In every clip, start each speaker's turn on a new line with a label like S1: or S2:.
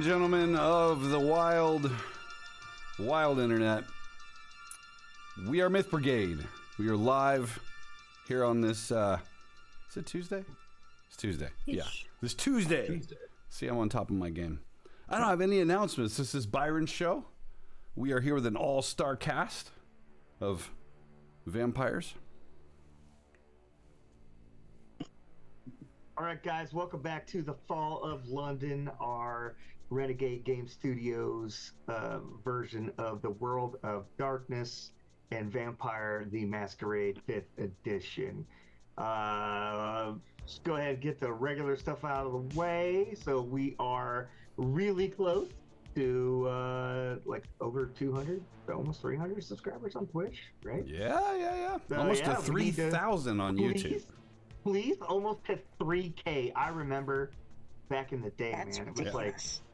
S1: gentlemen of the wild internet, we are Myth Brigade. We are live here on this, is it Tuesday? It's Tuesday. Yeah. This Tuesday. See, I'm on top of my game. I don't have any announcements. This is Byron's show. We are here with an all-star cast of vampires.
S2: All right, guys, welcome back to the Fall of London, our Renegade Game Studios version of the World of Darkness and Vampire the Masquerade 5th edition. Just go ahead and get the regular stuff out of the way. So we are really close to like over 200, almost 300 subscribers on Twitch, right?
S1: Yeah.
S2: So,
S1: almost to 3,000 on YouTube.
S2: Please, almost to 3K. I remember back in the day,
S3: That's
S2: man.
S3: ridiculous.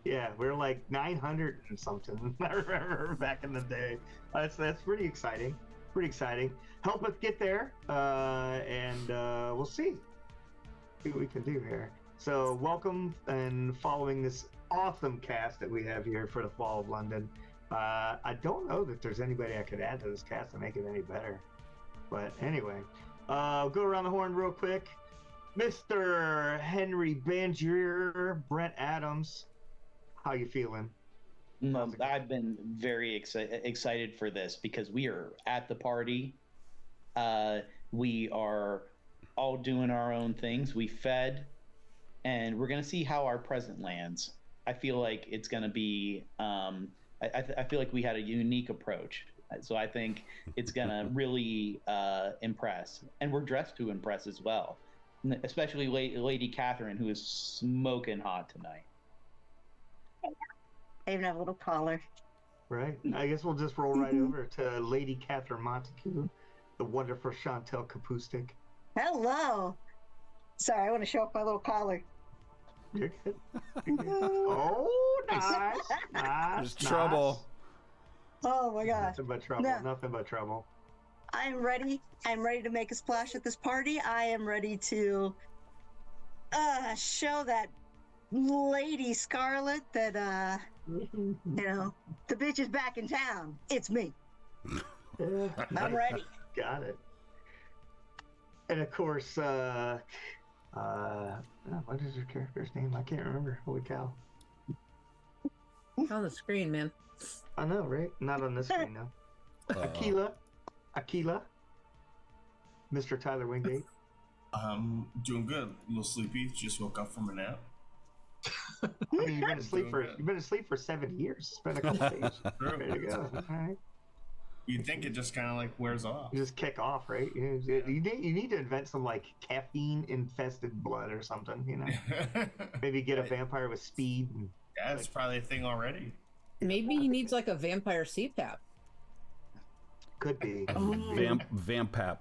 S2: It was like, we were like 900 and something. I remember back in the day. That's pretty exciting. Pretty exciting. Help us get there, and we'll see what we can do here. So, welcome and following this awesome cast that we have here for the Fall of London. I don't know that there's anybody I could add to this cast to make it any better. But anyway. Go around the horn real quick. Mr. Henry Bangier, Brent Adams, how you feeling?
S4: I've been very excited for this because we are at the party. We are all doing our own things. We fed, and we're going to see how our present lands. I feel like it's going to be, I feel like we had a unique approach. So I think it's going to really impress. And we're dressed to impress as well. Especially Lady Catherine, who is smoking hot tonight.
S3: I even have a little collar.
S2: Right. I guess we'll just roll right over to Lady Catherine Montague, the wonderful Chantel Kapustik.
S3: Hello. Sorry, I want to show off my little collar.
S2: You're good. You're good. Oh, nice.
S1: There's trouble.
S3: Oh my God.
S2: Nothing but trouble.
S3: No.
S2: Nothing but trouble.
S3: I'm ready. I'm ready to make a splash at this party. I am ready to show that Lady Scarlet that you know, the bitch is back in town. It's me. I'm ready.
S2: Got it. And of course, what is your character's name? I can't remember. Holy cow.
S5: On the screen, man.
S2: I know, right? Not on this screen, no. Aquila, Mr. Tyler Wingate.
S6: Doing good. A little sleepy. Just woke up from a nap.
S2: I mean, you've been asleep for 7 years. It's been a couple days.
S6: True.
S2: Ready to go. All right.
S6: You'd think it just kind of like wears off.
S2: You just kick off, right? You need to invent some like caffeine infested blood or something. You know, maybe get a vampire with speed. And,
S6: yeah, it's probably a thing already.
S5: Maybe he needs like a vampire CPAP.
S2: Could be.
S1: Vampap.
S5: Vampap.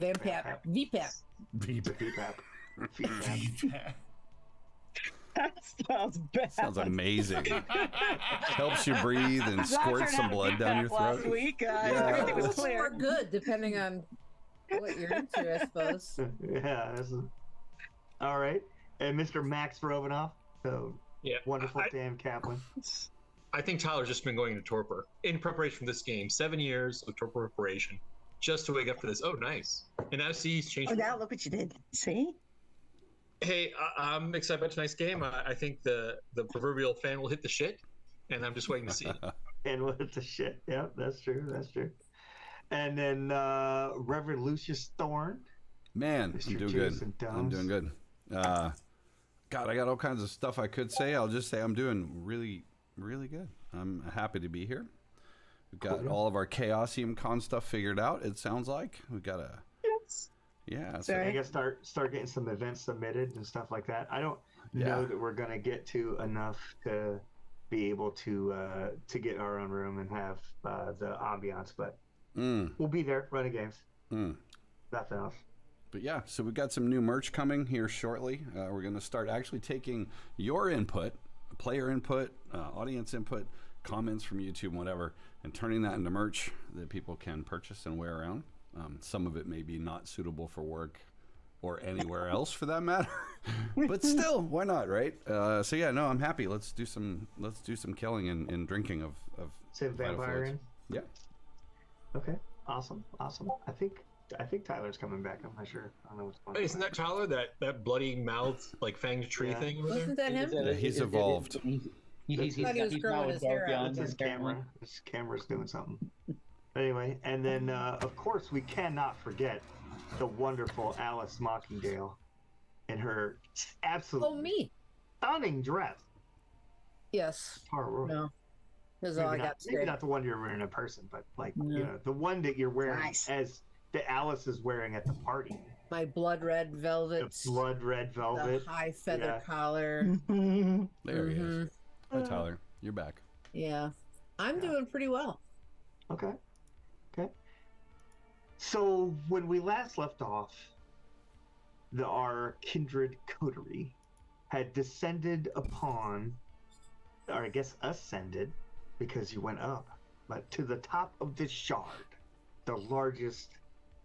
S5: VPAP.
S2: VPAP.
S3: That sounds bad.
S1: Sounds amazing. Helps you breathe and squirts some blood down your throat.
S3: Last week,
S5: Everything was clear. Or good, depending on what you're into, I suppose.
S2: Yeah. All right. And Mr. Max Rovanoff. So wonderful Dan Kaplan.
S7: I think Tyler's just been going into torpor in preparation for this game. 7 years of torpor preparation just to wake up for this. Oh, nice. And now see he's changed.
S3: Oh, now look what you did. See?
S7: Hey, I'm excited about tonight's game. I think the proverbial fan will hit the shit, and I'm just waiting to see.
S2: And we'll hit the shit. Yep, that's true. That's true. And then Reverend Lucius Thorne.
S1: Man, I'm doing good. I'm doing good. God, I got all kinds of stuff I could say. I'll just say I'm doing really, really good. I'm happy to be here. We've got all of our Chaosium Con stuff figured out, it sounds like. We've got a...
S3: Yes.
S1: Yeah.
S2: So I guess start getting some events submitted and stuff like that. I don't know that we're going to get to enough to be able to get our own room and have the ambiance, but we'll be there running games. Nothing else.
S1: But yeah, so we've got some new merch coming here shortly. We're going to start actually taking your input, player input, audience input, comments from YouTube, whatever, and turning that into merch that people can purchase and wear around. Some of it may be not suitable for work. or anywhere else for that matter. But still, why not, right? So yeah, no, I'm happy. Let's do some killing and drinking of
S2: Say
S1: vital
S2: vampire
S1: fluids.
S2: in.
S1: Yeah.
S2: Okay. Awesome. I think Tyler's coming back. I'm not sure. I don't know what's going
S7: Wait,
S2: on.
S7: isn't that Tyler? That bloody mouth, like fanged tree
S2: Yeah.
S7: thing over there?
S5: Wasn't that him?
S1: Yeah, he's evolved.
S4: He's
S5: thought he was
S4: now
S5: growing
S4: a
S5: his hair
S4: dark
S5: out.
S4: young,
S2: That's his
S4: apparently.
S2: camera. His camera's doing something. Anyway, and then of course we cannot forget the wonderful Alice Mockingdale in her absolutely
S5: Oh, me.
S2: stunning dress.
S5: Yes.
S2: Horror.
S5: No. That's all I got to
S2: Maybe
S5: say.
S2: not the one you're wearing in person, but like
S5: No.
S2: you know, the one that you're wearing
S3: Nice.
S2: as that Alice is wearing at the party.
S5: My blood red velvet.
S2: The blood red velvet.
S5: The high feather
S2: Yeah.
S5: collar.
S1: There he is. Hi, Tyler. You're back.
S5: Yeah. I'm doing pretty well.
S2: Okay. So when we last left off, our kindred coterie had descended upon, or I guess ascended, because you went up, but to the top of the Shard, the largest,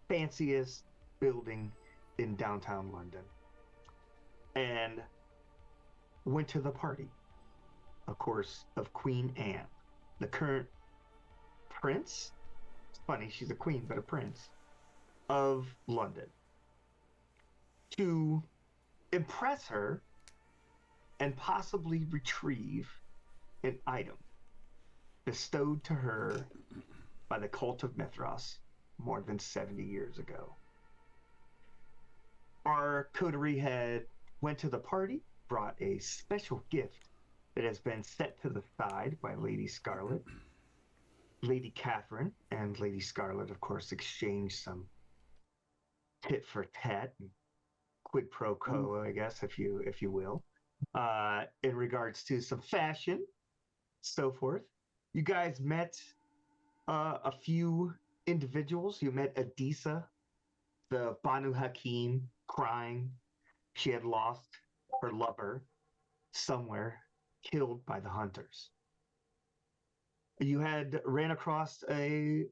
S2: fanciest building in downtown London, and went to the party, of course, of Queen Anne, the current prince. It's funny, she's a queen, but a prince of London. To impress her and possibly retrieve an item bestowed to her by the cult of Mithras more than 70 years ago. Our coterie had went to the party, brought a special gift that has been set to the side by Lady Scarlet. Lady Catherine and Lady Scarlet, of course, exchanged some tit for tat, and quid pro quo, I guess, if you will, in regards to some fashion, so forth. You guys met a few individuals. You met Adisa, the Banu Hakim, crying. She had lost her lover somewhere, killed by the hunters. You had ran across a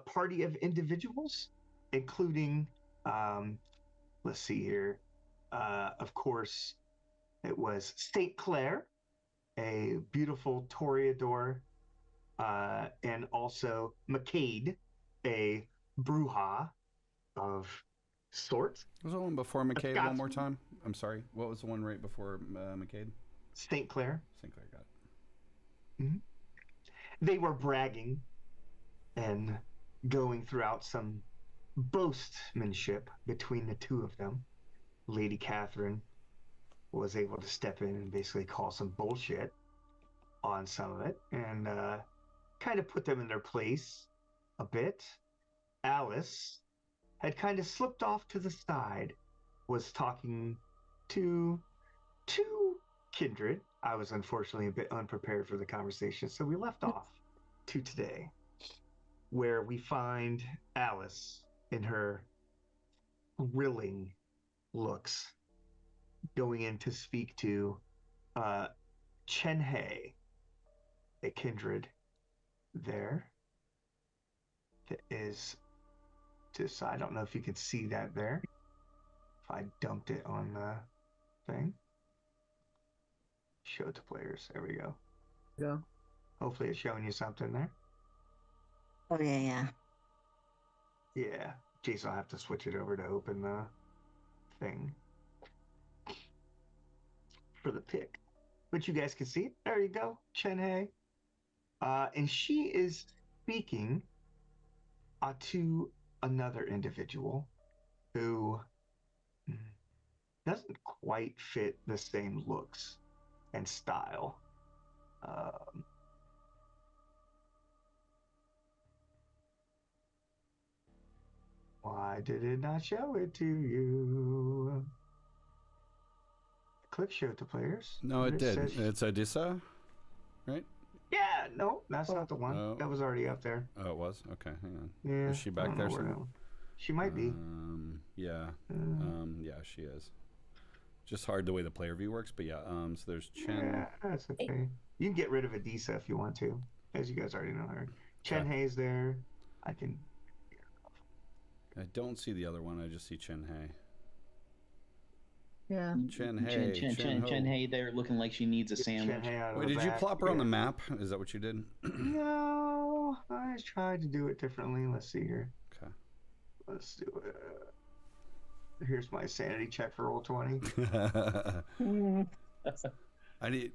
S2: party of individuals, including, let's see here, of course, it was St. Clair, a beautiful toreador, and also Macade, a bruja of sorts.
S1: What was the one before McCade? One
S2: Scotsman.
S1: more time. I'm sorry. What was the one right before McCade?
S2: St. Clair.
S1: St. Clair, got it.
S2: They were bragging and going throughout some boastmanship between the two of them. Lady Catherine was able to step in and basically call some bullshit on some of it and kind of put them in their place a bit. Alice had kind of slipped off to the side, was talking to two kindred. I was unfortunately a bit unprepared for the conversation, so we left off to today, where we find Alice in her thrilling looks going in to speak to Chen He, a kindred there. That is just, I don't know if you can see that there. If I dumped it on the thing. Show it to players. There we go.
S5: Go.
S2: Hopefully it's showing you something there.
S3: Oh yeah.
S2: Yeah. Jason, I'll have to switch it over to open the thing for the pick. But you guys can see it. There you go. Chen He. And she is speaking to another individual who doesn't quite fit the same looks and style. Why did it not show it to you? Click show to players.
S1: No, it did.
S2: says-
S1: It's Adisa, right?
S2: Yeah, no, that's not the one.
S1: Oh.
S2: That was already up there.
S1: Oh, it was? Okay, hang on.
S2: Yeah.
S1: Is she
S2: I
S1: back
S2: don't
S1: there
S2: know where
S1: somewhere?
S2: that one- She might be.
S1: Yeah. Yeah, she is. Just hard the way the player view works, but yeah. So there's Chen.
S2: Yeah, that's okay. You can get rid of Adisa if you want to, as you guys already know her. Chen
S1: Okay.
S2: He's there. I can.
S1: I don't see the other one. I just see Chen He.
S5: Yeah.
S1: Chen Hei.
S4: Chen Hei there looking like she needs a sandwich.
S1: Wait, did you plop her on the map? Is that what you did?
S2: No, I tried to do it differently. Let's see here.
S1: Okay.
S2: Let's do it. Here's my sanity check for roll 20.
S1: I need.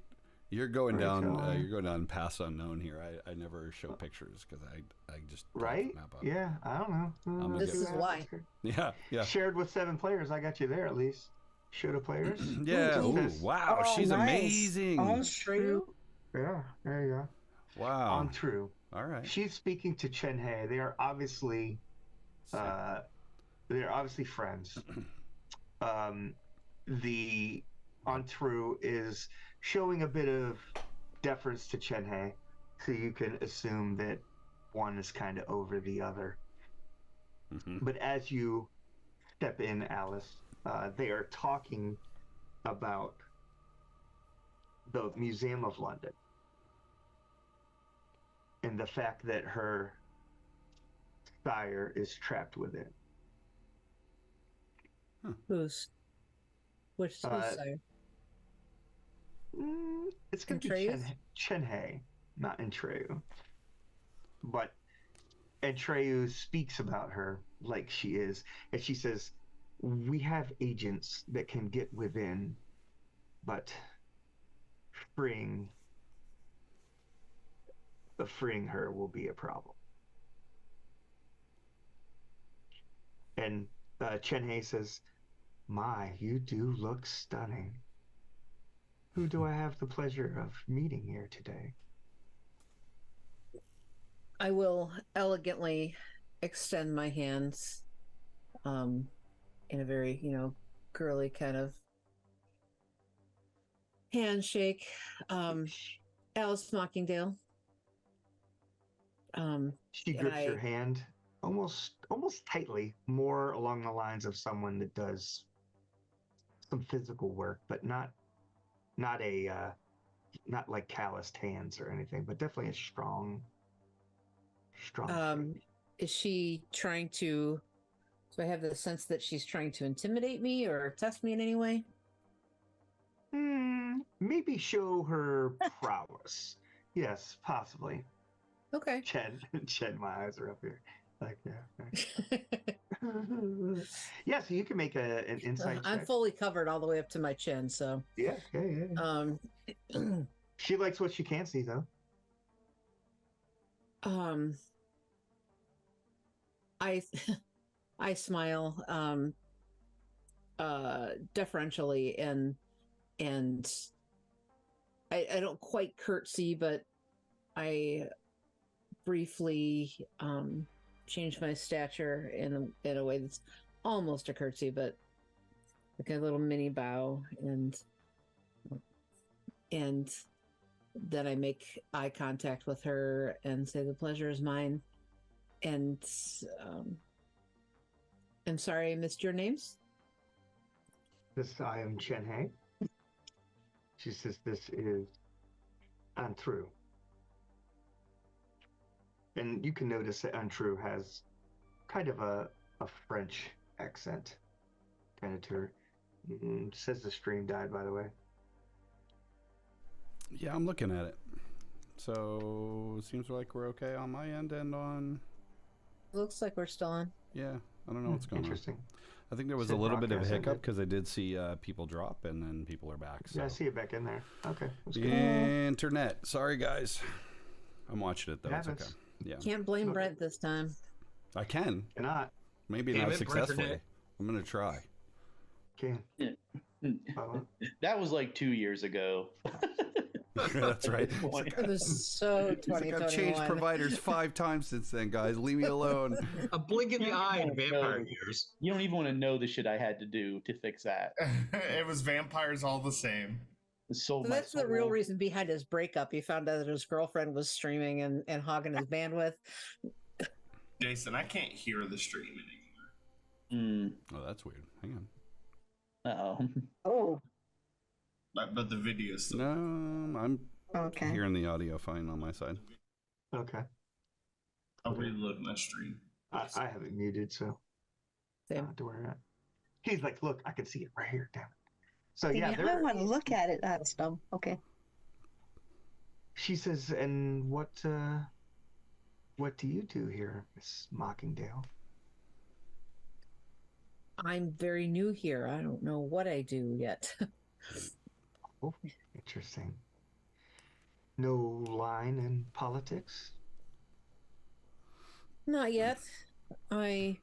S1: You're going
S2: Right,
S1: down.
S2: so,
S1: You're going down pass unknown here. I never show pictures because I just plop
S2: Right?
S1: the map up.
S2: Yeah, I don't know.
S1: gonna
S5: This
S1: get-
S5: is why.
S1: Yeah.
S2: Shared with 7 players. I got you there at least. Show the players.
S1: Yeah.
S2: Ooh,
S1: Ooh, wow,
S3: Oh,
S1: she's
S3: nice.
S1: amazing.
S3: On true.
S2: Yeah, there you go.
S1: Wow.
S2: On true.
S1: All right.
S2: She's speaking to Chen Hei. They are obviously friends. The on true is showing a bit of deference to Chen Hei, so you can assume that one is kind of over the other. But as you step in, Alice, they are talking about the Museum of London and the fact that her sire is trapped within.
S5: Which sire?
S2: It's going to be Chen Hei, not Entreu. But Entreu speaks about her like she is, and she says, "We have agents that can get within, but freeing her will be a problem." And Chen Hei says, "My, you do look stunning. Who do I have the pleasure of meeting here today?"
S5: I will elegantly extend my hands in a very, girly kind of handshake. Alice Mockingdale.
S2: She grips your hand almost tightly, more along the lines of someone that does some physical work, but not like calloused hands or anything, but definitely a strong shake.
S5: Is she trying to? So I have the sense that she's trying to intimidate me or test me in any way.
S2: Maybe show her prowess. Yes, possibly.
S5: Okay.
S2: Chen, my eyes are up here. Like, yeah. Yeah, so you can make an insight
S5: I'm
S2: check.
S5: fully covered all the way up to my chin, so.
S2: Yeah. She likes what she can't see, though.
S5: I smile deferentially and I don't quite curtsy, but I briefly change my stature in a way that's almost a curtsy, but like a little mini bow, and then I make eye contact with her and say, "The pleasure is mine." And I'm sorry I missed your names.
S2: I am Chen Hei. She says this is Untrue. And you can notice that Untrue has kind of a French accent kind of to her. Says the stream died, by the way.
S1: Yeah, I'm looking at it. So it seems like we're okay on my end and on.
S5: Looks like we're still on.
S1: Yeah, I don't know what's going on.
S2: Interesting.
S1: I think there was a little bit of a hiccup because I did see people drop and then people are back. So.
S2: Yeah, I see it back in there. Okay.
S1: Internet. Sorry, guys. I'm watching it, though. It's okay. Yeah.
S5: Can't blame Brent this time.
S1: I can.
S2: Cannot.
S1: Maybe
S7: Damn
S1: not
S7: it,
S1: successfully.
S7: Internet.
S1: I'm going to try.
S2: Can.
S4: That was like 2 years ago.
S1: That's right.
S5: It was so 2021.
S1: I've changed providers 5 times since then, guys. Leave me alone.
S7: A blink in the eye in vampire years.
S4: You don't even want to know the shit I had to do to fix that.
S6: It was vampires all the same.
S5: So that's the real reason behind his breakup. He found out that his girlfriend was streaming and hogging his bandwidth.
S6: Jason, I can't hear the stream anymore.
S1: Oh, that's weird. Hang on.
S3: Oh.
S6: But the video still.
S1: No, I'm
S3: Okay.
S1: hearing the audio fine on my side.
S2: Okay.
S6: I'll reload my stream.
S2: I have it muted, so I don't
S5: Same.
S2: have to worry about it. He's like, look, I can see it right here. Damn it. So yeah,
S3: I want to look at it. That's dumb. Okay.
S2: she says, and what do you do here, Miss Mockingdale?
S5: I'm very new here. I don't know what I do yet.
S2: Oh, interesting. No line in politics?
S5: Not yet. I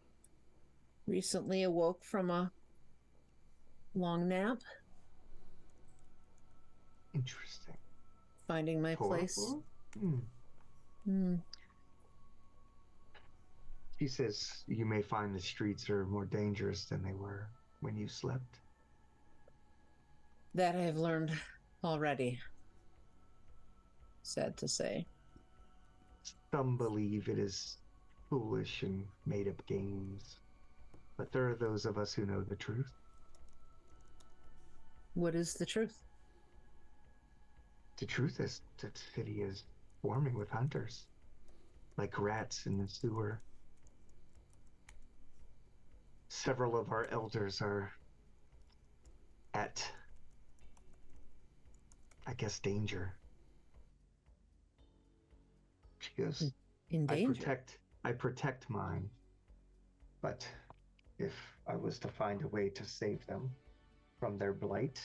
S5: recently awoke from a long nap,
S2: Interesting.
S5: finding my place.
S2: Hmm.
S5: Hmm.
S2: She says you may find the streets are more dangerous than they were when you slept.
S5: That I have learned already. Sad to say.
S2: Some believe it is foolish and made up games, but there are those of us who know the truth.
S5: What is the truth?
S2: The truth is that the city is swarming with hunters, like rats in the sewer. Several of our elders are at, I guess, danger. She goes,
S5: In danger.
S2: I protect mine, but if I was to find a way to save them from their blight,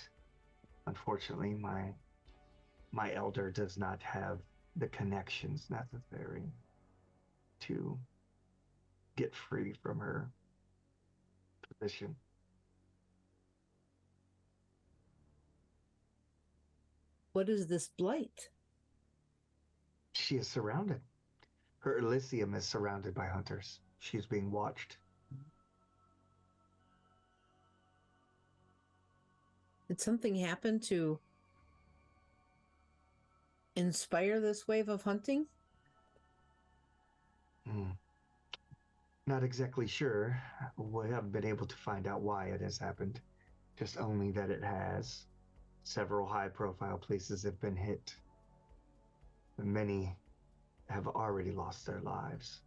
S2: unfortunately, my elder does not have the connections necessary to get free from her position.
S5: What is this blight?
S2: She is surrounded. Her Elysium is surrounded by hunters. She's being watched.
S5: Did something happen to inspire this wave of hunting?
S2: Not exactly sure. We haven't been able to find out why it has happened. Just only that it has. Several high-profile places have been hit. Many have already lost their lives.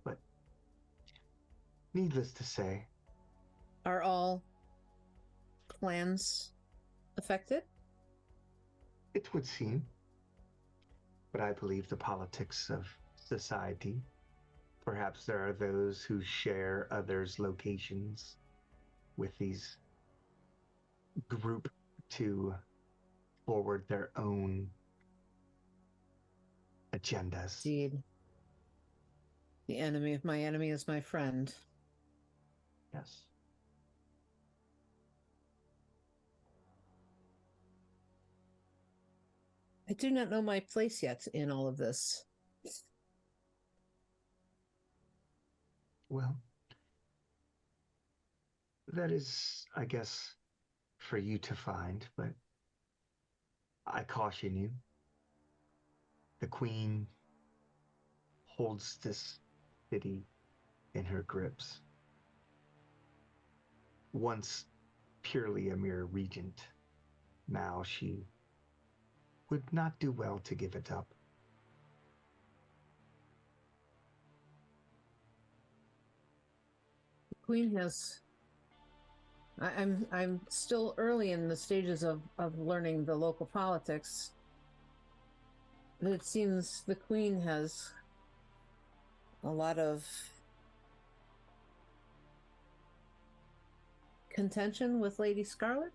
S2: But needless to say,
S5: Are all clans affected?
S2: it would seem. But I believe the politics of society. Perhaps there are those who share others' locations with these group to forward their own agendas.
S5: Indeed. The enemy of my enemy is my friend.
S2: Yes.
S5: I do not know my place yet in all of this.
S2: Well, that is, I guess, for you to find, but I caution you. The Queen holds this city in her grips. Once purely a mere regent, now she would not do well to give it up.
S5: The Queen has. I'm still early in the stages of learning the local politics. But it seems the Queen has a lot of contention with Lady Scarlet.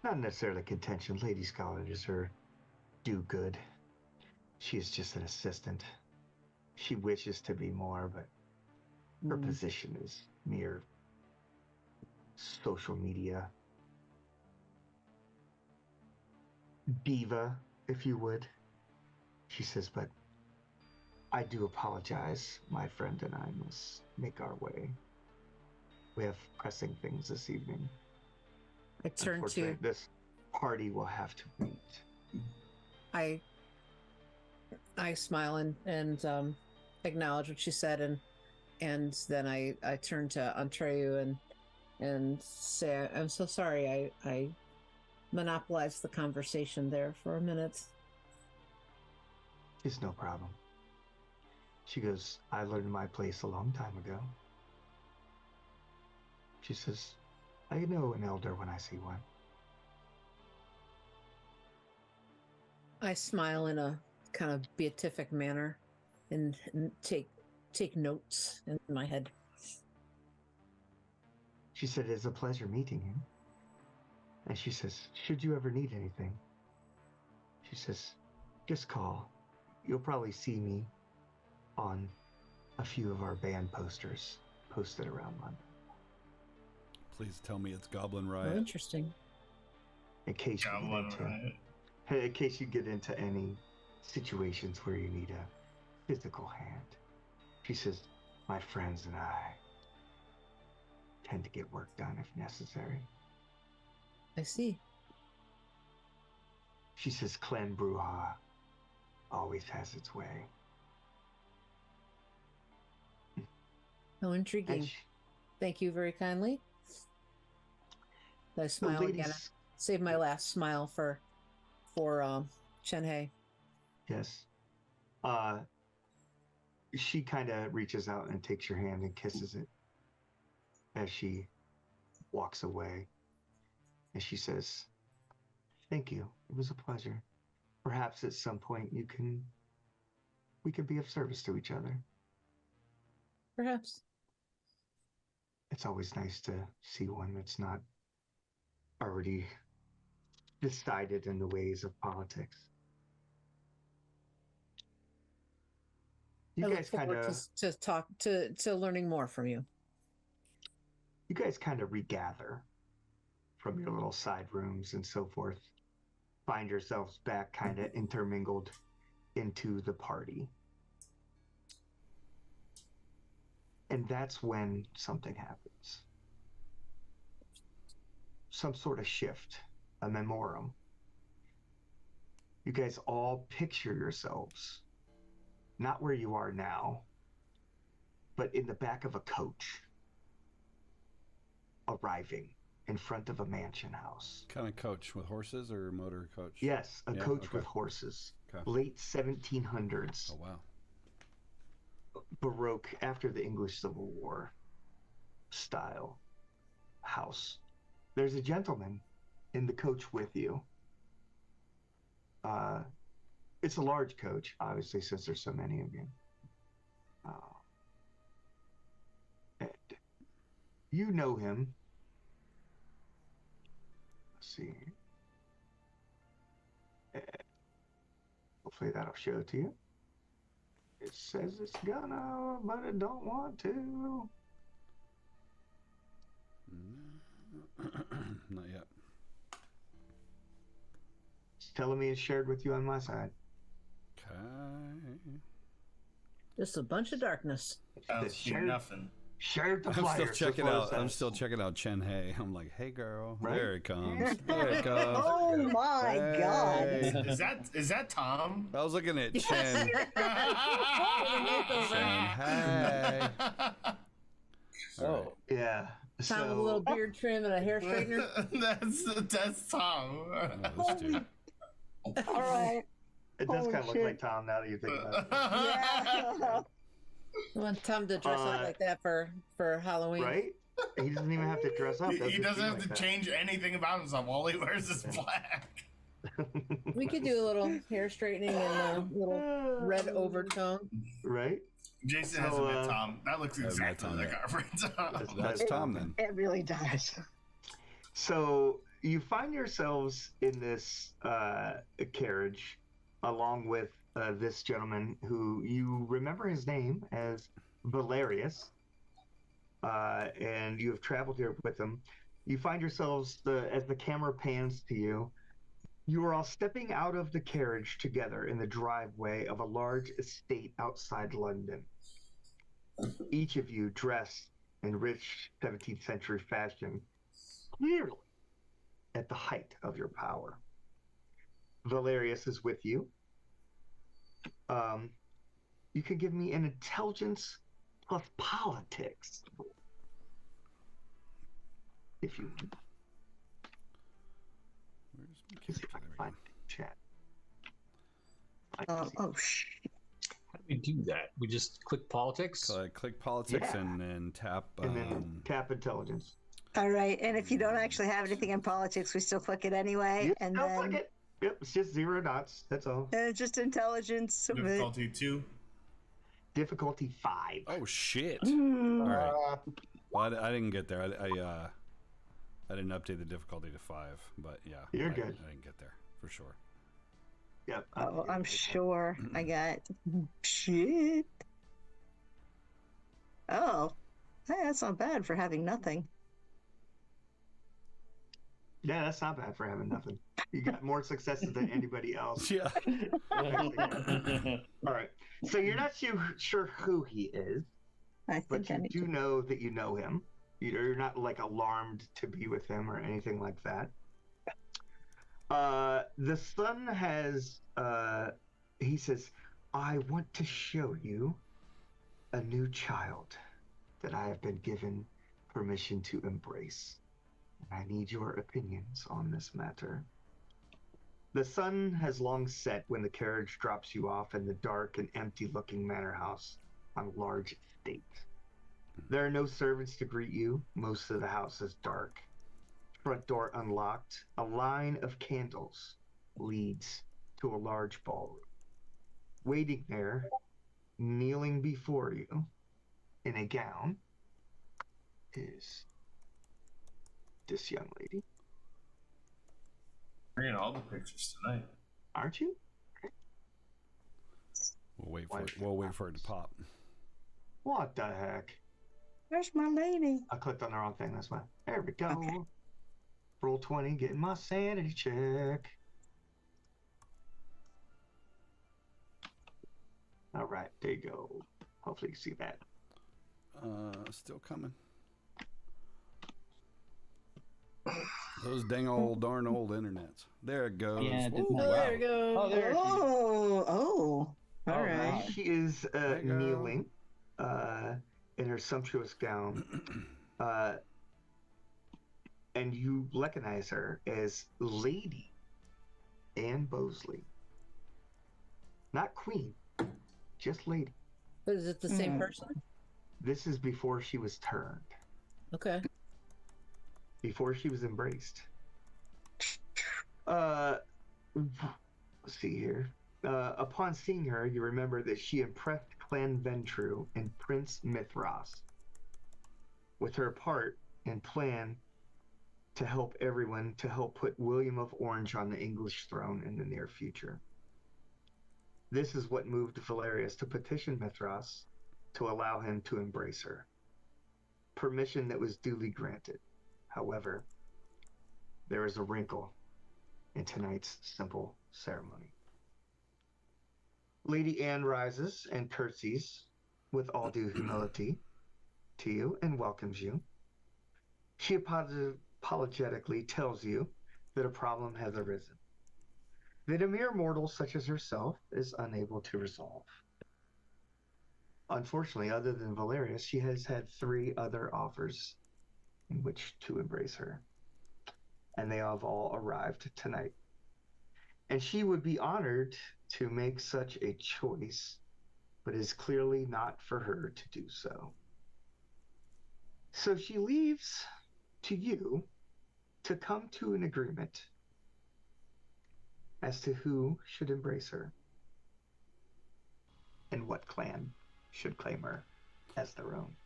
S2: Not necessarily contention. Lady Scarlet is her do-good. She is just an assistant. She wishes to be more, but her position is mere social media diva, if you would. She says, but I do apologize. My friend and I must make our way. We have pressing things this evening.
S5: I turn to.
S2: This party will have to wait.
S5: I smile and acknowledge what she said, and then I turn to Antreyu and say, I'm so sorry. I monopolized the conversation there for a minute.
S2: It's no problem. She goes, I learned my place a long time ago. She says, I know an elder when I see one.
S5: I smile in a kind of beatific manner and take notes in my head.
S2: She said, "It's a pleasure meeting you." And she says, "Should you ever need anything," she says, "just call. You'll probably see me on a few of our band posters posted around London."
S1: Please tell me it's Goblin
S5: Oh,
S1: Riot.
S5: interesting.
S2: In case in case you get into any situations where you need a physical hand. She says, "My friends and I tend to get work done if necessary."
S5: I see.
S2: She says, "Clan Bruja always has its way."
S5: How intriguing.
S2: And
S5: Thank you very kindly. I smile again. Save my last smile for Chen Hei.
S2: Yes. She kind of reaches out and takes your hand and kisses it as she walks away. And she says, "Thank you. It was a pleasure. Perhaps at some point we can be of service to each other."
S5: Perhaps.
S2: It's always nice to see one that's not already decided in the ways of politics.
S5: I look forward to learning more from you.
S2: You guys kind of regather from your little side rooms and so forth. Find yourselves back kind of intermingled into the party. And that's when something happens. Some sort of shift, a memorum. You guys all picture yourselves, not where you are now, but in the back of a coach, arriving in front of a mansion house.
S1: Kind of coach with horses or motor coach?
S2: Yes, a coach with horses.
S1: Okay.
S2: Late 1700s.
S1: Oh, wow.
S2: Baroque, after the English Civil War style house. There's a gentleman in the coach with you. It's a large coach, obviously, since there's so many of you. And you know him. Let's see. Hopefully that'll show it to you. It says it's gonna, but it don't want to.
S1: Not yet.
S2: It's telling me it's shared with you on my side.
S1: Okay.
S5: Just a bunch of darkness.
S6: Nothing.
S2: Shared the
S1: I'm
S2: flyer.
S1: still checking out Chen Hei. I'm like, hey girl,
S2: Right?
S1: there it comes. There it comes.
S3: Oh my God.
S6: Is that Tom?
S1: I was looking at Chen. Chen Hei.
S7: Oh,
S2: Yeah.
S5: Tom with a little beard trim and a hair straightener.
S6: that's Tom.
S1: Oh, this dude.
S3: All right.
S2: It does
S3: Holy
S2: kind of look
S3: shit.
S2: like Tom now that you think about it.
S3: Yeah.
S5: I want Tom to dress up like that for Halloween.
S2: Right? He doesn't even have to dress up.
S6: He doesn't have to change anything about himself. All he wears is black.
S5: We could do a little hair straightening and a little red overtone.
S2: Right?
S6: Jason hasn't met Tom. That looks exactly like our friend Tom.
S1: That's Tom then.
S3: It really does.
S2: So you find yourselves in this carriage along with this gentleman who you remember his name as Valerius, and you have traveled here with him. You find yourselves, as the camera pans to you, you are all stepping out of the carriage together in the driveway of a large estate outside London. Each of you dressed in rich 17th century fashion, clearly at the height of your power. Valerius is with you. You can give me an intelligence plus politics, if you want.
S1: Where's my
S2: Let's see if I
S1: character?
S2: can find it in chat.
S3: Oh shit.
S7: how do we do that? We just click politics.
S1: Click politics
S2: Yeah.
S1: and then tap.
S2: And then tap intelligence.
S3: All right, and if you don't actually have anything in politics, we still click it anyway,
S2: You
S3: and
S2: still
S3: then
S2: click it. Yep, it's just 0 dots. That's all.
S3: just intelligence.
S6: Difficulty 2.
S2: Difficulty 5.
S1: Oh shit!
S3: Mm.
S1: All right. Well, I didn't get there. I didn't update the difficulty to 5, but yeah,
S2: You're
S1: I
S2: good.
S1: didn't get there for sure.
S2: Yep.
S3: Oh, I'm sure I got shit. Oh, hey, that's not bad for having nothing.
S2: Yeah, that's not bad for having nothing. You got more successes than anybody else.
S1: Yeah.
S2: All right. So you're not sure who he is,
S3: I
S2: but
S3: think I
S2: you
S3: need
S2: do
S3: to.
S2: know that you know him. You're not like alarmed to be with him or anything like that. The son has, he says, I want to show you a new child that I have been given permission to embrace. I need your opinions on this matter. The sun has long set when the carriage drops you off in the dark and empty-looking manor house on a large estate. There are no servants to greet you. Most of the house is dark. Front door unlocked. A line of candles leads to a large ballroom. Waiting there, kneeling before you in a gown, is this young lady.
S6: Bringing all the pictures tonight.
S2: Aren't you?
S1: We'll wait for it to pop.
S2: What the heck?
S3: Where's my lady?
S2: I clicked on the wrong thing. That's why. There we go.
S3: Okay.
S2: Roll 20, getting my sanity check. All right, there you go. Hopefully you see that.
S1: Still coming. Those dang darn old internets. There it goes.
S4: Yeah, it
S1: Ooh,
S4: didn't-
S1: wow.
S5: There you go.
S4: Oh, there.
S3: Oh, all right.
S2: She is
S1: There you go.
S2: kneeling in her sumptuous gown. And you recognize her as Lady Anne Bosley. Not Queen, just Lady.
S5: But is it the same person?
S2: This is before she was turned,
S5: Okay.
S2: before she was embraced. Let's see here. Upon seeing her, you remember that she impressed Clan Ventru and Prince Mithras with her part and plan to help everyone to help put William of Orange on the English throne in the near future. This is what moved Valerius to petition Mithras to allow him to embrace her. Permission that was duly granted. However, there is a wrinkle in tonight's simple ceremony. Lady Anne rises and curtsies with all due humility to you and welcomes you. She apologetically tells you that a problem has arisen, that a mere mortal such as herself is unable to resolve. Unfortunately, other than Valerius, she has had 3 other offers in which to embrace her, and they have all arrived tonight. And she would be honored to make such a choice, but is clearly not for her to do so. So she leaves to you to come to an agreement as to who should embrace her and what clan should claim her as their own.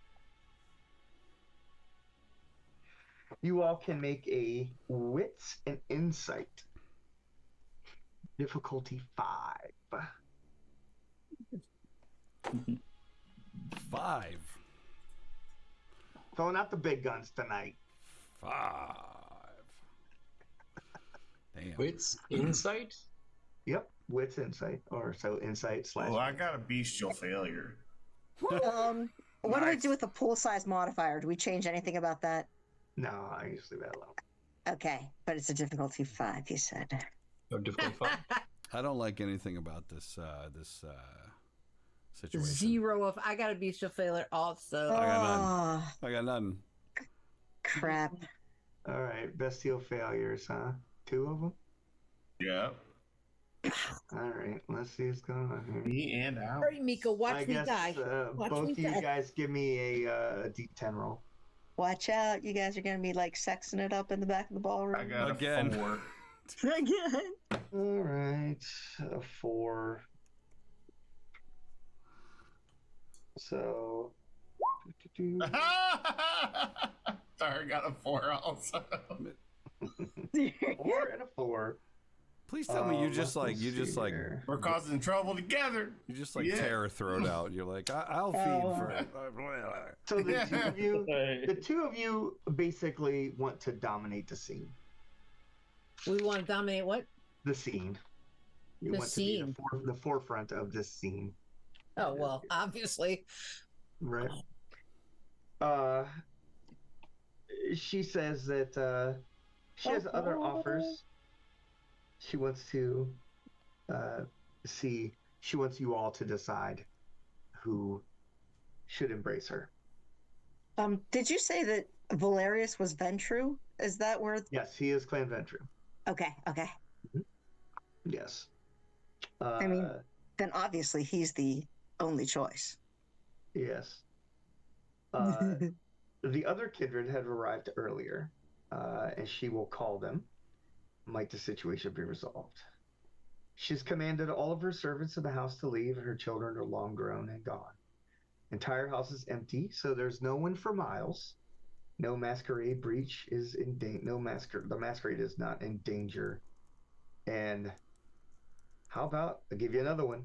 S2: You all can make a wits and insight. Difficulty 5.
S1: 5.
S2: Throwing out the big guns tonight.
S1: 5. Damn.
S7: Wits insight.
S2: Yep, wits insight, or so insight /
S6: Oh, I got a bestial failure.
S3: What do we do with the pool size modifier? Do we change anything about that?
S2: No, I usually leave that alone.
S3: Okay, but it's a difficulty 5, you said.
S7: Oh, difficult 5.
S1: I don't like anything about this situation.
S5: 0 of I got a bestial failure also.
S3: Oh,
S1: I got nothing.
S3: crap.
S2: All right, bestial failures, huh? 2 of them?
S6: Yeah.
S2: All right, let's see what's going on here.
S6: Me and Al.
S5: Hurry, Miko, watch
S2: I
S5: me
S2: guess
S5: die. Watch
S2: both
S5: me
S2: of you
S5: die.
S2: guys give me a D10 roll.
S3: Watch out. You guys are going to be like sexing it up in the back of the ballroom.
S6: I got
S1: Again.
S6: a 4.
S3: Again.
S2: All right, a 4. So.
S6: Sorry, I got a 4 also.
S2: 4 and a 4.
S1: Please tell me you
S2: Let's
S1: just like
S2: here.
S6: We're causing trouble together.
S1: you just like
S6: Yeah.
S1: tear a throat out. You're like, I'll feed for.
S2: So the two of you basically want to dominate the scene.
S5: We want to dominate what?
S2: The scene. You
S5: The
S2: want
S5: scene.
S2: to be the forefront of this scene,
S5: Oh, well, obviously.
S2: right? She says that she has other offers. She wants to see. She wants you all to decide who should embrace her.
S3: Did you say that Valerius was Ventru? Is that where?
S2: Yes, he is Clan Ventru.
S3: Okay.
S2: Yes.
S3: I mean, then obviously he's the only choice.
S2: Yes. The other kindred had arrived earlier, and she will call them. Might the situation be resolved? She's commanded all of her servants in the house to leave, and her children are long grown and gone. Entire house is empty, so there's no one for miles. No masquerade breach is in danger. The masquerade is not in danger. And how about I'll give you another one?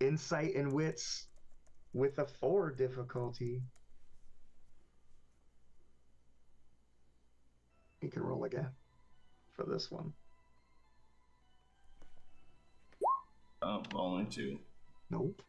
S2: Insight and wits with a 4 difficulty. You can roll again for this one.
S6: Oh, only 2.
S2: Nope.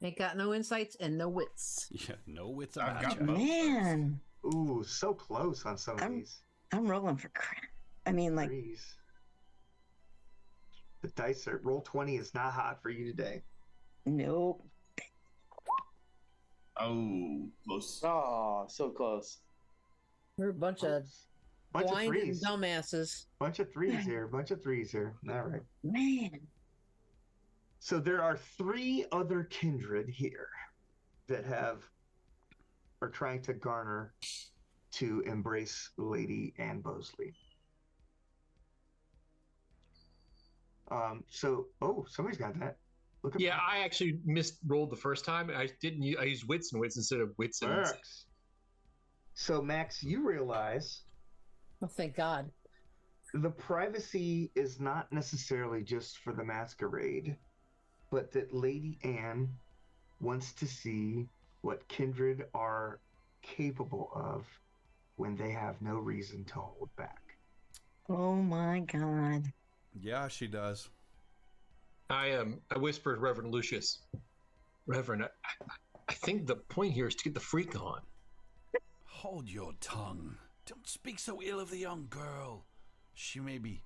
S5: Ain't got no insights and no wits.
S1: Yeah, no wits
S6: I've
S1: about
S6: got
S1: you.
S6: both.
S3: Man,
S2: Ooh, so close on some of these.
S3: I'm rolling for crap. I mean, like,
S2: Threes. The dice are roll 20 is not hot for you today.
S3: nope.
S6: Oh, close.
S8: Oh, so close.
S5: We're a bunch of
S2: Bunch of
S5: blind and
S2: threes.
S5: dumbasses.
S2: Bunch of threes here. Bunch of threes here. All right.
S3: Man.
S2: So there are 3 other kindred here that are trying to garner to embrace Lady Anne Bosley. Somebody's got that. Look at
S7: Yeah, I actually rolled the first time. I didn't. I used wits and wits instead of wits and.
S2: Works. So Max, you realize
S5: Oh, thank God.
S2: the privacy is not necessarily just for the masquerade, but that Lady Anne wants to see what kindred are capable of when they have no reason to hold back.
S3: Oh my God.
S1: Yeah, she does.
S7: I whispered Reverend Lucius. Reverend, I think the point here is to get the freak on.
S1: Hold your tongue. Don't speak so ill of the young girl. She may be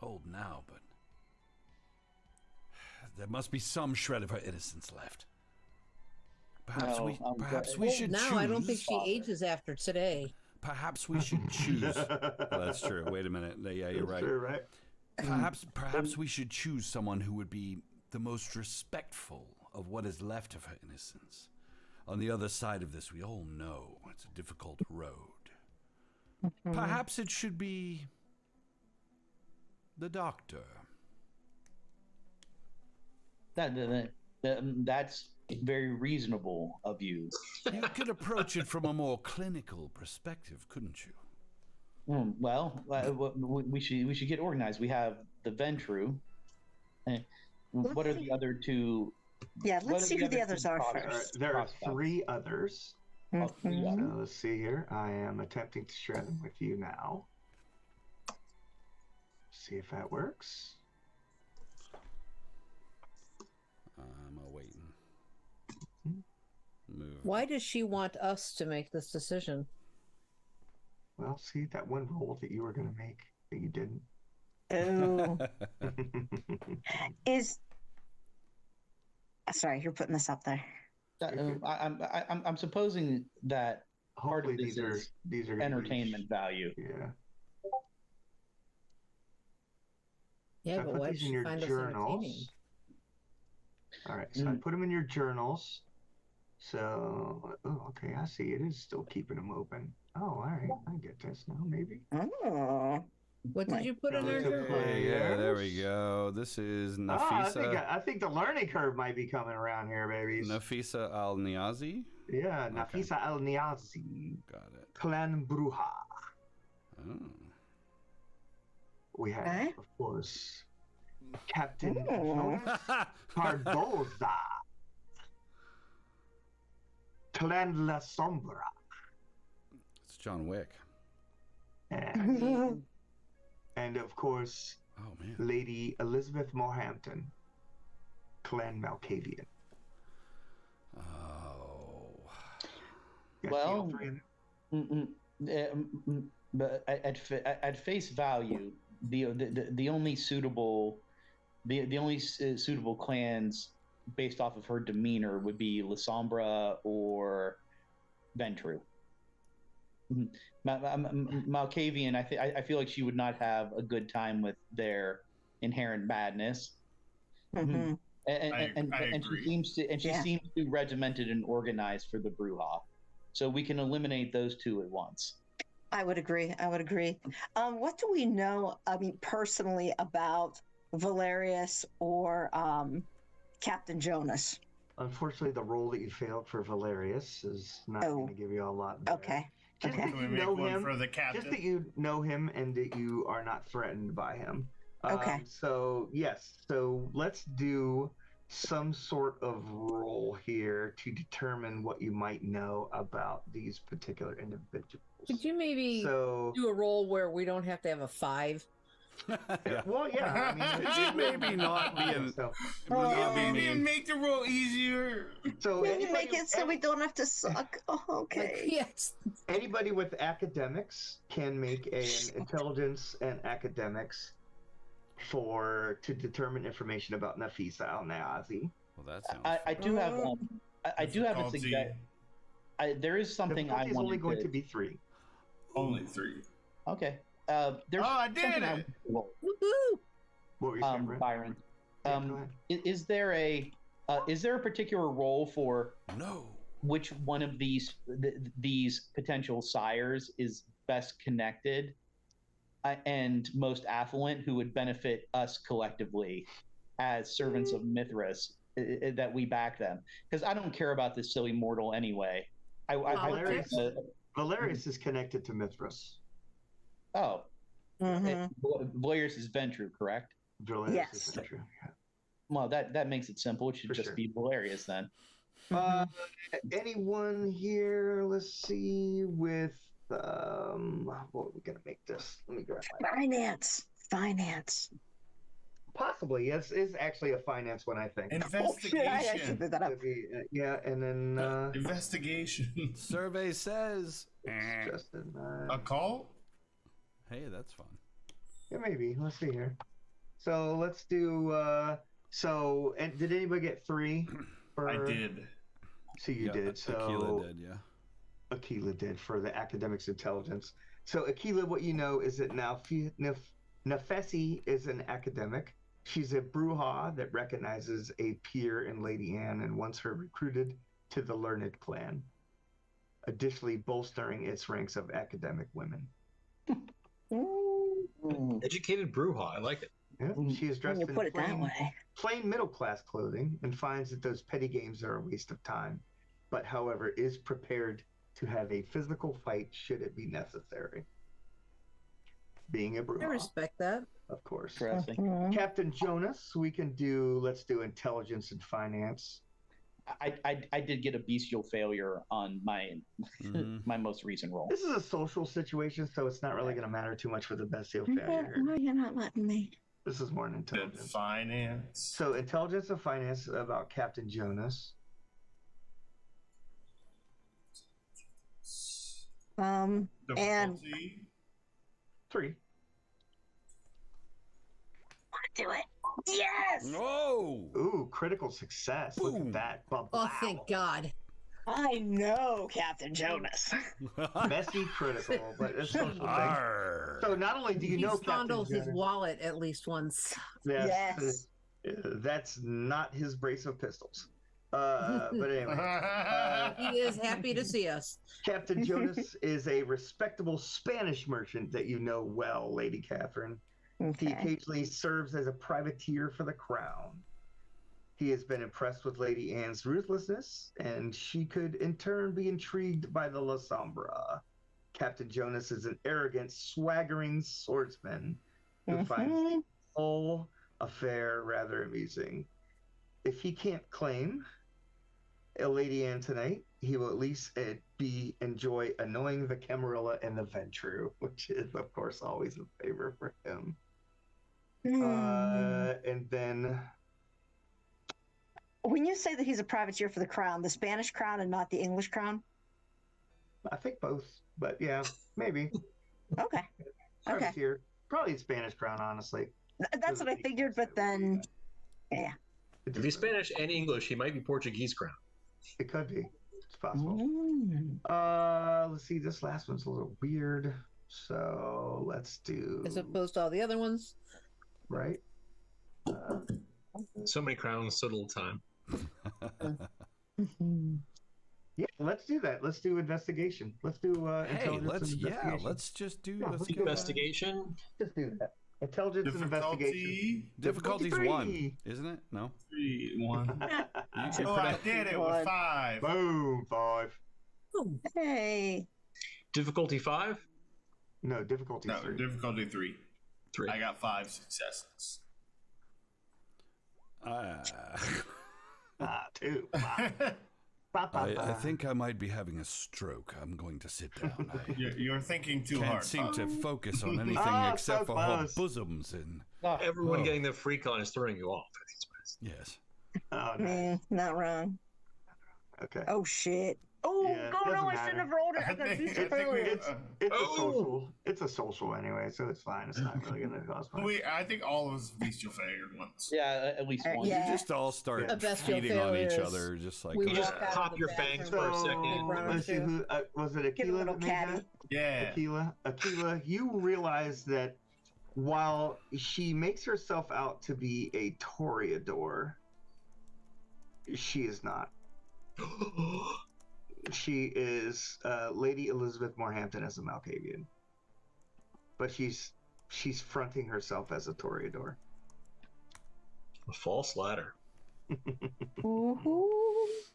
S1: old now, but there must be some shred of her innocence left. Perhaps
S8: No,
S1: we should
S5: Now
S1: choose.
S5: I don't think she ages after today.
S1: Perhaps we should choose. Well, that's true. Wait a minute. Yeah, you're right.
S2: Sure, right?
S1: Perhaps we should choose someone who would be the most respectful of what is left of her innocence. On the other side of this, we all know it's a difficult road. Perhaps it should be the doctor.
S4: That's very reasonable of you.
S1: You could approach it from a more clinical perspective, couldn't you?
S4: Well, we should get organized. We have the Ventru. What are the other 2?
S3: Yeah,
S4: What
S3: let's
S4: are
S3: see who the
S4: other
S3: others
S4: 2
S3: are
S4: prospects?
S3: first.
S2: There are
S4: Prospects.
S2: 3 others.
S4: Oh, 3
S3: Mhm.
S4: others.
S2: So let's see here. I am attempting to share them with you now. See if that works.
S1: I'm awaiting. Move.
S5: Why does she want us to make this decision?
S2: Well, see that one roll that you were going to make that you didn't.
S3: Oh. Sorry, you're putting this up there.
S4: I'm supposing that part of
S2: Hopefully
S4: this is
S2: these are gonna be-
S4: entertainment value.
S2: Yeah.
S5: Yeah,
S2: So I
S5: but
S2: put
S5: why
S2: these
S5: did
S2: in
S5: she
S2: your
S5: find us
S2: journals.
S5: entertaining?
S2: All right, so I put them in your journals. So, okay, I see. It is still keeping them open. Oh, all right, I get this now, maybe.
S3: Oh.
S5: What did you put in there?
S1: Yeah, there we go. This is Nafisa.
S2: I think the learning curve might be coming around here, babies.
S1: Nafisa Al-Niazi?
S2: Yeah, Nafisa Al-Niazi.
S1: Got it.
S2: Clan Bruja.
S1: Oh.
S3: Okay.
S2: We have, of course, Captain Jonas Cardoza. Clan La Sombra.
S1: It's John Wick.
S2: And of course,
S1: Oh, man.
S2: Lady Elizabeth Morehampton, Clan Malkavian.
S1: Oh.
S2: You guys see
S4: Well,
S2: all three of them?
S4: but at face value, the only suitable suitable clans based off of her demeanor would be La Sombra or Ventru. Malkavian, I feel like she would not have a good time with their inherent madness.
S3: Mm-hmm.
S4: And she seems to regimented and organized for the Bruja. So we can eliminate those two at once.
S3: I would agree. What do we know, personally about Valerius or Captain Jonas?
S2: Unfortunately, the role that you failed for Valerius is not going to give you a lot. There.
S3: Okay.
S2: Just
S3: Okay.
S2: that you know him,
S6: for the captain?
S2: just that you know him and that you are not threatened by him.
S3: Okay.
S2: So yes. So let's do some sort of roll here to determine what you might know about these particular individuals.
S5: Could you maybe
S2: So
S5: do a roll where we don't have to have a 5?
S1: Yeah.
S2: well, yeah. I mean,
S1: Could you maybe not be in...
S2: So,
S6: Maybe make the roll easier.
S2: so
S3: Maybe
S2: anybody,
S3: make it so we don't have to suck. Oh, okay.
S5: Yes.
S2: anybody with academics can make an intelligence and academics to determine information about Nafisa Al-Niazi.
S1: Well, that sounds...
S4: I do have I do have a suggestion. There is something I
S2: Difficulty is
S4: wanted
S2: only going to be 3.
S6: Only 3.
S4: Okay. There's
S6: I did
S4: something
S6: it!
S5: Woohoo!
S2: What were you saying, Brent?
S4: Byron.
S2: Yeah, go ahead.
S4: Is there a particular role for
S1: No.
S4: which one of these potential sires is best connected and most affluent, who would benefit us collectively as servants of Mithras, that we back them? Because I don't care about this silly mortal anyway.
S2: Valerius is connected to Mithras.
S3: Mhm.
S4: Valerius is Ventru, correct?
S2: Valerius
S3: Yes.
S2: is true.
S4: Well, that makes it simple. It should
S2: For
S4: just
S2: sure.
S4: be Valerius then.
S2: Anyone here? Let's see. With what are we gonna make this? Let me grab my.
S3: Finance.
S2: Possibly, yes. It's actually a finance one, I think.
S3: Oh shit! I actually
S6: Investigation.
S3: did that up.
S2: Could be, yeah, and then
S6: Investigation.
S1: Survey says...
S2: Justin.
S6: A call?
S1: Hey, that's fun.
S2: Yeah, maybe. Let's see here. So let's do. And did anybody get 3?
S6: I did.
S2: So you did. So
S1: Aquila did, yeah.
S2: Aquila did for the academics intelligence. So Aquila, what you know is that now Nefesi is an academic. She's a Bruja that recognizes a peer in Lady Anne and wants her recruited to the Learned Clan, additionally bolstering its ranks of academic women.
S7: Educated Bruja. I like it.
S2: Yeah, she is dressed
S3: When you
S2: in
S3: put it that way.
S2: plain middle-class clothing and finds that those petty games are a waste of time, but however is prepared to have a physical fight should it be necessary. Being a
S5: I
S2: Bruja,
S5: respect that.
S2: of course.
S4: Interesting.
S3: Mhm.
S2: Captain Jonas, let's do intelligence and finance.
S4: I did get a bestial failure on my my most recent roll.
S2: This is a social situation, so it's not really going to matter too much for the bestial
S3: Why
S2: failure.
S3: you're not letting me?
S2: This is more an
S6: Did
S2: intelligence.
S6: finance.
S2: So intelligence and finance about Captain Jonas.
S3: And
S6: Difficulty.
S2: 3.
S3: want to do it. Yes.
S1: Oh!
S2: Ooh, critical success. Look
S1: Boom.
S2: at that.
S5: Oh,
S2: Wow.
S5: thank God.
S3: I know, Captain Jonas.
S2: Messy critical, but it's social thing.
S1: Arr.
S2: So not only do you
S5: He
S2: know Captain
S5: fondled his
S2: Jonas,
S5: wallet at least once.
S2: yes,
S3: Yes.
S2: That's not his brace of pistols. But anyway,
S5: He is happy to see us.
S2: Captain Jonas is a respectable Spanish merchant that you know well, Lady Catherine. He occasionally serves as a privateer for the crown. He has been impressed with Lady Anne's ruthlessness, and she could in turn be intrigued by the La Sombra. Captain Jonas is an arrogant, swaggering swordsman who finds the whole affair rather amusing. If he can't claim a Lady Anne tonight, he will at least enjoy annoying the Camarilla and the Ventru, which is, of course, always a favor for him. And then...
S3: When you say that he's a privateer for the crown, the Spanish crown and not the English crown?
S2: I think both, but yeah, maybe.
S3: Okay.
S2: Privateer. Probably the Spanish crown, honestly.
S3: That's what I figured, but then, yeah.
S7: If he's Spanish and English, he might be Portuguese crown.
S2: It could be. It's possible. Let's see. This last one's a little weird. So let's do...
S5: As opposed to all the other ones.
S2: Right?
S7: So many crowns, so little time.
S2: Yeah, let's do that. Let's do investigation. Let's do intelligence.
S1: Let's just do
S7: investigation.
S2: Just do that. Intelligence and investigation.
S1: Difficulty's 1, isn't it? No.
S6: 3, 1.
S3: I
S6: did it with 5.
S2: Boom, 5.
S3: Hey.
S7: Difficulty 5?
S2: No, difficulty 3.
S6: Difficulty 3.
S7: 3.
S6: I got 5 successes.
S2: 2.
S1: I think I might be having a stroke. I'm going to sit down.
S6: You're thinking too
S1: can't
S6: hard.
S1: seem to focus on anything except for her bosoms and
S7: everyone getting the free con is throwing you off. I think it's best.
S1: Yes.
S2: Oh, nice.
S3: Not wrong.
S2: Okay.
S3: Oh shit. Oh,
S2: Yeah,
S3: no,
S2: doesn't
S3: I
S2: matter.
S3: shouldn't have rolled it. I got these failures.
S2: It's a social. It's a social anyway, so it's fine. It's not really going to cause much.
S6: I think all of us bestial failure once.
S4: Yeah, at least one.
S3: Yeah.
S1: You just all start
S5: A bestial
S1: feeding on each
S5: failure
S1: other, just like
S5: we
S7: You just
S5: walk out of
S7: pop
S5: the
S7: your
S5: bathroom.
S7: fangs for a second.
S2: Let's see who was it.
S3: Get a
S2: Aquila
S3: little
S2: that made
S3: catty.
S2: that?
S6: Yeah.
S2: Aquila, you realize that while she makes herself out to be a Toreador, she is not. She is Lady Elizabeth Morehampton as a Malkavian, but she's fronting herself as a Toreador.
S7: A false ladder.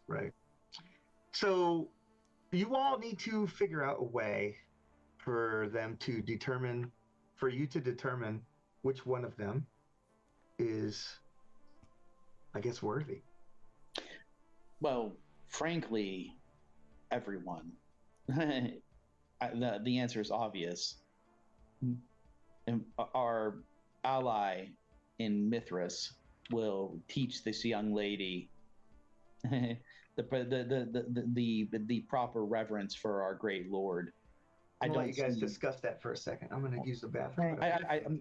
S2: Right. So you all need to figure out a way for you to determine which one of them is, I guess, worthy.
S4: Well, frankly, everyone. The answer is obvious. And our ally in Mithras will teach this young lady the proper reverence for our great Lord.
S2: I'm gonna let you guys discuss that for a second. I'm going to use the bathroom.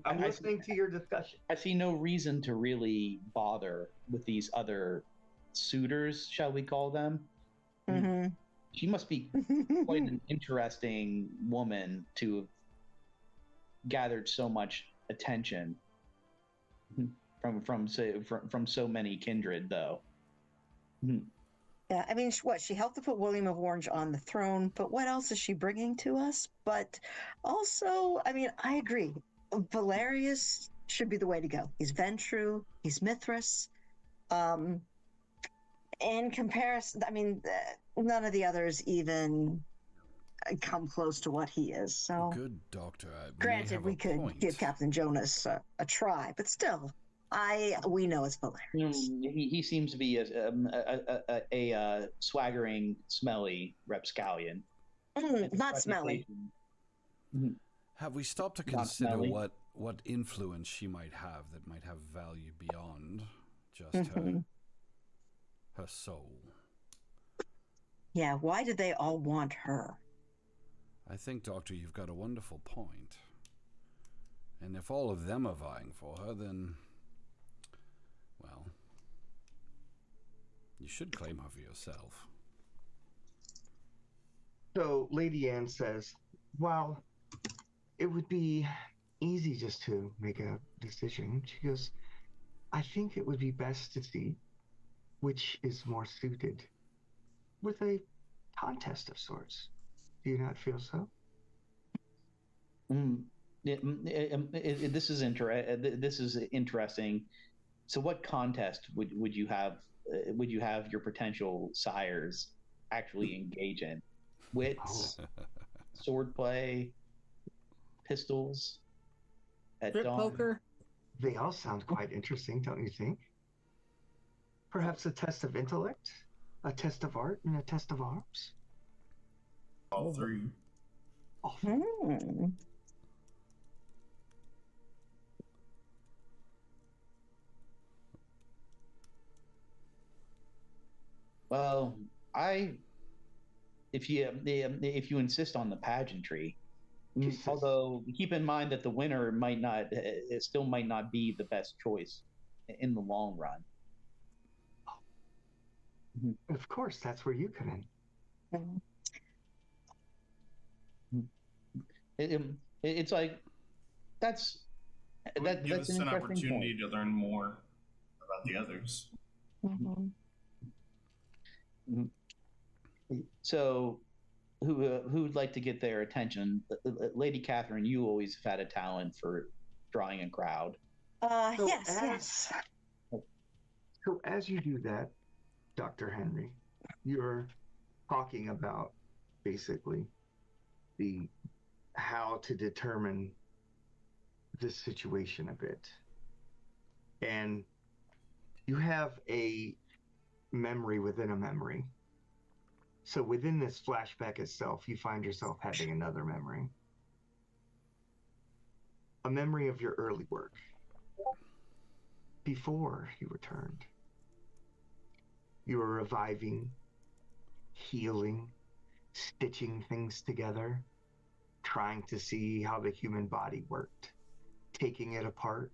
S2: I'm listening to your discussion.
S4: I see no reason to really bother with these other suitors, shall we call them?
S3: Mm-hmm.
S4: She must be quite an interesting woman to have gathered so much attention from so many kindred, though.
S3: Yeah, I mean, she helped to put William of Orange on the throne, but what else is she bringing to us? But also, I mean, I agree. Valerius should be the way to go. He's Ventru, he's Mithras. In comparison, I mean, none of the others even come close to what he is. So,
S1: good doctor.
S3: Granted, we could give Captain Jonas a try, but still, we know it's Valerius.
S4: He seems to be a swaggering, smelly rapscallion.
S3: Not smelly.
S1: Have we stopped to consider what influence she might have that might have value beyond just her soul?
S3: Yeah, why do they all want her?
S1: I think, Doctor, you've got a wonderful point. And if all of them are vying for her, then, well, you should claim her for yourself.
S2: So Lady Anne says, well, it would be easy just to make a decision. She goes, I think it would be best to see which is more suited with a contest of sorts. Do you not feel so?
S4: This is this is interesting. So, what contest would you have? Would you have your potential sires actually engage in? Wits, swordplay, pistols at
S5: Strip
S4: dawn.
S5: poker.
S2: They all sound quite interesting, don't you think? Perhaps a test of intellect, a test of art, and a test of arms?
S6: All three.
S2: All three.
S3: Hmm.
S4: Well, if you insist on the pageantry,
S2: Jesus.
S4: although keep in mind that the winner might not, it still might not be the best choice in the long run.
S2: Of course, that's where you come in.
S4: It's like that's
S6: It would give
S4: that's
S6: us
S4: an
S6: an
S4: interesting
S6: opportunity
S4: point.
S6: to learn more about the others.
S3: Mhm.
S4: So, who would like to get their attention? Lady Catherine, you always have had a talent for drawing a crowd.
S2: So
S3: Yes,
S2: as-
S3: yes.
S2: So as you do that, Dr. Henry, you're talking about basically the how to determine this situation a bit. And you have a memory within a memory. So within this flashback itself, you find yourself having another memory. A memory of your early work before you returned. You were reviving, healing, stitching things together, trying to see how the human body worked, taking it apart,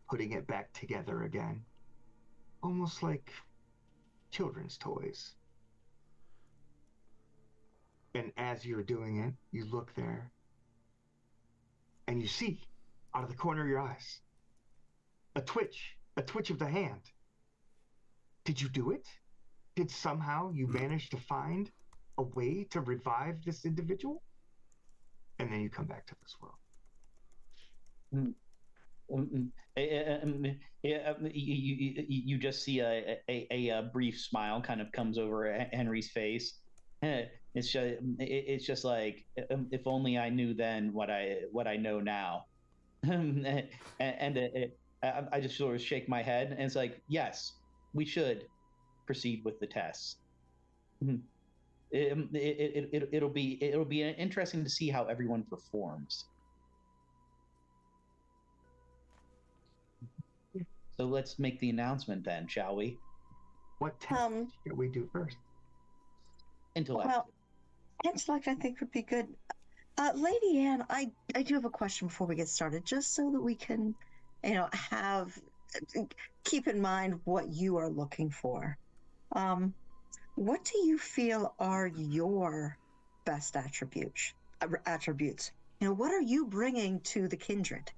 S2: putting it back together again. Almost like children's toys. And as you're doing it, you look there and you see out of the corner of your eyes a twitch of the hand. Did you do it? Did somehow you manage to find a way to revive this individual? And then you come back to this world.
S4: You just see a brief smile kind of comes over Henry's face. It's just like if only I knew then what I know now. and I just sort of shake my head, and it's like, yes, we should proceed with the tests. It'll be interesting to see how everyone performs. So let's make the announcement then, shall we?
S2: What test should we do first?
S4: Intellect.
S3: Well, intellect I think would be good. Lady Anne, I do have a question before we get started, just so that we can, keep in mind what you are looking for. What do you feel are your best attributes? What are you bringing to the kindred?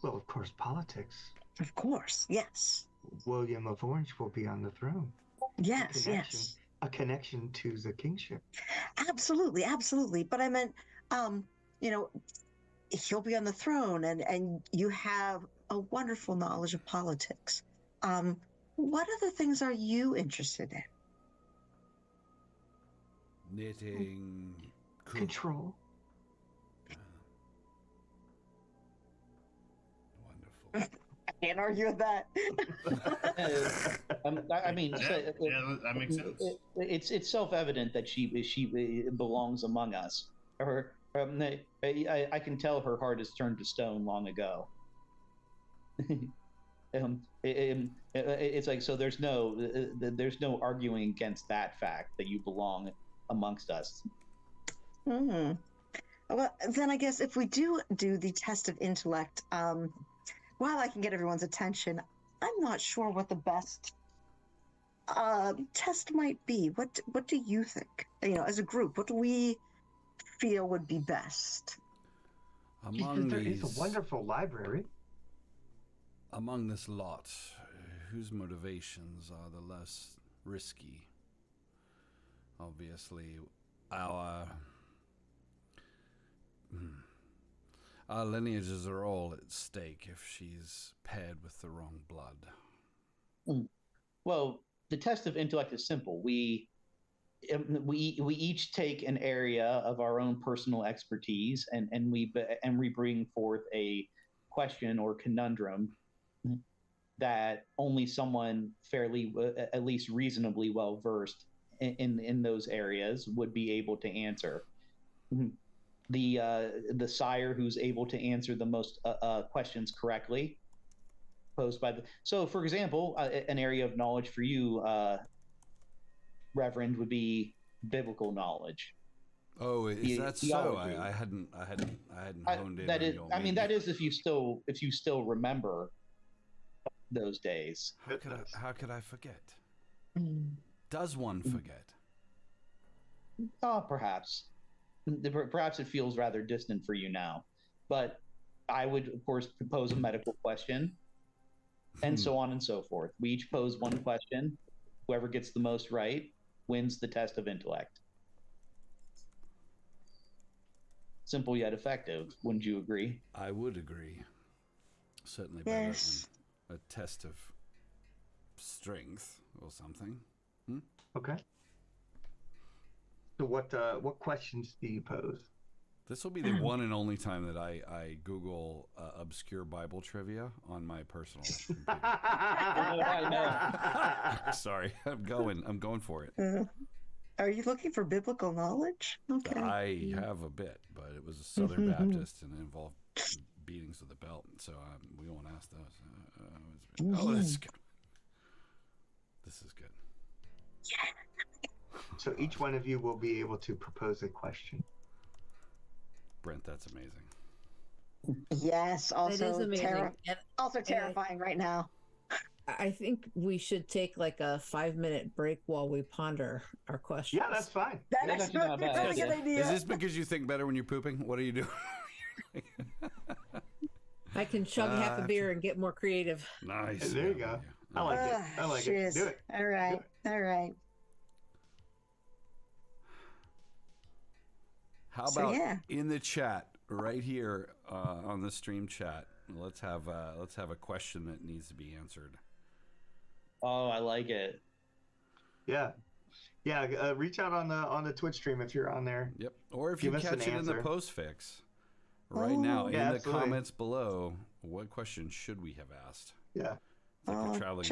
S2: Well, of course, politics.
S3: Of course, yes.
S2: William of Orange will be on the throne.
S3: Yes, yes.
S2: A connection to the kingship.
S3: Absolutely, absolutely. But I meant, he'll be on the throne, and you have a wonderful knowledge of politics. What other things are you interested in?
S1: Knitting.
S2: Control.
S1: Wonderful.
S3: I can't argue with that.
S4: I mean,
S6: that makes sense.
S4: It's self-evident that she belongs among us. I can tell her heart has turned to stone long ago. It's like, so there's no arguing against that fact that you belong amongst us.
S3: Well, then I guess if we do the test of intellect, while I can get everyone's attention, I'm not sure what the best test might be. What do you think? As a group, what do we feel would be best?
S1: Among
S2: There
S1: these,
S2: is a wonderful library.
S1: Among this lot, whose motivations are the less risky? Obviously, our lineages are all at stake if she's paired with the wrong blood.
S4: Well, the test of intellect is simple. We each take an area of our own personal expertise, and we bring forth a question or conundrum that only someone fairly, at least reasonably well versed in those areas would be able to answer. The sire who's able to answer the most questions correctly posed by the. So, for example, an area of knowledge for you, Reverend, would be biblical knowledge.
S1: Oh, is that so? I hadn't honed in.
S4: That is, I mean, that is if you still remember those days.
S1: How could I forget? Does one forget?
S4: Oh, perhaps. Perhaps it feels rather distant for you now. But I would, of course, propose a medical question, and so on and so forth. We each pose one question. Whoever gets the most right wins the test of intellect. Simple yet effective. Wouldn't you agree?
S1: I would agree. Certainly better than a test of strength or something.
S2: Okay. So what questions do you pose?
S1: This will be the one and only time that I Google obscure Bible trivia on my personal computer.
S4: I know.
S1: Sorry, I'm going for it.
S3: Are you looking for biblical knowledge? Okay.
S1: I have a bit, but it was a Southern Baptist and it involved beatings with a belt, so we won't ask those. Oh, this is good. This is good.
S2: So each one of you will be able to propose a question.
S1: Brent, that's amazing.
S3: Yes,
S5: It is
S3: also
S5: amazing.
S3: also terrifying right now.
S5: I think we should take like a 5-minute break while we ponder our questions.
S2: Yeah, that's fine.
S3: That's
S4: not
S3: a
S4: bad.
S3: really good idea.
S1: Is this because you think better when you're pooping? What are you doing?
S5: I can chug half a beer and get more creative.
S1: Nice.
S2: There you go. I like it. I like it. Do it.
S3: All right. All right.
S1: How about in the chat right here on the stream chat? Let's have a question that needs to be answered.
S4: Oh, I like it.
S2: Yeah. Reach out on the Twitch stream if you're on there.
S1: Yep. Or if you catch it in the post fix right now in the comments below, what question should we have asked?
S2: Yeah.
S1: It's like we're traveling.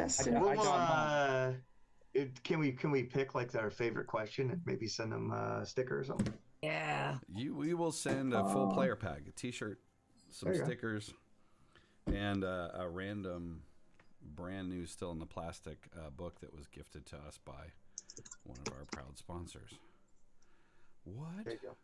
S2: Can we pick like our favorite question and maybe send them a sticker or something?
S5: Yeah.
S1: We will send a full player pack, a T-shirt, some stickers, and a random, brand new, still in the plastic book that was gifted to us by one of our proud sponsors. What?
S2: There you go.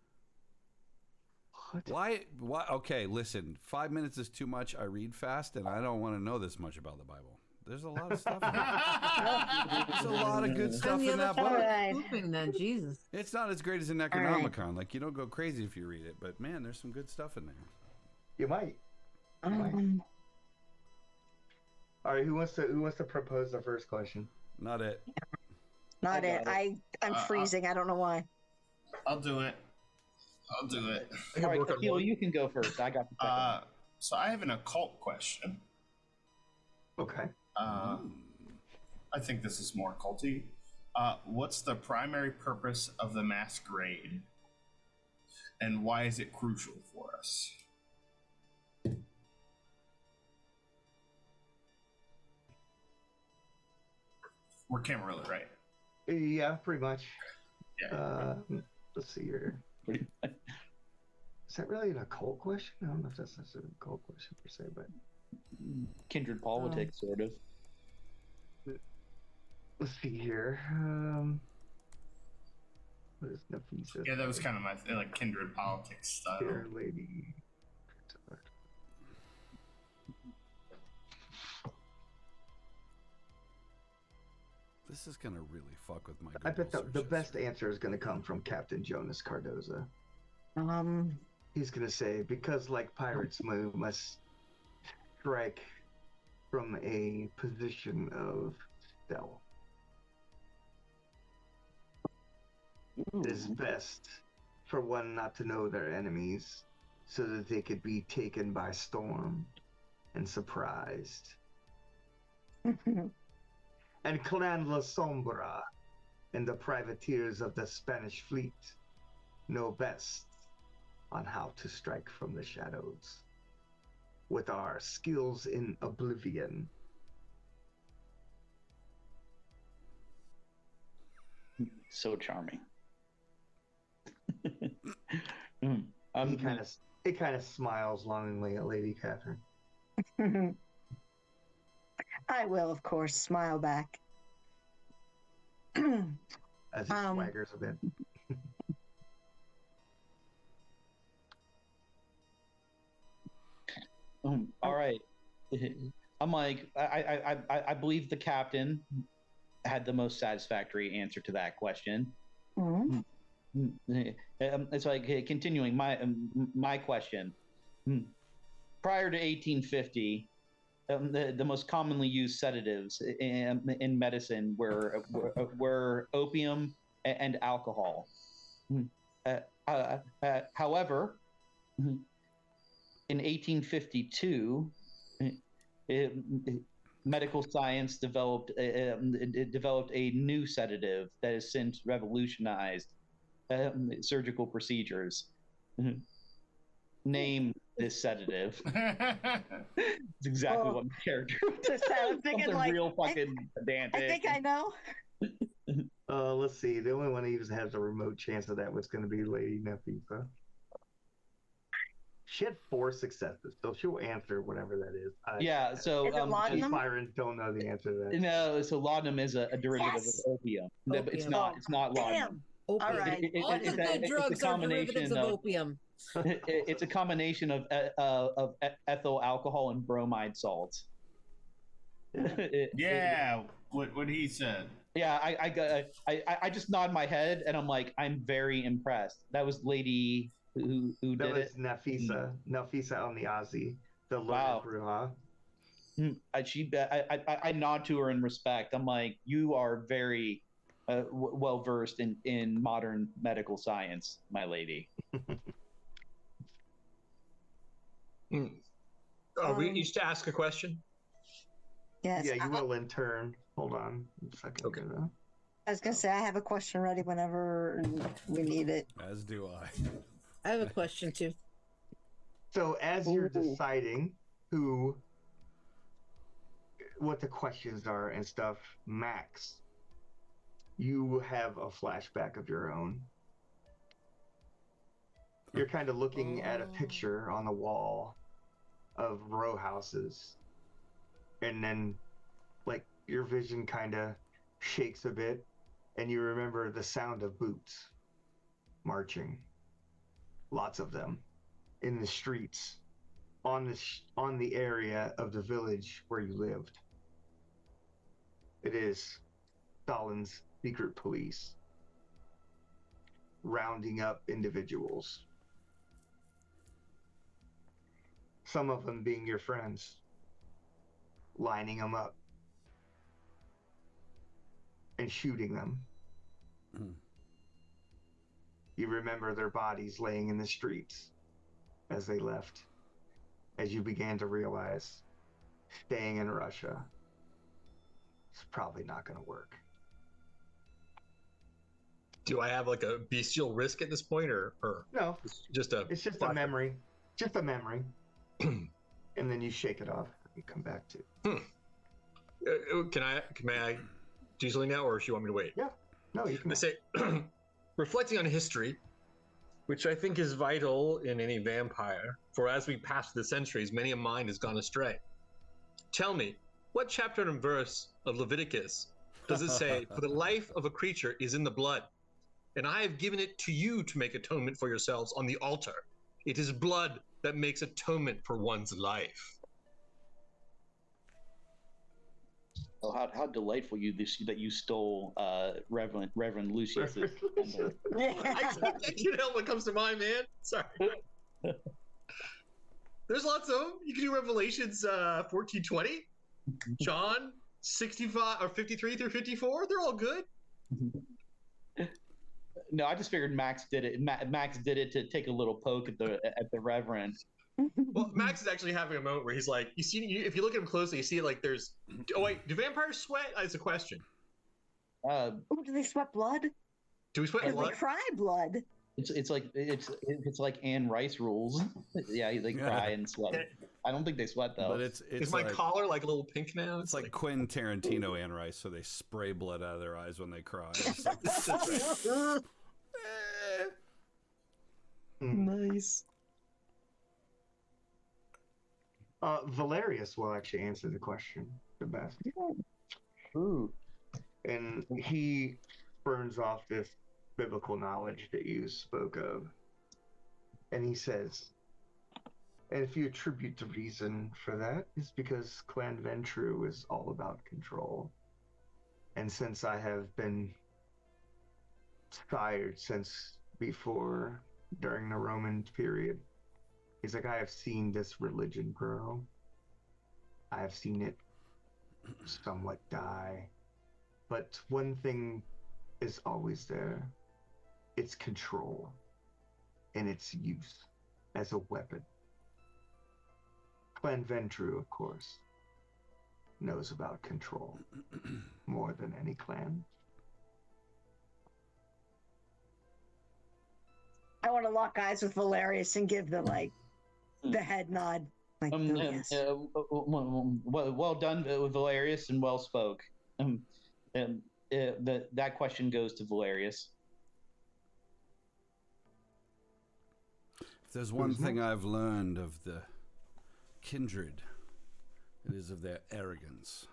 S1: What? Why? Okay, listen. 5 minutes is too much. I read fast, and I don't want to know this much about the Bible. There's a lot of stuff in there. There's a lot of good stuff in that book.
S5: Pooping, then, Jesus.
S1: It's not as great as an Necronomicon. Like, you don't go crazy if you read it, but man, there's some good stuff in there.
S2: You might. All right, who wants to propose the first question?
S1: Not it.
S3: Not it. I'm freezing. I don't know why.
S6: I'll do it.
S4: All right, Akil, you can go first. I got the second.
S6: So I have an occult question.
S2: Okay.
S6: I think this is more culty. What's the primary purpose of the Masquerade, and why is it crucial for us? We're Camarilla, right?
S2: Yeah, pretty much.
S6: Yeah.
S2: Let's see here. Is that really an occult question? I don't know if that's an occult question per se, but
S4: Kindred politics, sort of.
S2: Let's see here. What is Nafisa?
S6: Yeah, that was kind of my like kindred politics style.
S2: Fair lady.
S1: This is gonna really fuck with my.
S2: I bet the
S1: searches.
S2: best answer is going to come from Captain Jonas Cardoza. He's going to say, because like pirates must strike from a position of stealth. It is best for one not to know their enemies so that they could be taken by storm and surprised. And Clan La Sombra and the privateers of the Spanish fleet know best on how to strike from the shadows with our skills in oblivion.
S4: So charming.
S2: It kind of smiles longingly at Lady Catherine.
S3: I will, of course, smile back.
S2: As he swaggers a bit.
S4: All right. I'm like, I believe the captain had the most satisfactory answer to that question. It's like continuing my question. Prior to 1850, the most commonly used sedatives in medicine were opium and alcohol. However, in 1852, medical science developed a new sedative that has since revolutionized surgical procedures. Name this sedative. It's exactly what my character.
S3: I'm thinking
S4: something real fucking pedantic.
S3: I think I know.
S2: Let's see. The only one that even has a remote chance of that was going to be Lady Nafisa. She had 4 successes, so she'll answer whatever that is.
S4: Yeah, so
S3: Is it laudanum?
S2: Byron don't know the answer to that.
S4: No, so laudanum is a derivative of opium. But it's not. It's not laudanum.
S3: Damn. All right.
S5: All the good drugs are derivatives of opium.
S4: It's a combination of ethyl alcohol and bromide salts.
S6: Yeah, what he said.
S4: Yeah, I just nod my head and I'm like, I'm very impressed. That was Lady who did it.
S2: Nafisa. Nafisa on the Aussie, the
S4: Wow.
S2: Bruja.
S4: I nod to her in respect. I'm like, you are very well versed in modern medical science, my lady.
S7: Are we each to ask a question?
S3: Yes.
S2: Yeah, you will in turn. Hold on a second.
S7: Okay.
S3: I was going to say, I have a question ready whenever we need it.
S1: As do I.
S5: I have a question too.
S2: So as you're deciding what the questions are and stuff, Max, you have a flashback of your own. You're kind of looking at a picture on the wall of row houses, and then like your vision kind of shakes a bit, and you remember the sound of boots marching, lots of them in the streets on the area of the village where you lived. It is Stalin's secret police rounding up individuals, some of them being your friends, lining them up and shooting them. You remember their bodies laying in the streets as they left, as you began to realize staying in Russia is probably not going to work.
S7: Do I have like a bestial risk at this point, or
S2: No,
S7: it's just a
S2: a memory. Just a memory. And then you shake it off and you come back to.
S7: May I do something now, or do you want me to wait?
S2: Yeah. No, you can.
S7: I say, reflecting on history, which I think is vital in any vampire, for as we pass the centuries, many a mind has gone astray. Tell me, what chapter and verse of Leviticus does it say, for the life of a creature is in the blood, and I have given it to you to make atonement for yourselves on the altar. It is blood that makes atonement for one's life.
S4: Oh, how delightful that you stole Reverend Lucius.
S7: I can't help what comes to mind, man. Sorry. There's lots of them. You can do Revelations 14:20. John, 65 or 53 through 54, they're all good.
S4: No, I just figured Max did it. Max did it to take a little poke at the Reverend.
S7: Well, Max is actually having a moment where he's like, you see, if you look at him closely, you see like there's. Oh wait, do vampires sweat? That's a question.
S3: Oh, do they sweat blood?
S7: Do we sweat
S3: Because
S7: blood?
S3: they cry blood.
S4: It's like Anne Rice rules. Yeah, they cry and sweat. I don't think they sweat though.
S1: But it's
S7: Is my
S1: like,
S7: collar like a little pink now?
S1: it's like Quentin Tarantino Anne Rice, so they spray blood out of their eyes when they cry. It's like,
S4: Nice.
S2: Valerius will actually answer the question the best.
S4: Ooh.
S2: And he burns off this biblical knowledge that you spoke of. And he says, and if you attribute the reason for that, is because Clan Ventru is all about control. And since I have been sired since before, during the Roman period, he's like, I have seen this religion grow. I have seen it somewhat die. But one thing is always there. It's control and its use as a weapon. Clan Ventru, of course, knows about control more than any clan.
S3: I want to lock eyes with Valerius and give the the head nod. Like, oh, yes.
S4: Well done, Valerius, and well spoke. That question goes to Valerius.
S1: If there's one thing I've learned of the kindred, it is of their arrogance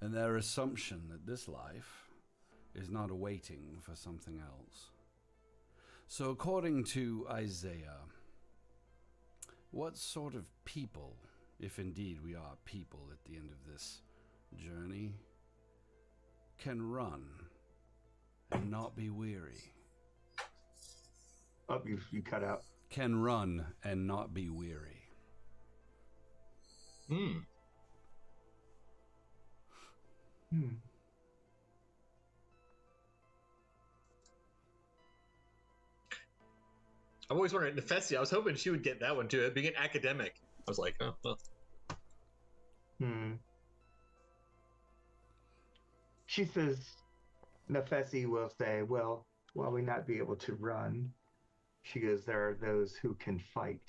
S1: and their assumption that this life is not awaiting for something else. So according to Isaiah, what sort of people, if indeed we are people at the end of this journey, can run and not be weary?
S2: Oh, you cut out.
S1: Can run and not be weary.
S7: I've always wondered, Nefestia, I was hoping she would get that one too. Being an academic, I was like, oh, well.
S2: She says, Nefesi will say, well, while we not be able to run, she goes, there are those who can fight,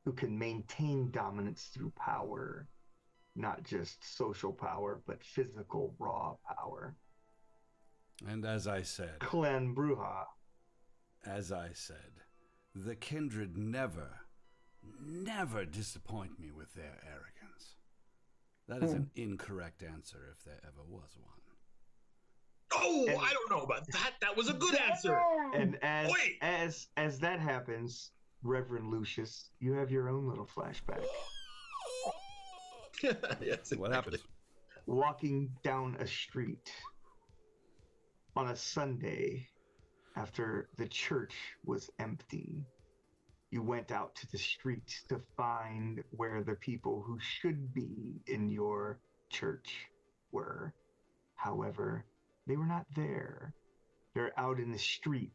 S2: who can maintain dominance through power, not just social power, but physical, raw power.
S1: And as I said,
S2: Clan Bruja.
S1: As I said, the kindred never disappoint me with their arrogance. That is an incorrect answer if there ever was one.
S7: Oh, I don't know about that. That was a good answer.
S2: And as that happens, Reverend Lucius, you have your own little flashback.
S7: Yes,
S1: What happens?
S2: Walking down a street on a Sunday after the church was empty, you went out to the street to find where the people who should be in your church were. However, they were not there. They're out in the street,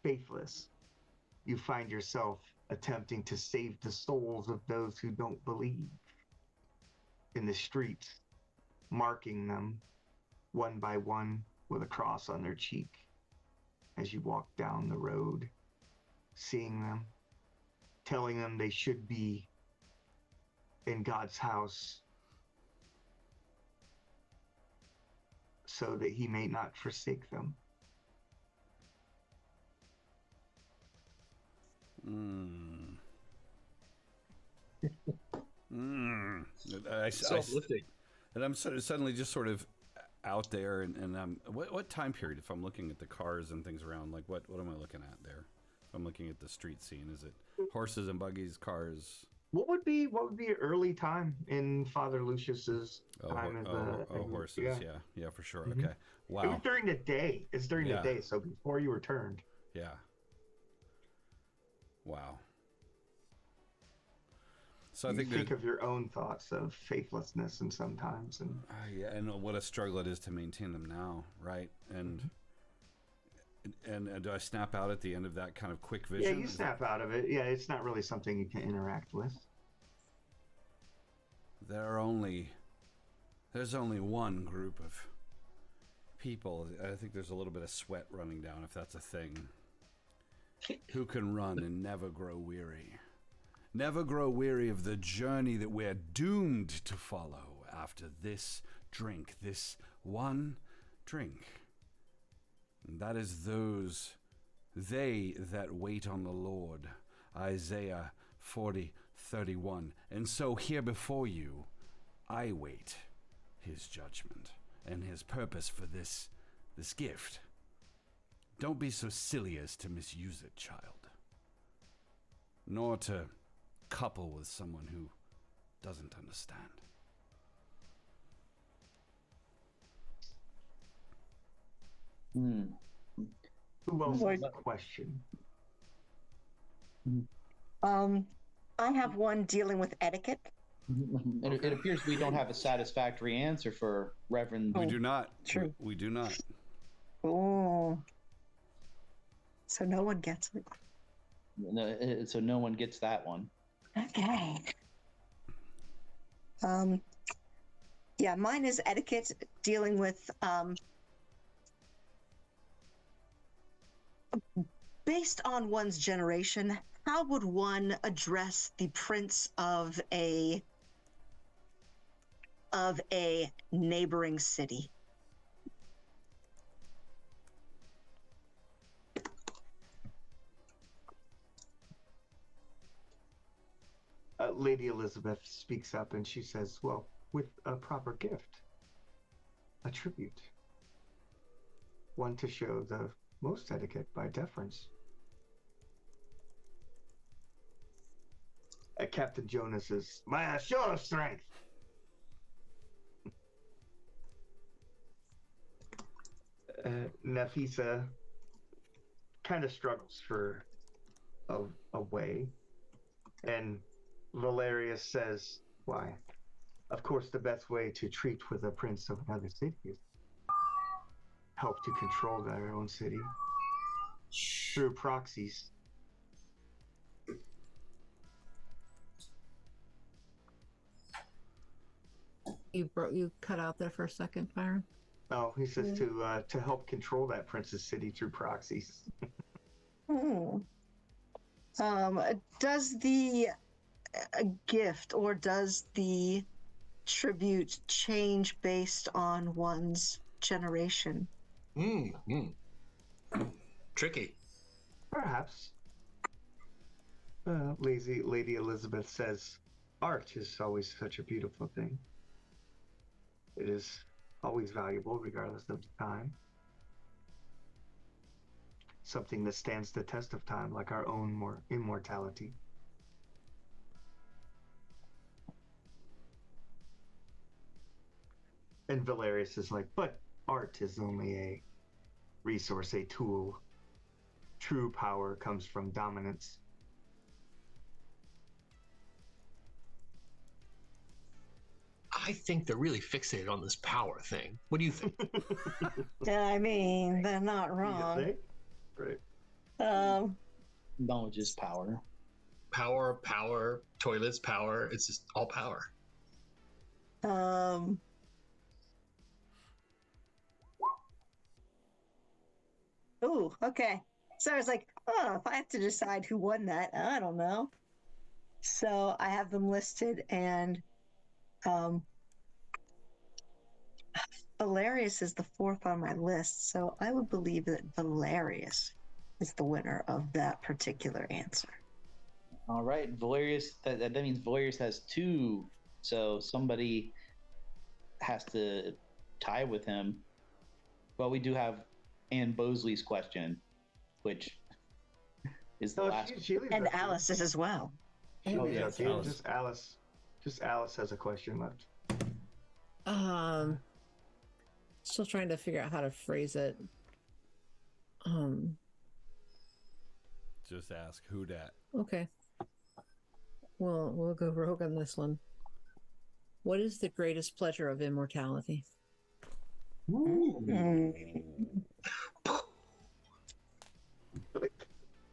S2: faithless. You find yourself attempting to save the souls of those who don't believe in the streets, marking them one by one with a cross on their cheek as you walk down the road, seeing them, telling them they should be in God's house so that he may not forsake them.
S7: So uplifting.
S1: And I'm suddenly just sort of out there, and what time period? If I'm looking at the cars and things around, like what am I looking at there? If I'm looking at the street scene, is it horses and buggies, cars?
S2: What would be early time in Father Lucius's time?
S1: Horses, yeah, for sure.
S2: Mm-hmm.
S1: Okay, wow.
S2: It was during the day. It's during the day, so before you returned.
S1: Yeah. Wow. So I
S2: you
S1: think
S2: think of your own thoughts of faithlessness, and sometimes, and
S1: yeah, and what a struggle it is to maintain them now, right? And do I snap out at the end of that kind of quick vision?
S2: yeah, you snap out of it. Yeah, it's not really something you can interact with.
S1: There's only one group of people. I think there's a little bit of sweat running down, if that's a thing, who can run and never grow weary. Never grow weary of the journey that we're doomed to follow after this drink, this one drink. And that is they that wait on the Lord. Isaiah 40:31. And so here before you, I wait his judgment and his purpose for this gift. Don't be so silly as to misuse it, child. Nor to couple with someone who doesn't understand.
S2: Who else has a question?
S3: I have one dealing with etiquette.
S4: It appears we don't have a satisfactory answer for Reverend.
S1: We do not.
S3: True.
S1: We do not.
S3: Oh. So no one gets it.
S4: So no one gets that one.
S3: Okay. Yeah, mine is etiquette dealing with based on one's generation, how would one address the prince of a neighboring city?
S2: Lady Elizabeth speaks up and she says, well, with a proper gift, a tribute, one to show the most etiquette by deference. Captain Jonas is by a show of strength. Nafisa kind of struggles for a way, and Valerius says, why, of course the best way to treat with a prince of another city is help to control their own city through proxies.
S5: You cut out there for a second, Byron.
S2: Oh, he says to help control that prince's city through proxies.
S3: Does the gift or does the tribute change based on one's generation?
S7: Tricky.
S2: Perhaps. Lady Elizabeth says, art is always such a beautiful thing. It is always valuable regardless of time. Something that stands the test of time, like our own immortality. And Valerius is like, but art is only a resource, a tool. True power comes from dominance.
S7: I think they're really fixated on this power thing. What do you think?
S3: I mean, they're not wrong.
S2: Right.
S4: Knowledge is power.
S7: Power, toilets, power. It's just all power.
S3: Ooh, okay. So I was like, oh, if I have to decide who won that, I don't know. So I have them listed, and Valerius is the fourth on my list, so I would believe that Valerius is the winner of that particular answer.
S4: All right, Valerius. That means Valerius has two, so somebody has to tie with him. Well, we do have Anne Bosley's question, which is the last.
S3: And Alice's as well.
S2: Just Alice. Just Alice has a question left.
S5: Still trying to figure out how to phrase it.
S1: Just ask who dat.
S5: Okay. We'll go rogue on this one. What is the greatest pleasure of immortality?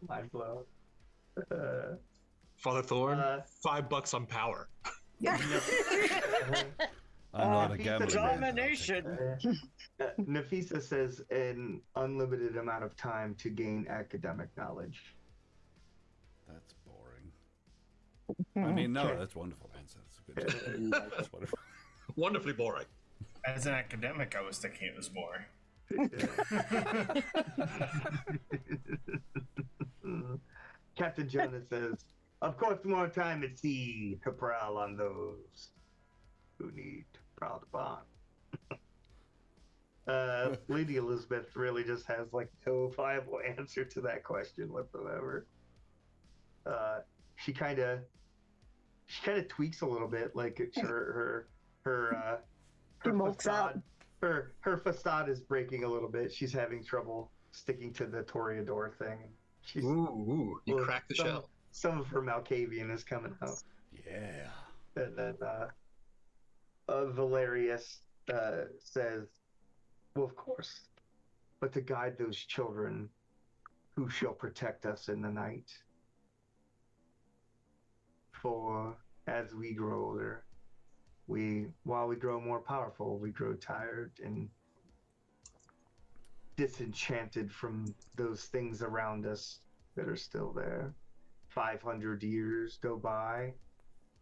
S2: Mind blown.
S7: Father Thorn, $5 on power.
S1: I'm not a
S2: Nafisa-
S1: gambling
S3: Domination.
S2: Nafisa says an unlimited amount of time to gain academic knowledge.
S1: That's boring. I mean, no, that's wonderful answer. That's a good job. That's wonderful.
S7: Wonderfully boring.
S6: As an academic, I was thinking it was boring.
S2: Captain Jonas says, of course, more time at sea to prowl on those who need to prowl the bond. Lady Elizabeth really just has like no viable answer to that question whatsoever. She kind of tweaks a little bit, like her
S3: mulks out.
S2: Her facade is breaking a little bit. She's having trouble sticking to the Toreador thing. She's,
S7: Ooh, you cracked the shell.
S2: Some of her Malkavian is coming out.
S1: Yeah.
S2: And then Valerius says, well, of course, but to guide those children who shall protect us in the night. For as we grow older, while we grow more powerful, we grow tired and disenchanted from those things around us that are still there. 500 years go by,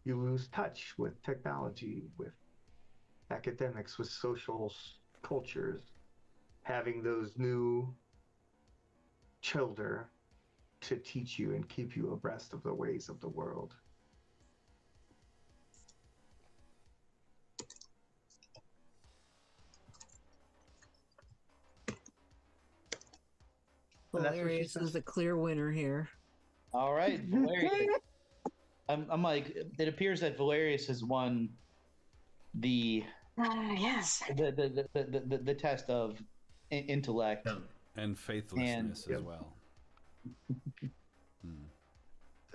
S2: you lose touch with technology, with academics, with social cultures. Having those new children to teach you and keep you abreast of the ways of the world.
S5: Valerius is the clear winner here.
S4: All right, Valerius. I'm like, it appears that Valerius has won the
S3: Yes.
S4: the test of intellect
S1: And faithlessness as well.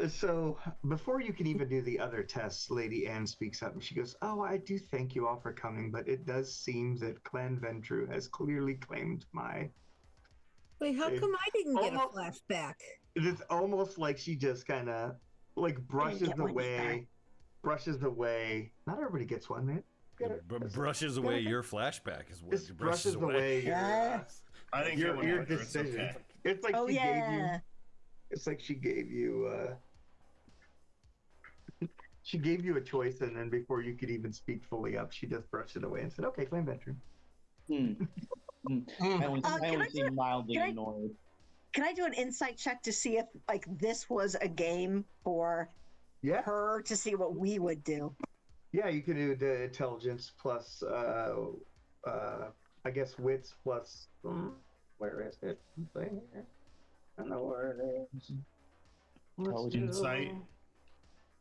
S2: So before you can even do the other tests, Lady Anne speaks up and she goes, oh, I do thank you all for coming, but it does seem that Clan Ventru has clearly claimed my...
S5: Wait, how come I didn't get a flashback?
S2: It's almost like she just kind of like brushes away. Not everybody gets one, man.
S1: Brushes away your flashback is what
S2: Just brushes away
S6: I think
S2: your decision.
S6: Okay.
S2: It's like she gave you. It's like she gave you. She gave you a choice, and then before you could even speak fully up, she just brushed it away and said, "Okay, claim veteran."
S4: I only seem mildly annoyed.
S3: Can I do an insight check to see if like this was a game for her to see what we would do?
S2: Yeah, you can do the intelligence plus, I guess, wits plus. Where is it? I don't know where it is.
S6: Insight.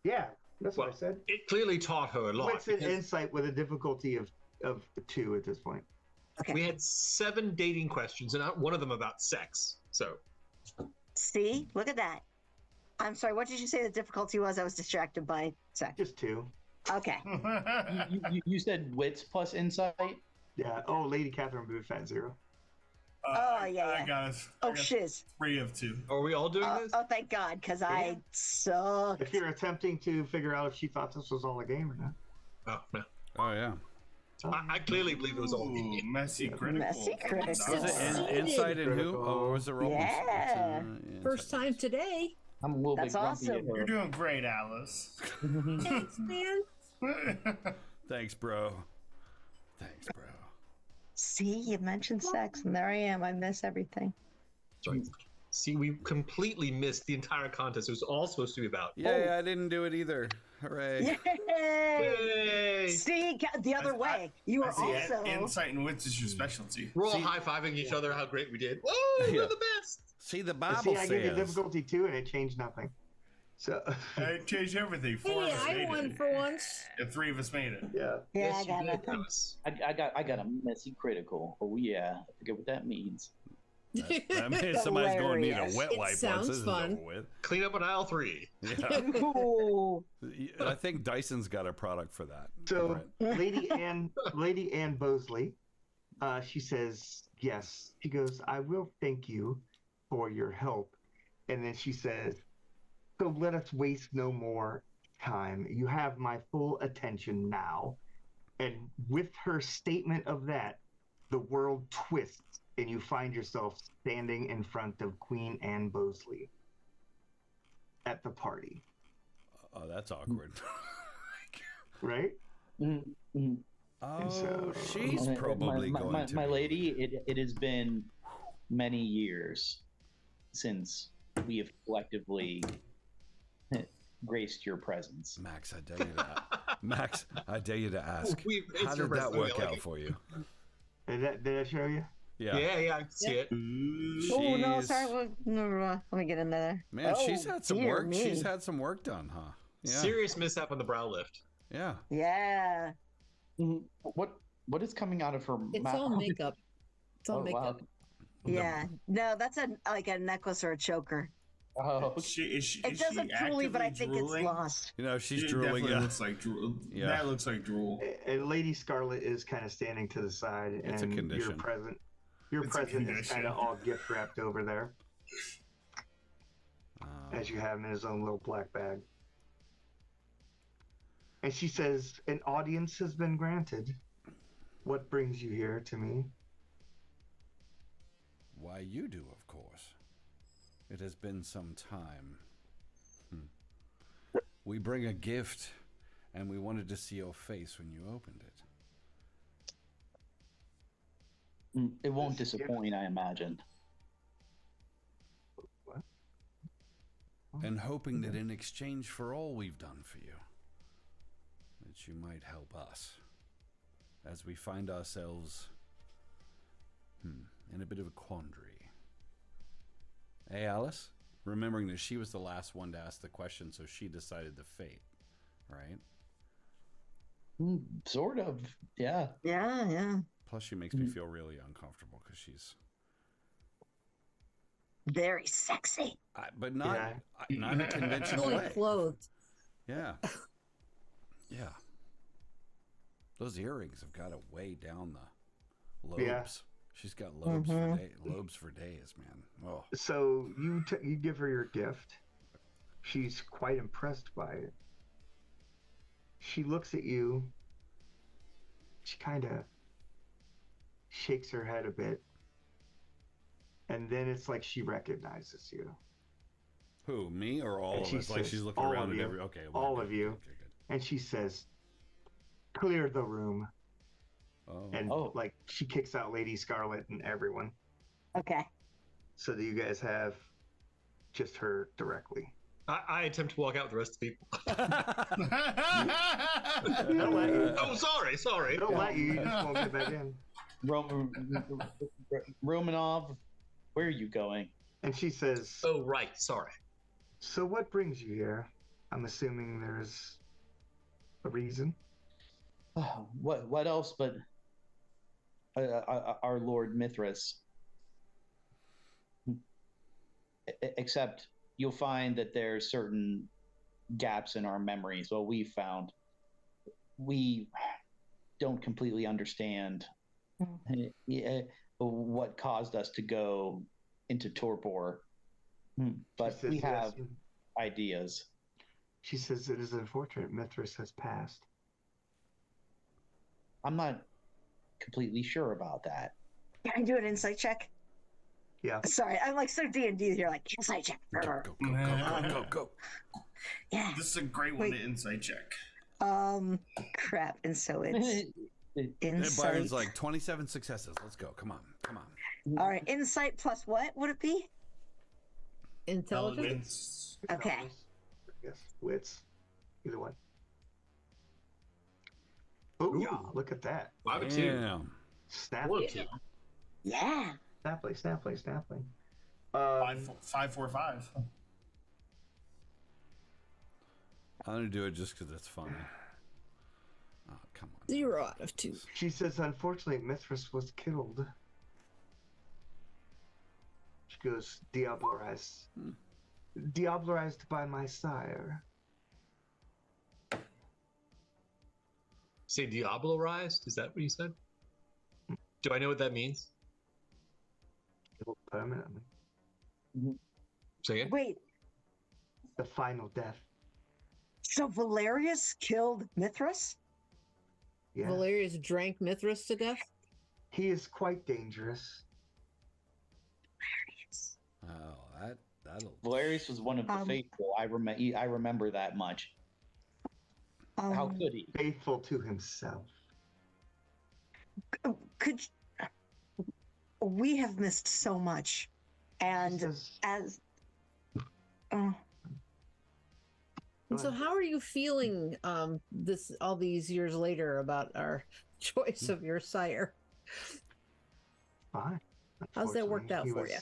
S2: Yeah, that's what I said.
S7: It clearly taught her a lot.
S2: Wits and insight with a difficulty of 2 at this point.
S3: Okay.
S7: We had 7 dating questions, and one of them about sex. So,
S3: See, look at that. I'm sorry. What did you say the difficulty was? I was distracted by sex.
S2: Just 2.
S3: Okay.
S4: You said wits plus insight?
S2: Yeah. Oh, Lady Catherine Booth had 0.
S6: I got us.
S3: Oh, shiz.
S6: 3 of 2.
S7: are we all doing this?
S3: Oh, thank God, because I suck.
S2: If you're attempting to figure out if she thought this was all a game or not.
S7: Oh, no.
S1: Oh, yeah.
S7: I clearly believe it was all me.
S6: Messy critical.
S3: Messy critical.
S1: Was it insight in who? Oh, or was it roll?
S3: Yeah.
S5: First time today.
S4: I'm a little
S3: That's
S4: bit grumpy
S3: awesome.
S4: at her.
S6: You're doing great, Alice.
S5: Thanks, man.
S1: Thanks, bro. Thanks, bro.
S3: See, you mentioned sex, and there I am. I miss everything.
S7: Sorry. See, we completely missed the entire contest. It was all supposed to be about.
S1: Yeah, I didn't do it either. Hooray.
S3: Yay! See, the other way. You are also...
S6: Insight and wits is your specialty.
S7: We're all high-fiving each other how great we did. Whoa, we're the best!
S1: See, the Bible
S2: See, I gave you
S1: says...
S2: difficulty 2, and it changed nothing. So...
S6: It changed everything. 4 of us
S5: Hey, I
S6: made
S5: won
S6: it.
S5: for once.
S6: And 3 of us made it.
S2: Yeah.
S3: Yeah,
S4: Yes,
S3: I got
S4: you
S3: it.
S4: did. I got a messy critical. Oh yeah, I forget what that means.
S1: That means somebody's going to need a
S3: Hilarious.
S1: wet
S5: It
S1: wipe once
S5: sounds
S1: this
S5: fun.
S1: is over with.
S7: Clean up on aisle 3.
S1: Yeah.
S3: Ooh.
S1: I think Dyson's got a product for that.
S2: So,
S1: Right.
S2: Lady Anne Bosley, she says yes. She goes, "I will thank you for your help," and then she says, "So let us waste no more time. You have my full attention now." And with her statement of that, the world twists, and you find yourself standing in front of Queen Anne Bosley at the party.
S1: Oh, that's awkward.
S2: Right?
S4: Mm-hmm.
S1: Oh,
S2: So-
S1: she's probably going to
S4: my
S1: be.
S4: lady. It has been many years since we have collectively graced your presence.
S1: Max, I dare you to. Max, I dare you to ask. How
S7: It's your
S1: did that
S7: personality.
S1: work out for you?
S2: Did I show you?
S1: Yeah.
S7: Yeah, I can see it.
S3: Oh no,
S1: She's-
S3: sorry. Let me get in there.
S1: Man,
S3: Oh,
S1: she's had some
S3: dear
S1: work.
S3: me.
S1: She's had some work done, huh? Yeah.
S7: Serious mishap on the brow lift.
S1: Yeah.
S3: Yeah.
S4: What is coming out of her
S5: It's
S4: mouth?
S5: all makeup. It's all
S4: Oh,
S5: makeup.
S4: wow.
S3: Yeah. No, that's like a necklace or a choker.
S4: Oh,
S6: Is she
S3: It doesn't truly, but I think
S6: drooling?
S3: it's lost.
S1: You know, she's
S6: It
S1: drooling.
S6: definitely
S1: Yeah.
S6: looks like drool.
S1: Yeah.
S6: That looks like drool.
S2: And Lady Scarlet is kind of standing to the side,
S1: It's a
S2: and
S1: condition.
S2: your
S6: It's a
S2: present is
S6: condition.
S2: kind of all gift wrapped over there, as you have him in his own little black bag. And she says, "An audience has been granted. What brings you here to me?"
S1: Why, you do, of course. It has been some time. We bring a gift, and we wanted to see your face when you opened it.
S4: it won't
S2: This gift-
S4: disappoint, I imagine.
S2: What?
S1: And hoping that in exchange for all we've done for you, that you might help us as we find ourselves in a bit of a quandary. Hey, Alice? Remembering that she was the last one to ask the question, so she decided the fate, right?
S4: Sort of, yeah.
S3: Yeah.
S1: Plus, she makes me feel really uncomfortable because she's,
S3: Very sexy.
S1: but not
S2: Yeah.
S1: not in a conventional
S5: Fully
S1: way.
S5: clothed.
S1: Yeah, yeah. Those earrings have got to weigh down the lobes.
S2: Yeah.
S1: She's got lobes for days, man. Oh,
S2: So you give her your gift. She's quite impressed by it. She looks at you. She kind of shakes her head a bit. And then it's like she recognizes you.
S1: who? Me or all
S2: And
S1: of
S2: she
S1: us? Like
S2: says,
S1: she's looking
S2: all
S1: around
S2: of
S1: at
S2: you.
S1: every. Okay,
S2: All
S1: good,
S2: of you.
S1: Okay, good.
S2: And she says, "Clear the room."
S1: Oh,
S2: And
S4: Oh.
S2: like she kicks out Lady Scarlet and everyone.
S3: Okay.
S2: So that you guys have just her directly.
S7: I attempt to walk out with the rest of the people.
S2: They'll let you.
S7: Oh, sorry.
S2: They'll let you. You just won't get back in.
S4: Romanov, where are you going?
S2: And she says,
S7: Oh, right. Sorry.
S2: "So what brings you here? I'm assuming there's a reason."
S4: What else but our Lord Mithras? Except you'll find that there's certain gaps in our memories. Well, we found we don't completely understand what caused us to go into torpor, but
S2: She says,
S4: we
S2: "Yes."
S4: have ideas.
S2: She says, "It is unfortunate Mithras has passed."
S4: I'm not completely sure about that.
S3: Can I do an insight check?
S2: Yeah.
S3: Sorry, I'm like so D&D here, like insight check.
S1: go.
S3: Yeah.
S6: This is a great one
S3: Wait.
S6: to insight check.
S3: Crap. And so it's
S1: And
S3: insight.
S1: Byron's like 27 successes. Let's go. Come on.
S3: All right, insight plus what would it be?
S5: Intelligence.
S3: Okay.
S2: I guess wits. Either one. Oh,
S7: Ooh.
S2: look at that.
S7: 5 and 2.
S1: Damn.
S2: Snap.
S7: One, 2.
S3: Yeah.
S2: Snapply.
S6: 545.
S1: I'm gonna do it just because it's funny. Oh, come on.
S5: 0 out of 2.
S2: She says, "Unfortunately, Mithras was killed." She goes, Diablerized. Diablerized by my sire.
S7: Say Diablo-rized? Is that what you said? Do I know what that means?
S2: Killed permanently.
S7: Say it.
S3: Wait,
S2: The final death.
S3: so Valerius killed Mithras?
S2: Yeah.
S5: Valerius drank Mithras to death?
S2: He is quite dangerous.
S1: Oh, that'll.
S4: Valerius was one of the faithful. I remember that much. How could he?
S2: Faithful to himself.
S3: Could we have missed so much, and
S2: Says,
S3: as
S5: And so, how are you feeling this all these years later about our choice of your sire?
S2: fine.
S5: How's that worked out for you?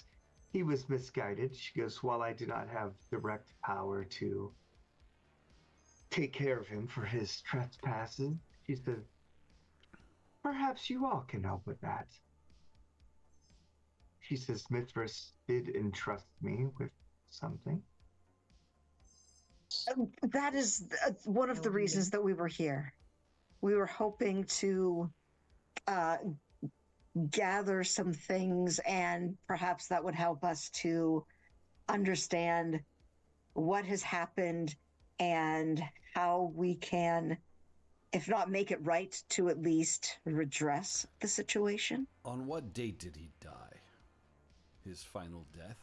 S2: He was misguided. She goes, while I do not have direct power to take care of him for his trespasses, she said, perhaps you all can help with that. She says, Mithras did entrust me with something.
S3: that is one of the reasons that we were here. We were hoping to gather some things, and perhaps that would help us to understand what has happened and how we can, if not make it right, to at least redress the situation.
S1: On what date did he die? His final death?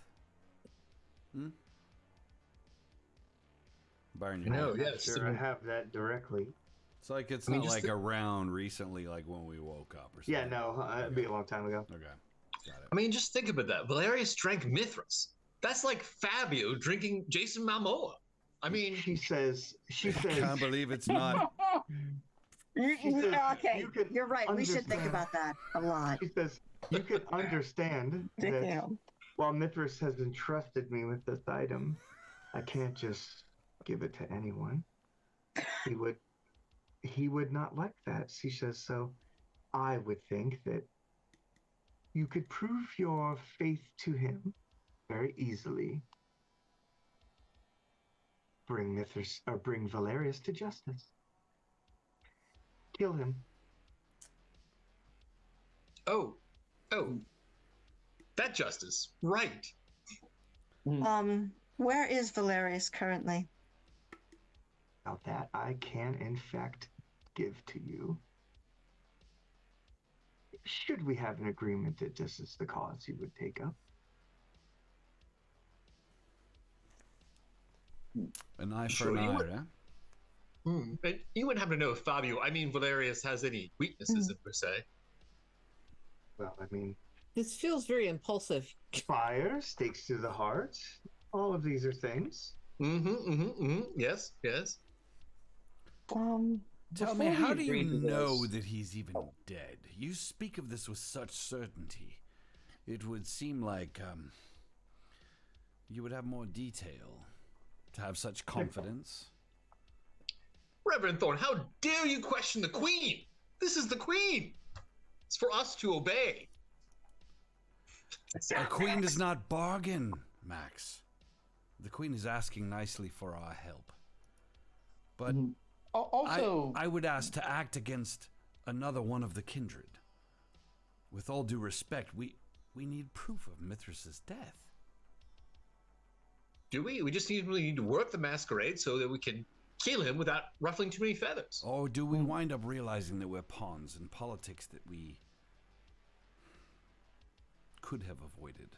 S1: Byron, you know?
S2: I'm not sure I have that directly.
S1: It's like it's not like around recently, like when we woke up or something.
S2: Yeah, no, it'd be a long time ago.
S1: Okay, got it.
S7: I mean, just think about that. Valerius drank Mithras. That's like Fabio drinking Jason Momoa. I mean,
S2: She says,
S1: I can't believe it's not.
S3: Okay, you're right. We should think
S2: understand.
S3: about that a lot.
S2: She says, you can understand that
S3: Damn.
S2: while Mithras has entrusted me with this item, I can't just give it to anyone. He would not like that. She says, so I would think that you could prove your faith to him very easily. Bring Mithras, or bring Valerius to justice. Kill him.
S7: oh, that justice, right?
S3: Where is Valerius currently?
S2: Now that I can, in fact, give to you. Should we have an agreement that this is the cause you would take up?
S1: An eye for
S7: Sure,
S1: an
S7: you
S1: eye,
S7: would.
S1: huh?
S7: And you wouldn't happen to know if Fabio, I mean, Valerius has any weaknesses per se.
S2: Well, I mean,
S5: This feels very impulsive.
S2: fire, stakes to the heart. All of these are things.
S7: Yes.
S1: Tell me,
S4: Before
S1: how
S4: we
S1: do you
S4: agree to
S1: know
S4: this-
S1: that he's even dead? You speak of this with such certainty. It would seem like you would have more detail to have such confidence.
S7: Reverend Thorne, how dare you question the Queen? This is the Queen. It's for us to obey.
S1: A queen does not bargain, Max. The queen is asking nicely for our help. But
S4: Also,
S1: I would ask to act against another one of the kindred. With all due respect, we need proof of Mithras' death.
S7: Do we? We just really need to work the masquerade so that we can kill him without ruffling too many feathers.
S1: Or do we wind up realizing that we're pawns in politics that we could have avoided?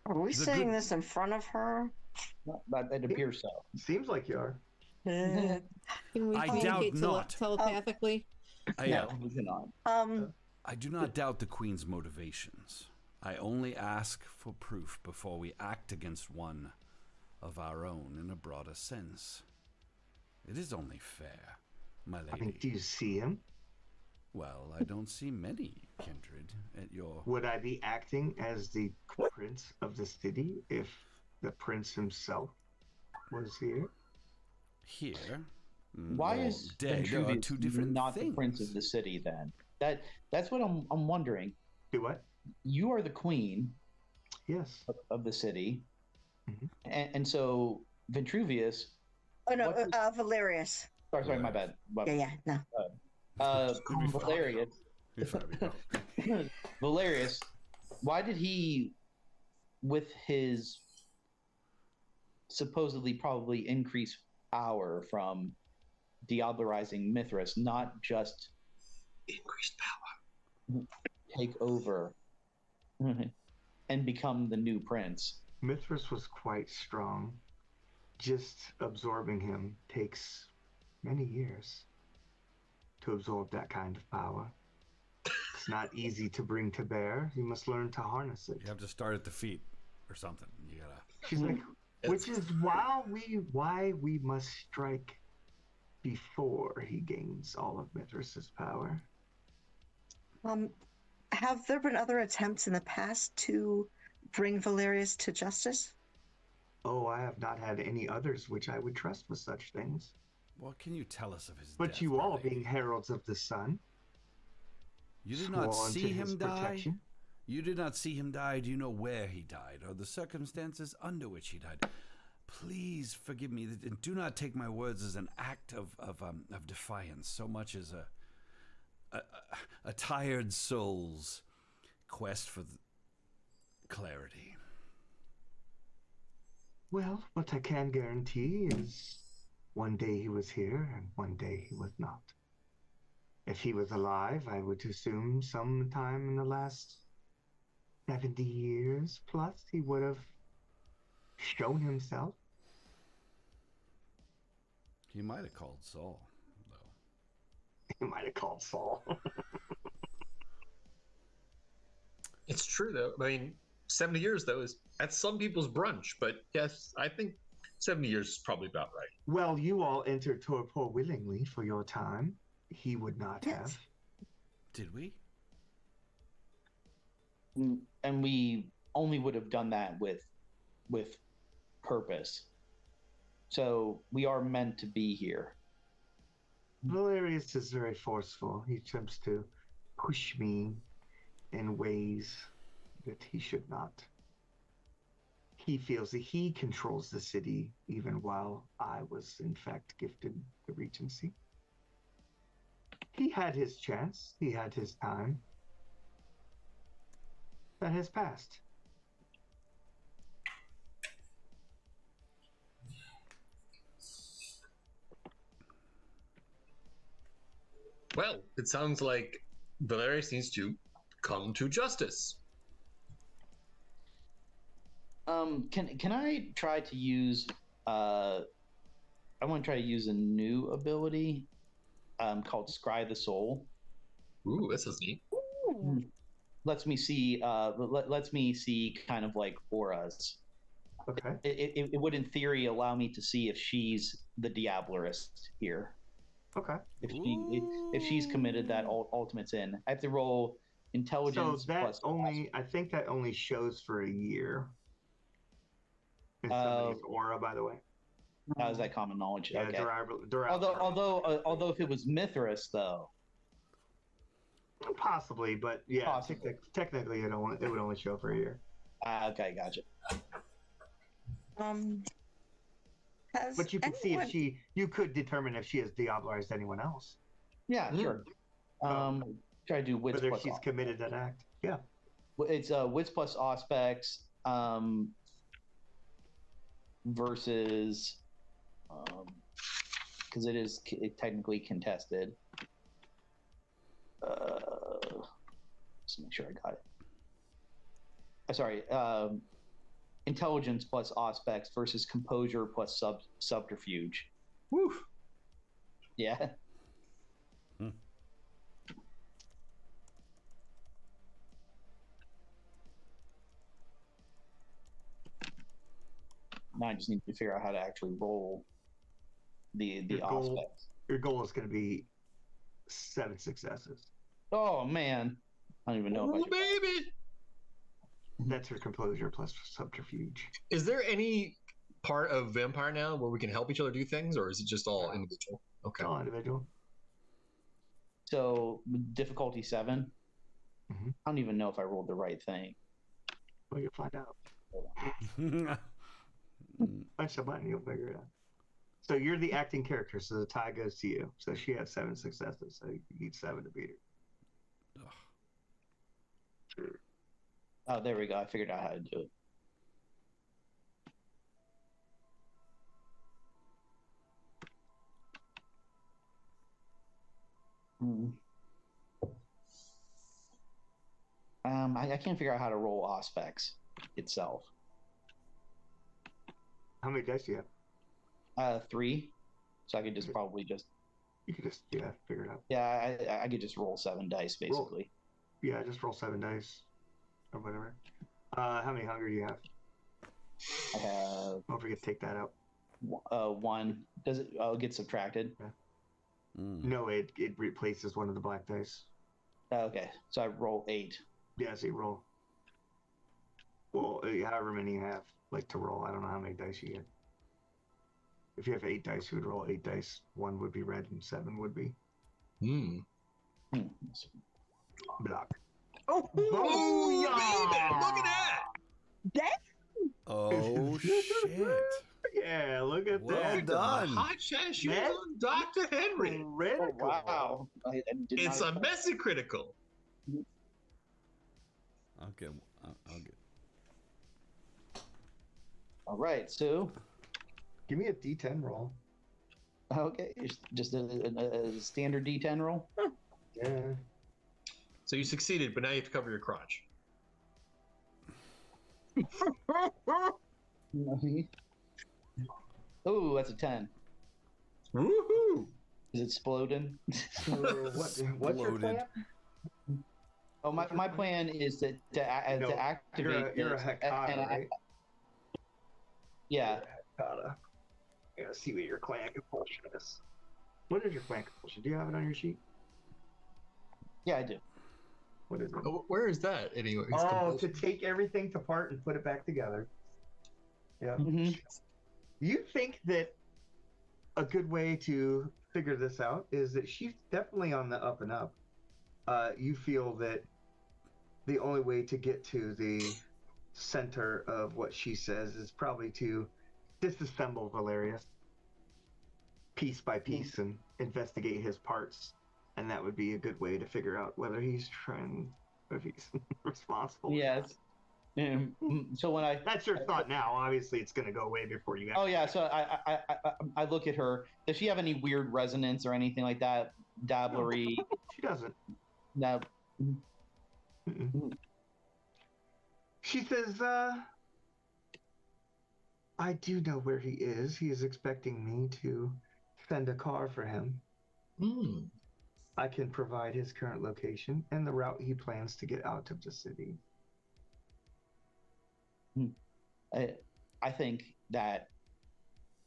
S3: Are we
S1: The
S3: saying
S1: good-
S3: this in front of her?
S4: it appears so.
S2: Seems like you are.
S5: Can we
S1: I
S5: communicate
S1: doubt not.
S5: telepathically?
S4: No, we cannot.
S1: I do not doubt the queen's motivations. I only ask for proof before we act against one of our own in a broader sense. It is only fair, my
S2: I mean,
S1: lady.
S2: do you see him?
S1: Well, I don't see many kindred at your...
S2: Would I be acting as the prince of the city if the prince himself was here?
S1: Here?
S4: Why
S1: or
S4: is
S1: dead are
S4: Ventruvius
S1: two different
S4: not
S1: things.
S4: the prince of the city then? That's what I'm wondering.
S2: Do what?
S4: You are the queen.
S2: Yes.
S4: of the city.
S2: Mhm.
S4: And so Vitruvius.
S3: Oh no, Valerius.
S4: Sorry, my bad.
S3: Yeah, no.
S4: Valerius.
S1: Hey, Fabio.
S4: Valerius, why did he, with his supposedly probably increased power from diablerizing Mithras, not just
S7: Increased power,
S4: take over and become the new prince?
S2: Mithras was quite strong. Just absorbing him takes many years to absorb that kind of power. It's not easy to bring to bear. You must learn to harness it.
S1: You have to start at the feet or something. You gotta.
S2: She's like, which is why we must strike before he gains all of Mithras's power.
S3: Have there been other attempts in the past to bring Valerius to justice?
S2: Oh, I have not had any others which I would trust with such things.
S1: What can you tell us of his
S2: But
S1: death,
S2: you all,
S1: lady?
S2: being heralds of the sun,
S1: You did not
S2: sworn
S1: see
S2: to
S1: him
S2: his
S1: die?
S2: protection.
S1: You did not see him die. Do you know where he died or the circumstances under which he died? Please forgive me and do not take my words as an act of defiance so much as a tired soul's quest for clarity.
S2: Well, what I can guarantee is one day he was here and one day he was not. If he was alive, I would assume sometime in the last 70 years plus, he would have shown himself.
S1: He might have called Saul, though.
S2: He might have called Saul.
S7: it's true though. I mean, 70 years though that's some people's brunch, but yes, I think 70 years is probably about right.
S2: Well, you all entered Torpor willingly for your time. He would not have.
S1: Did we?
S4: And we only would have done that with purpose. So we are meant to be here.
S2: Valerius is very forceful. He attempts to push me in ways that he should not. He feels that he controls the city, even while I was, in fact, gifted the regency. He had his chance. He had his time. That has passed.
S7: Well, it sounds like Valerius needs to come to justice.
S4: Can I try to use I want to try to use a new ability called Scry the Soul.
S7: Ooh, this is neat.
S3: Ooh.
S4: Lets me see lets me see kind of like auras.
S2: Okay.
S4: It would in theory allow me to see if she's the Diablerist here.
S2: Okay.
S4: If she's committed that ultimate sin. I have to roll intelligence
S2: So that
S4: plus
S2: I think that only shows for a year. In somebody's aura, by the way.
S4: How is that common knowledge?
S2: Yeah,
S4: Okay.
S2: Although
S4: Although if it was Mithras though.
S2: possibly, but yeah,
S4: Possibly.
S2: technically it would only show for a year.
S4: Okay, gotcha.
S2: But you can see if you could determine if she has diablerized anyone else.
S4: Yeah, sure. Try to do wits
S2: Whether
S4: plus
S2: she's
S4: aspects.
S2: committed that act. Yeah.
S4: It's wits plus aspects versus because it is technically contested. Just make sure I got it. Sorry. Intelligence plus aspects versus composure plus subterfuge.
S2: Woo.
S4: Yeah. Now I just need to figure out how to actually roll the aspects.
S2: Your goal is going to be 7 successes.
S4: Oh man, I don't even know if I
S7: Ooh,
S4: should.
S7: baby!
S2: That's your composure plus subterfuge.
S7: Is there any part of Vampire now where we can help each other do things, or is it just all individual? Okay.
S2: It's all individual.
S4: So difficulty 7.
S2: Mhm.
S4: I don't even know if I rolled the right thing.
S2: Well, you'll find out. Punch the button, you'll figure it out. So you're the acting character, so the tie goes to you. So she had 7 successes, so you need 7 to beat her.
S4: Oh, there we go. I figured out how to do it. I can't figure out how to roll aspects itself.
S2: How many dice do you have?
S4: 3, so I could just probably just.
S2: You could just figure it out.
S4: Yeah, I could just roll 7 dice basically.
S2: Just roll 7 dice or whatever. How many hunger do you have?
S4: I have.
S2: Don't forget to take that out.
S4: 1. Does it? Oh, it gets subtracted.
S2: Yeah. No, it replaces one of the black dice.
S4: Okay, so I roll 8.
S2: Yeah, so you roll. Well, however many you have, like to roll. I don't know how many dice you get. If you have 8 dice, you would roll 8 dice. 1 would be red and 7 would be black.
S7: Oh, baby, look at that!
S1: Oh shit!
S2: Yeah, look at
S1: Well
S2: that.
S1: done.
S7: Hot chest shoes on Dr. Henry.
S2: Critical.
S4: Oh, wow.
S7: It's a messy critical.
S1: I'll get.
S4: All right, so.
S2: Give me a D10 roll.
S4: Okay, just a standard D10 roll.
S2: Yeah.
S7: So you succeeded, but now you have to cover your crotch.
S4: Oh, that's a 10.
S7: Woohoo!
S4: Is it exploding?
S2: What's your plan?
S4: Oh, my plan is to activate.
S2: You're a Hekata, right?
S4: Yeah.
S2: Hekata. I gotta see what your clan compulsion is. What is your clan compulsion? Do you have it on your sheet?
S4: Yeah, I do.
S2: What is it?
S7: Oh, where is that anyway?
S2: To take everything apart and put it back together. Yeah.
S4: Mm-hmm.
S2: You think that a good way to figure this out is that she's definitely on the up and up. You feel that the only way to get to the center of what she says is probably to disassemble Valerius piece by piece and investigate his parts, and that would be a good way to figure out whether he's responsible.
S4: Yes. So when
S2: that's your thought now. Obviously, it's going to go away before you.
S4: Oh yeah. So I look at her. Does she have any weird resonance or anything like that? Dabblery.
S2: No, she doesn't.
S4: No.
S2: She says, I do know where he is. He is expecting me to send a car for him. I can provide his current location and the route he plans to get out of the city.
S4: I think that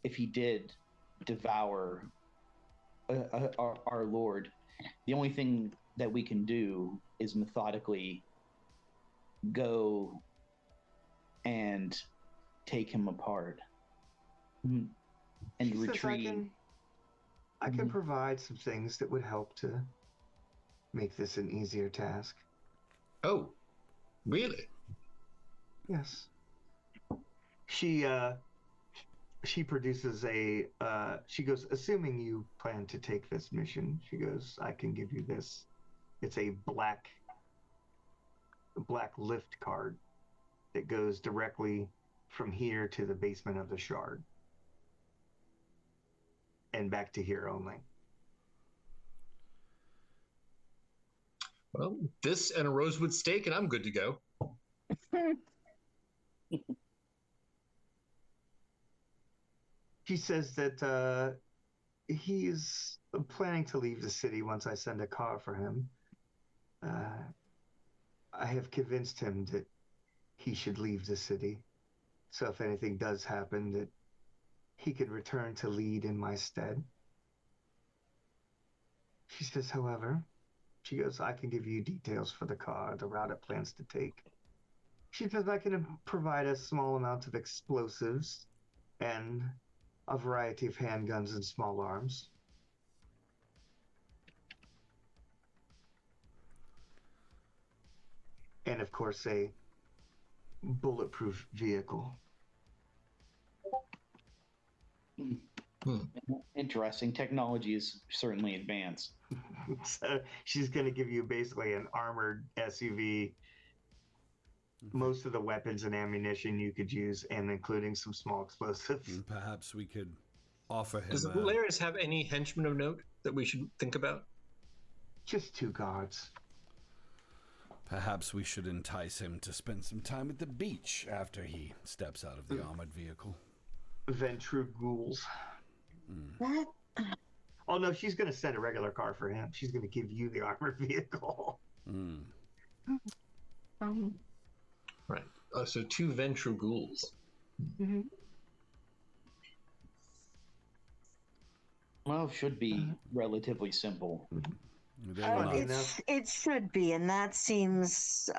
S4: if he did devour our Lord, the only thing that we can do is methodically go and take him apart and retrieve.
S2: I can provide some things that would help to make this an easier task.
S7: Oh, really?
S2: Yes. She produces she goes, assuming you plan to take this mission, she goes, I can give you this. It's a black lift card that goes directly from here to the basement of the shard. And back to here only.
S7: Well, this and a rosewood steak, and I'm good to go.
S2: He says that he's planning to leave the city once I send a car for him. I have convinced him that he should leave the city. So if anything does happen, that he could return to lead in my stead. She says, however, she goes, I can give you details for the car, the route it plans to take. She says, I can provide a small amount of explosives and a variety of handguns and small arms. And of course, a bulletproof vehicle.
S4: Interesting. Technology is certainly advanced.
S2: So she's going to give you basically an armored SUV, most of the weapons and ammunition you could use, and including some small explosives.
S1: And perhaps we could offer him
S7: Does Valerius have any henchmen of note that we should think about?
S2: Just 2 guards.
S1: Perhaps we should entice him to spend some time at the beach after he steps out of the armored vehicle.
S2: Ventrugouls.
S3: What?
S2: Oh no, she's going to send a regular car for him. She's going to give you the armored vehicle.
S7: Right. So 2 Ventrugouls.
S2: Mm-hmm.
S4: Well, should be relatively simple.
S3: It should be, and that seems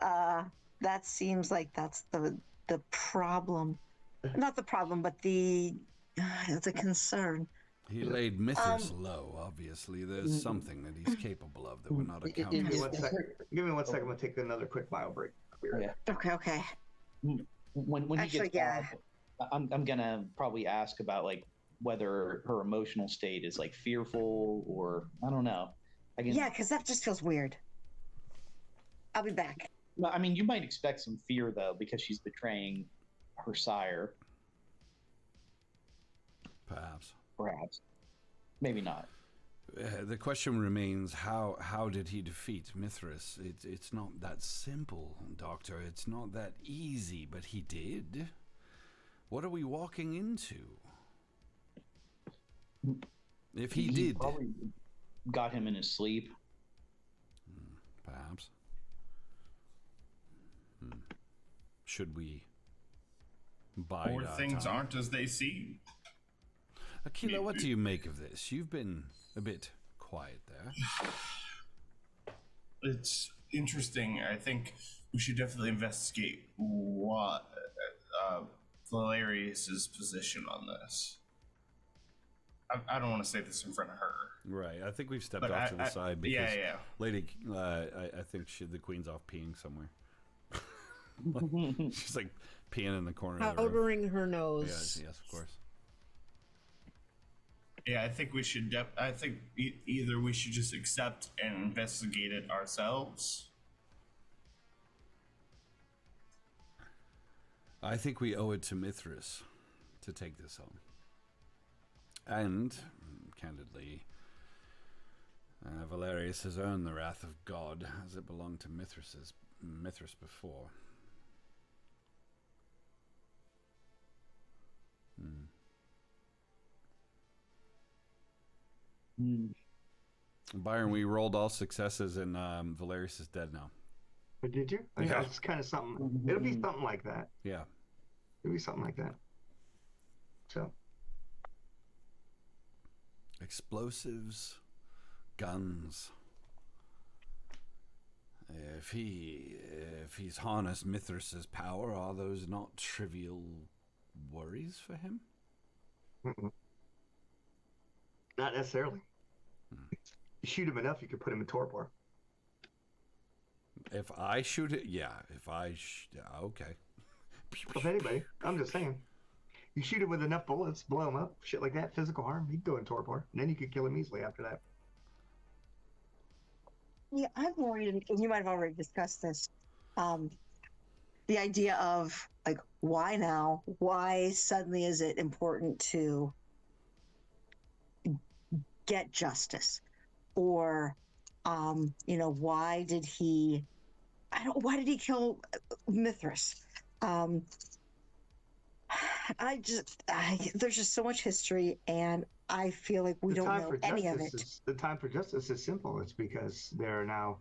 S3: like that's the problem. Not the problem, but the concern.
S1: He laid Mithras low, obviously. There's something that he's capable of that we're not accounting for.
S2: Give me 1 second. I'm going to take another quick bio break.
S4: Yeah.
S3: Okay.
S4: When
S3: Actually,
S4: he gets back, I'm going to probably ask about, like, whether her emotional state is, like, fearful or, I don't know.
S3: Yeah, because that just feels weird. I'll be back.
S4: No, I mean, you might expect some fear, though, because she's betraying her sire. Perhaps. Maybe not.
S1: The question remains, how did he defeat Mithras? It's not that simple, Doctor. It's not that easy, but he did. What are we walking into? If he did...
S4: Probably got him in his sleep.
S1: Perhaps. Should we bide
S6: Or
S1: our
S6: things
S1: time?
S6: aren't as they seem.
S1: Aquila, what do you make of this? You've been a bit quiet there.
S6: It's interesting. I think we should definitely investigate what Valerius's position on this. I don't want to say this in front of her.
S1: Right. I think we've stepped off to the side because Lady, I think the Queen's off peeing somewhere. She's like peeing in the corner of the room.
S5: Powdering her nose.
S1: Yes, of course.
S6: Yeah, I think we should. I think either we should just accept and investigate it ourselves.
S1: I think we owe it to Mithras to take this on. And, candidly, Valerius has earned the wrath of God, as it belonged to Mithras before. Byron, we rolled all successes, and Valerius is dead now.
S2: But did you?
S1: Yeah.
S2: It's kind of something. It'll be something like that.
S1: Yeah.
S2: It'll be something like that. So.
S1: Explosives, guns. If he's harnessed Mithras's power, are those not trivial worries for him?
S2: Mm-mm. Not necessarily. You shoot him enough, you could put him in torpor.
S1: If I shoot it, yeah. Okay.
S2: If anybody, I'm just saying. You shoot him with enough bullets, blow him up, shit like that, physical harm, he'd go in torpor. And then you could kill him easily after that.
S3: Yeah, I'm worried, and you might have already discussed this. The idea of, like, why now? Why suddenly is it important to get justice? Or, why did he kill Mithras? There's just so much history, and I feel like we don't know any of it.
S2: The time for justice is simple. It's because there are now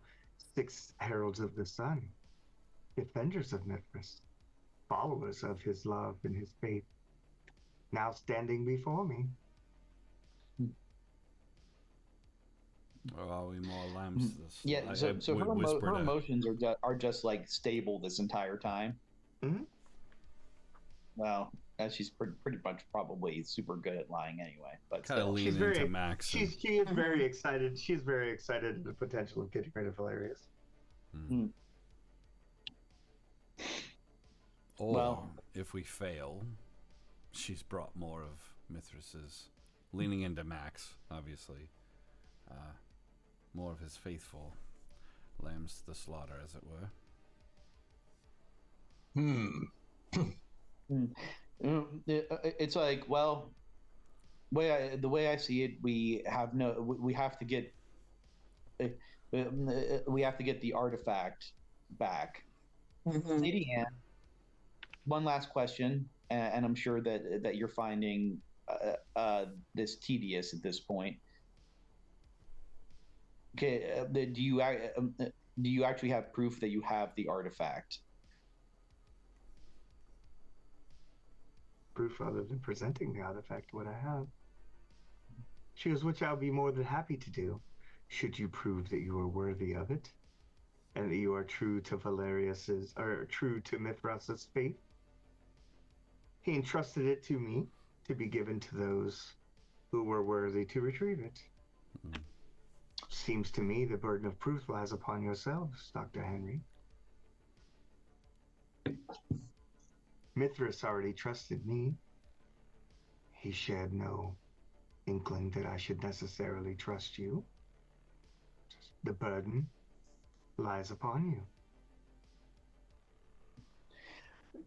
S2: 6 heralds of the sun, defenders of Mithras, followers of his love and his faith, now standing before me.
S1: Or are we more lambs?
S4: Yeah, so her emotions are just like stable this entire time.
S2: Mm-hmm.
S4: Well, she's pretty much probably super good at lying anyway. But
S1: kind of lean into Max.
S2: She is very excited. She's very excited at the potential of getting rid of Valerius.
S1: Or
S4: Well-
S1: if we fail, she's brought more of Mithras's, leaning into Max, obviously. More of his faithful lambs to the slaughter, as it were.
S4: It's like, well, the way I see it, we have to get we have to get the artifact back.
S3: Mhm.
S4: Lady Anne, one last question, and I'm sure that you're finding this tedious at this point. Okay, do you actually have proof that you have the artifact?
S2: Proof other than presenting the artifact what I have. Choose which I'll be more than happy to do, should you prove that you are worthy of it, and that you are true to true to Mithras's faith. He entrusted it to me to be given to those who were worthy to retrieve it. Seems to me the burden of proof lies upon yourselves, Dr. Henry. Mithras already trusted me. He shared no inkling that I should necessarily trust you. The burden lies upon you.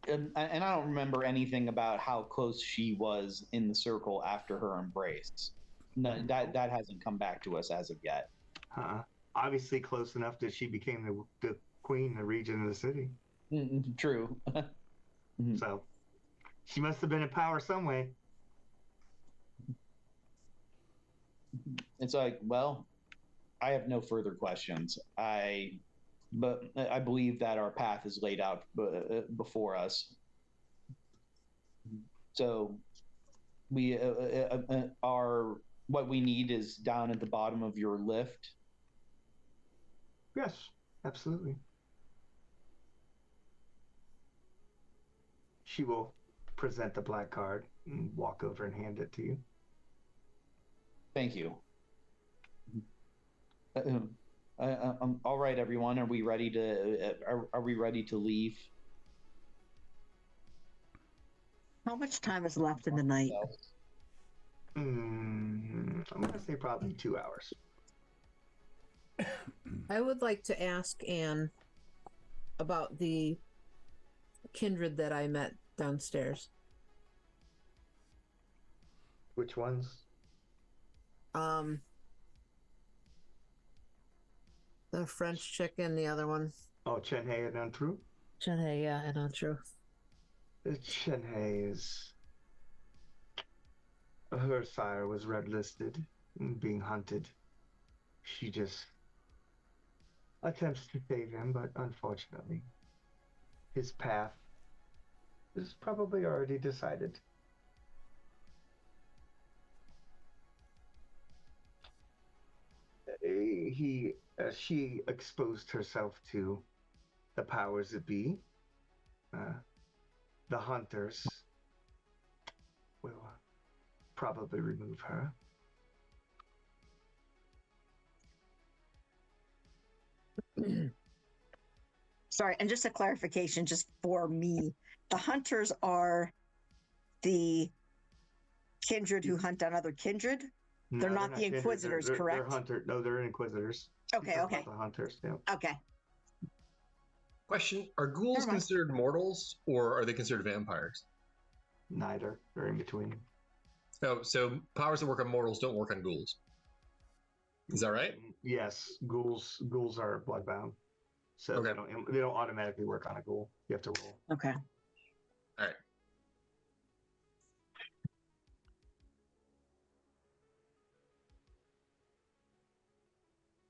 S4: And I don't remember anything about how close she was in the circle after her embrace. No, that hasn't come back to us as of yet.
S2: Obviously close enough that she became the queen, the regent of the city.
S4: True.
S2: So she must have been in power some way.
S4: It's like, well, I have no further questions. But I believe that our path is laid out before us. So we are what we need is down at the bottom of your lift.
S2: Yes, absolutely. She will present the black card and walk over and hand it to you.
S4: Thank you. All right, everyone. Are we ready to leave?
S3: How much time is left in the night?
S2: I'm gonna say probably 2 hours.
S5: I would like to ask Anne about the kindred that I met downstairs.
S2: Which ones?
S5: The French chick and the other one.
S2: Oh, Chenhei and Untru?
S5: Chenhei, yeah, and Untrue.
S2: Chenhei is... Her sire was red-listed and being hunted. She just attempts to save him, but unfortunately, his path is probably already decided. She exposed herself to the powers that be. The hunters will probably remove her.
S3: Sorry, and just a clarification, just for me, the hunters are the kindred who hunt down other kindred. They're not the
S2: kindred.
S3: Inquisitors, correct?
S2: They're Inquisitors.
S3: Okay,
S2: You're talking
S3: okay.
S2: about the hunters, yeah.
S3: Okay.
S7: Question: are ghouls
S3: Never mind.
S7: considered mortals, or are they considered vampires?
S2: Neither. They're in between.
S7: Oh, so powers that work on mortals don't work on ghouls. Is that right?
S2: Yes, ghouls are bloodbound, so
S7: Okay.
S2: they don't automatically work on a ghoul. You have to roll.
S3: Okay.
S7: All right.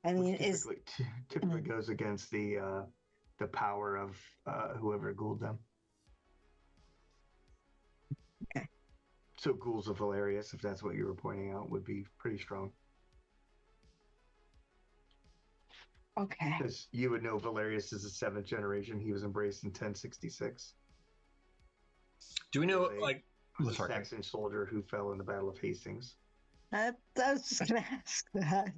S3: I mean,
S2: Which typically goes against the power of whoever ghouled them.
S3: Okay.
S2: So ghouls of Valerius, if that's what you were pointing out, would be pretty strong.
S3: Okay.
S2: Because you would know Valerius is the 7th generation. He was embraced in 1066.
S7: Do we know,
S2: He
S7: like,
S2: was a Saxon soldier who fell in the Battle of Hastings.
S3: I was just gonna ask that.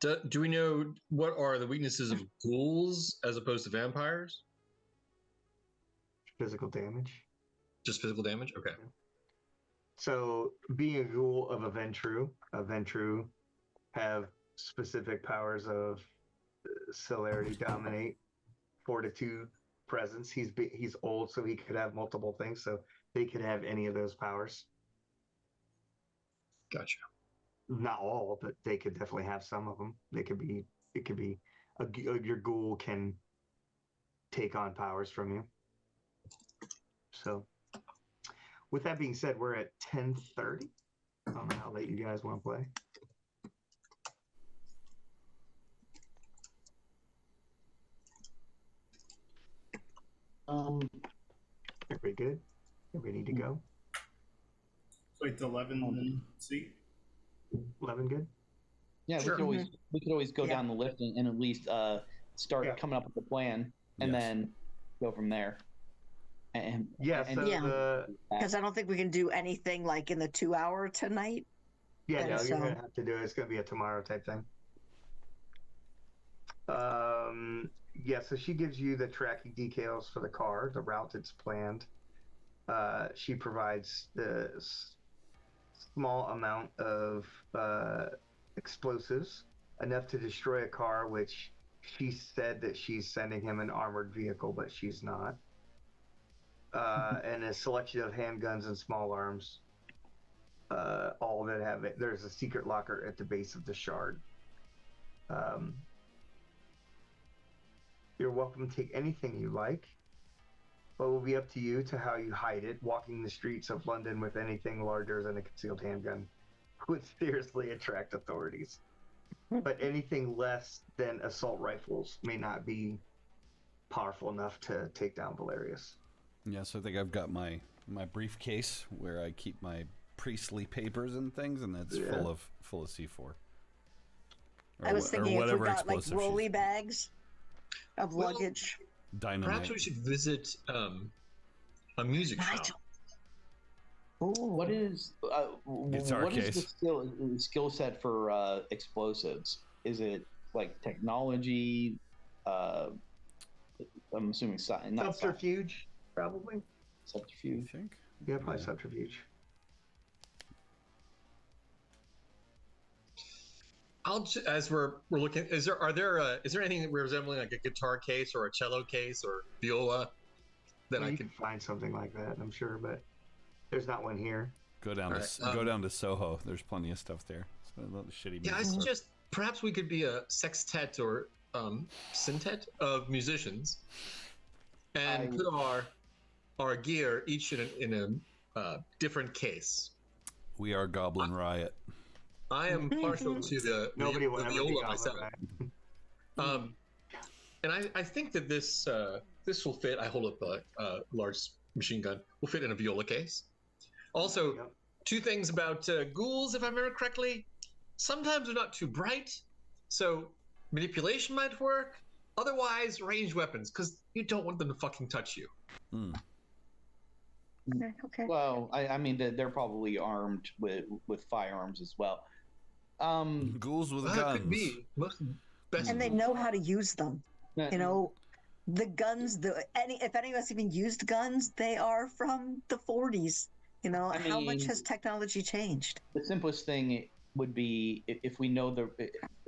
S7: Do we know what are the weaknesses of ghouls as opposed to vampires?
S2: Physical damage.
S7: Just physical damage? Okay.
S2: So, being a ghoul of a Ventru have specific powers of celerity, dominate, fortitude, presence. He's old, so he could have multiple things. So they could have any of those powers.
S7: Gotcha.
S2: Not all, but they could definitely have some of them. It could be your ghoul can take on powers from you. So, with that being said, we're at 10:30. I don't know how late you guys want to play. Everybody good? Everybody need to go?
S6: Wait, the 11 seat?
S2: 11 good?
S4: Yeah,
S7: Sure.
S4: we could always go
S3: Yeah.
S4: down the list and at least start coming up with a plan and
S1: Yes.
S4: then go from there. And
S2: Yeah, so
S3: Yeah. Because I don't think we can do anything like in the 2 hour tonight.
S2: no,
S3: And
S2: you're
S3: so-
S2: gonna have to do it. It's gonna be a tomorrow type thing. Yeah, so she gives you the tracking details for the car, the route that's planned. She provides the small amount of explosives, enough to destroy a car, which she said that she's sending him an armored vehicle, but she's not. And a selection of handguns and small arms. All that have it. There's a secret locker at the base of the shard. You're welcome to take anything you like, but it will be up to you to how you hide it. Walking the streets of London with anything larger than a concealed handgun would seriously attract authorities. But anything less than assault rifles may not be powerful enough to take down Valerius.
S1: Yeah, so I think I've got my briefcase where I keep my priestly papers and things, and that's full of C4.
S3: I was thinking if we got like
S1: explosive
S3: rolly
S1: she's-
S3: bags of
S7: Well,
S3: luggage.
S1: dynamite.
S7: Perhaps we should visit a music shop.
S4: what is
S1: It's our
S4: what is
S1: case.
S4: the skill set for explosives? Is it like technology? I'm assuming not
S2: Subterfuge, probably.
S1: I
S4: subterfuge.
S1: think.
S2: Yeah, probably
S1: Yeah.
S2: subterfuge.
S7: As we're looking, is there anything resembling like a guitar case or a cello case or viola that
S2: Well,
S7: I
S2: you
S7: can?
S2: can find something like that, I'm sure, but there's not one here.
S1: Go down
S7: Alright,
S1: to go down to Soho. There's plenty of stuff there. It's a little shitty.
S7: Yeah, I
S1: music.
S7: suggest perhaps we could be a sextet or quintet of musicians, and put our gear each in a different case.
S1: We are Goblin Riot.
S7: I am partial to the
S2: Nobody will ever be
S7: viola
S2: Goblin
S7: myself.
S2: Riot.
S7: And I think that this will fit. I hold up a large machine gun. Will fit in a viola case. Also,
S2: Yep.
S7: two things about ghouls, if I remember correctly. Sometimes they're not too bright, so manipulation might work. Otherwise, ranged weapons, because you don't want them to fucking touch you.
S3: Okay.
S4: Well, I mean they're probably armed with firearms as well.
S1: Ghouls with
S7: That
S1: guns.
S7: could be. Best
S3: And they know how to use them. You know, the guns. If any of us even used guns, they are from the 40s. You know,
S4: I
S3: how much
S4: mean-
S3: has technology changed?
S4: The simplest thing would be if we know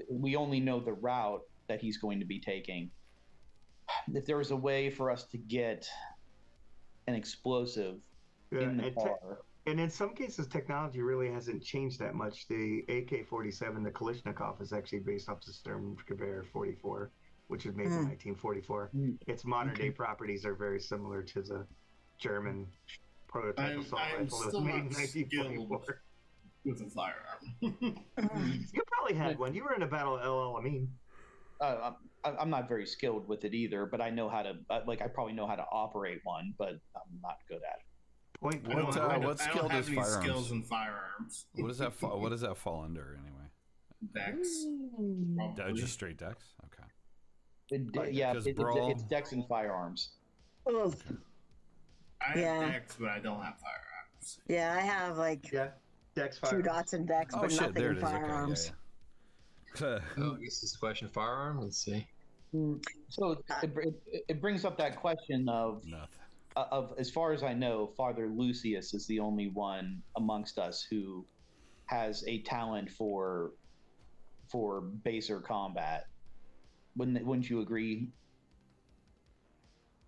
S4: we only know the route that he's going to be taking. If there was a way for us to get an explosive
S2: Yeah,
S4: in the
S2: and
S4: car,
S2: And in some cases, technology really hasn't changed that much. The AK-47, the Kalashnikov, is actually based off the Sturmgewehr 44, which was made in 1944. Its modern-day properties are very similar to the German prototype assault
S6: I'm
S2: rifle that was
S6: still
S2: made in
S6: not
S2: 1944.
S6: with a firearm.
S2: You probably had one. You were in a battle at El Alamein.
S4: I'm not very skilled with it either, but I know how to. I probably know how to operate one, but I'm not good at it.
S2: Point
S6: I don't,
S1: What,
S6: I don't-
S1: what
S6: I
S1: skill
S6: don't have
S1: does
S6: any
S1: firearms?
S6: skills in firearms.
S1: What does that fall? What does that fall under anyway?
S6: Dex. probably.
S1: Just straight decks. Okay.
S4: Yeah,
S1: Because
S4: it's
S1: brawl-
S4: dex and firearms.
S3: Ugh.
S6: I have
S3: Yeah.
S6: Dex, but I don't have firearms.
S3: Yeah, I have like
S2: Yeah, Dex
S3: 2
S2: fire.
S3: dots in decks,
S1: Oh
S3: but
S1: shit!
S3: nothing
S1: There
S3: in
S1: it is. Okay,
S3: firearms.
S7: Oh, I guess this is a question of firearm. Let's see.
S4: So it brings up that question of
S1: Nothing.
S4: As far as I know, Father Lucius is the only one amongst us who has a talent for baser combat. Wouldn't you agree,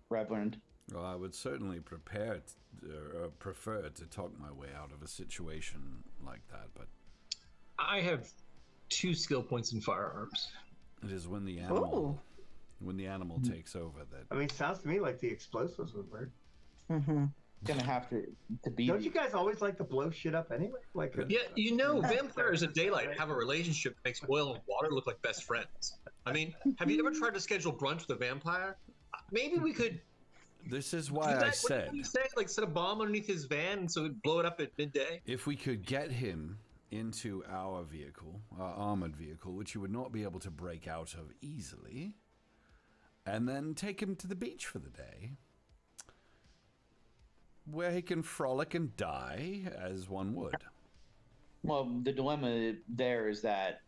S4: Reverend?
S1: Well, I would certainly prefer to talk my way out of a situation like that, but
S7: I have 2 skill points in firearms.
S1: it is when the animal takes over that.
S2: I mean, sounds to me like the explosives would work.
S3: Mm-hmm.
S4: Gonna have to be.
S2: Don't you guys always like to blow shit up anyway? Like,
S7: Yeah, you know, vampires in daylight have a relationship that makes oil and water look like best friends. I mean, have you ever tried to schedule brunch with a vampire? Maybe we could.
S1: This is
S7: Do
S1: why
S7: that.
S1: I said,
S7: What did you say? Like, set a bomb underneath his van so it'd blow it up at midday?
S1: if we could get him into our vehicle, our armored vehicle, which you would not be able to break out of easily, and then take him to the beach for the day, where he can frolic and die as one would.
S4: Well, the dilemma there is that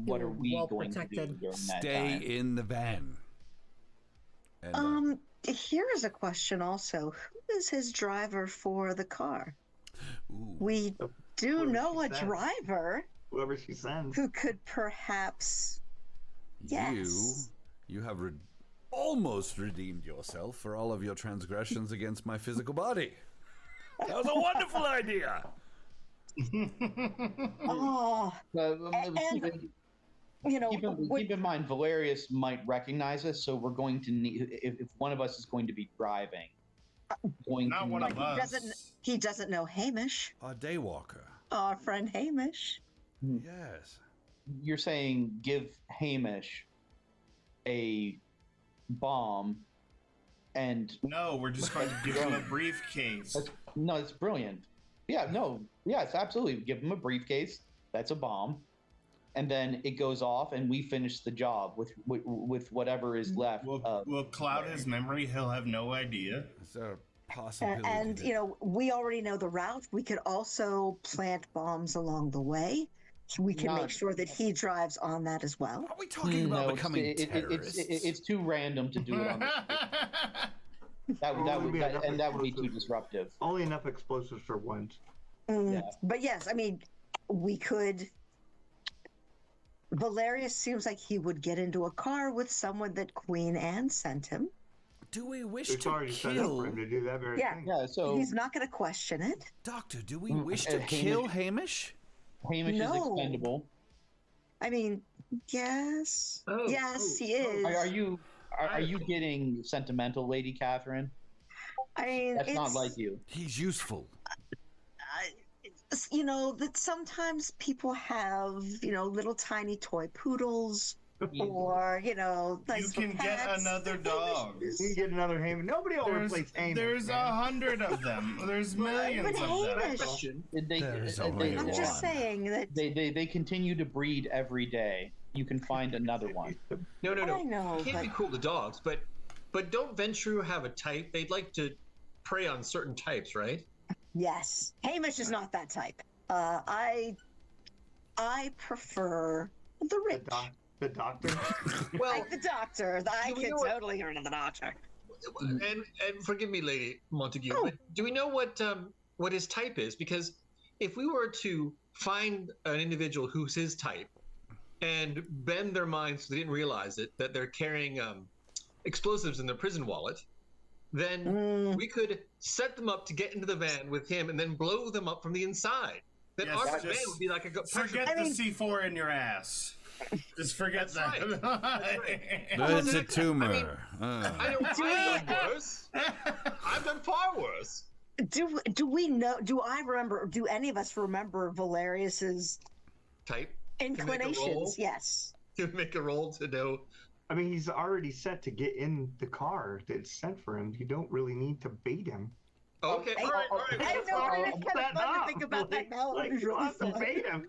S4: what are we
S5: Well
S4: going
S5: protected.
S4: to do during that
S1: Stay
S4: time?
S1: in the van. And,
S3: Here is a question also. Who is his driver for the car?
S1: ooh,
S3: We do
S2: Whoever
S3: know
S2: she
S3: a
S2: sends.
S3: driver
S2: whoever she sends.
S3: who could perhaps. Yes.
S1: You have almost redeemed yourself for all of your transgressions against my physical body. That was a wonderful idea.
S3: Oh,
S4: Keep in-
S3: you know,
S4: keep in mind, Valerius might recognize us, so we're going to need if one of us is going to be driving.
S6: Not one of us.
S3: he doesn't know Hamish,
S1: Our daywalker.
S3: our friend Hamish.
S1: Yes.
S4: You're saying give Hamish a bomb, and
S6: No, we're just going to give him a briefcase.
S4: no, it's brilliant. Yeah, no, yes, absolutely. Give him a briefcase. That's a bomb, and then it goes off, and we finish the job with whatever is left.
S6: We'll cloud his memory. He'll have no idea.
S1: Is there a possibility?
S3: And,
S1: that-
S3: you know, we already know the route. We could also plant bombs along the way. We can
S4: Not-
S3: make sure that he drives on that as well.
S1: Are we talking about
S4: No,
S1: becoming terrorists?
S4: it's too random to do it on. That
S2: Only be enough
S4: would be too
S2: explosives.
S4: disruptive.
S2: Only enough explosives for once.
S4: Yeah.
S3: But yes, I mean, we could. Valerius seems like he would get into a car with someone that Queen Anne sent him.
S1: Do we wish
S2: It's
S1: to
S2: already set up for
S1: kill...
S2: him to do that very
S3: Yeah.
S2: thing.
S4: Yeah, so
S3: He's not going to question it.
S1: Doctor, do we wish to
S4: Hamish-
S1: kill Hamish?
S4: Hamish is
S3: No.
S4: expendable.
S3: I mean, yes.
S7: Oh,
S3: Yes,
S7: oh,
S3: he is.
S4: Are you getting sentimental, Lady Catherine?
S3: I mean,
S4: That's not
S3: it's,
S4: like you.
S1: He's useful.
S3: you know, that sometimes people have, you know, little tiny toy poodles or, you know,
S6: You
S3: nice
S6: can
S3: little
S6: get
S3: cats.
S6: another dog.
S2: You can get another Hamish. Nobody will replace Hamish.
S6: There's
S2: man.
S6: 100 of them. There's millions
S3: Even
S6: of them.
S3: Hamish.
S1: There's only
S3: I'm
S1: one.
S3: just saying that.
S4: They continue to breed every day. You can find another one.
S7: No.
S3: I know,
S7: You can't be
S3: but-
S7: cruel to dogs, but don't Ventrue have a type? They'd like to prey on certain types, right?
S3: Yes, Hamish is not that type. I prefer the rich.
S2: The doctor.
S7: Well,
S3: Like the doctor. I
S7: Do we
S3: could
S7: know what-
S3: totally get rid of the doctor.
S7: and forgive me, Lady Montague, but do we know what his type is? Because if we were to find an individual who's his type and bend their minds so they didn't realize it, that they're carrying explosives in their prison wallet, then we could set them up to get into the van with him and then blow them up from the inside. Then
S6: Yes,
S7: our
S6: just
S7: van would be like a
S6: Forget
S3: I
S6: the
S3: mean-
S6: C4 in your ass. Just forget
S7: That's
S6: that.
S1: But it's a
S7: I
S1: tumor.
S7: mean, I know I've done worse. I've done far worse.
S3: Do we know? Do I remember? Do any of us remember Valerius's
S7: Type
S3: inclinations? Yes.
S7: to make a roll to know.
S2: I mean, he's already set to get in the car that's sent for him. You don't really need to bait him.
S7: Okay, all right.
S3: I know, it's kind of fun to think about that now.
S2: Like,
S3: It was
S2: you
S3: really
S2: have to
S3: fun.
S2: bait him.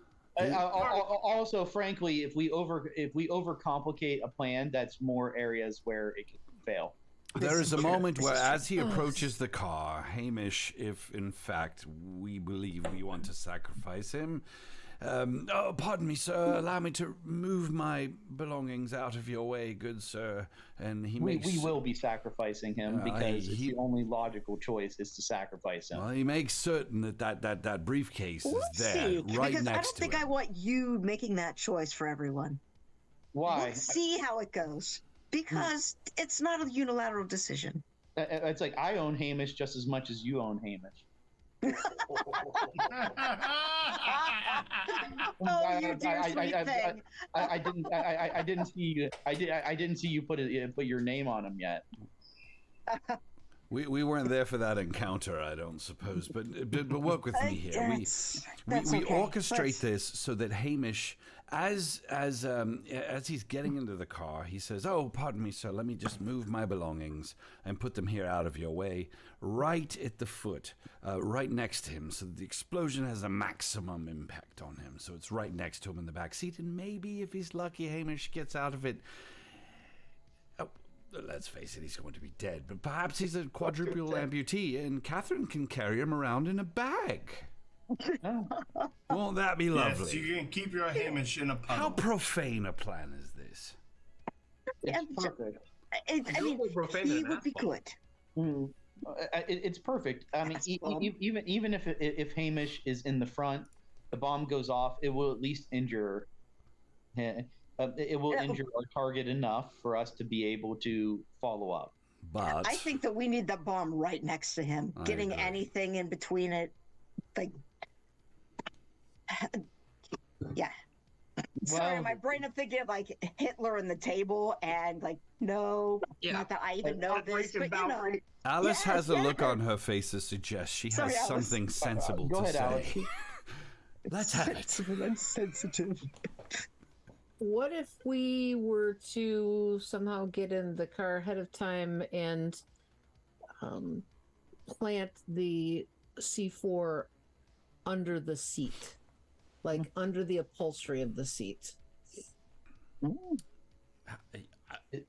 S4: Also, frankly, if we overcomplicate a plan, that's more areas where it can fail.
S1: There is a moment where, as he approaches the car, Hamish, if in fact we believe we want to sacrifice him, Oh, pardon me, sir. Allow me to move my belongings out of your way, good sir. And
S4: we will be sacrificing him because it's the only logical choice is to sacrifice him.
S1: Well, he makes certain that briefcase is there,
S3: See,
S1: right
S3: because
S1: next to him.
S3: I don't think I want you making that choice for everyone.
S4: Why?
S3: Let's see how it goes. Because it's not a unilateral decision.
S4: It's like I own Hamish just as much as you own Hamish.
S3: Oh, you dear sweet thing.
S4: I didn't see you. I didn't see you put your name on him yet.
S1: We weren't there for that encounter, I don't suppose, but work with me here. We orchestrate this so that Hamish, as he's getting into the car, he says, "Oh, pardon me, sir. Let me just move my belongings and put them here out of your way, right at the foot, right next to him, so that the explosion has a maximum impact on him. So it's right next to him in the back seat, and maybe if he's lucky, Hamish gets out of it." Let's face it, he's going to be dead. But perhaps he's a quadruple amputee, and Catherine can carry him around in a bag. Won't that be lovely?
S6: Yes, you can keep your Hamish in a puddle.
S1: How profane a plan is this?
S4: It's perfect.
S3: I mean, he would be good.
S4: It's perfect. I mean, even if Hamish is in the front, the bomb goes off, it will at least injure. It will injure our target enough for us to be able to follow up.
S1: But
S3: I think that we need the bomb right next to him. Getting anything in between it, like, yeah. Sorry, my brain, I'm thinking of like Hitler and the table, and like, no, not that I even know this, but you know.
S1: Alice has a look on her face that suggests she has something sensible to say.
S4: Alice.
S1: Let's have it.
S3: I'm sensitive.
S5: What if we were to somehow get in the car ahead of time and plant the C4 under the seat, like under the upholstery of the seat?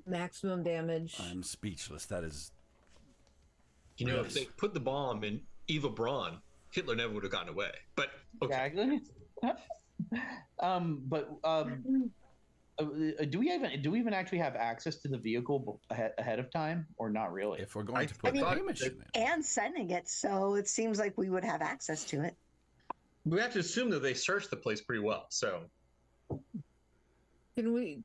S5: Maximum damage.
S1: I'm speechless. That is.
S7: You know, if they put the bomb in Eva Braun, Hitler never would have gotten away. But okay.
S4: Exactly. Do we even actually have access to the vehicle ahead of time, or not really?
S1: If we're going to put Hamish in it,
S3: and sending it, so it seems like we would have access to it.
S7: We have to assume that they searched the place pretty well. So,
S5: do we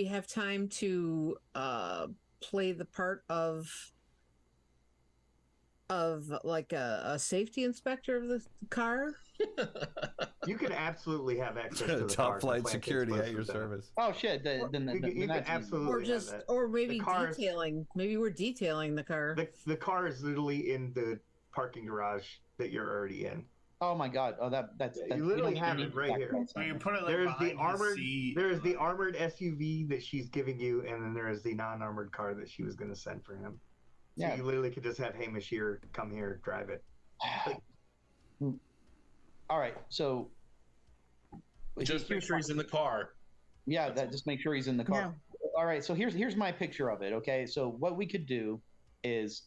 S5: have time to play the part of like a safety inspector of the car?
S2: You can absolutely have access to the
S1: top flight security at your service.
S4: Oh shit!
S2: You can absolutely
S5: or maybe detailing. Maybe we're detailing the car.
S2: The car is literally in the parking garage that you're already in.
S4: Oh my god! Oh, that's
S2: you literally have it right here.
S6: So you put it like
S2: there's the armored.
S6: seat.
S2: There's the armored SUV that she's giving you, and then there is the non-armored car that she was going to send for him. So you literally could just have Hamish here, come here, drive it.
S4: All right, so
S7: just make sure he's in the car.
S4: Yeah, just make sure he's in the car. Yeah. All right, so here's my picture of it. Okay, so what we could do is,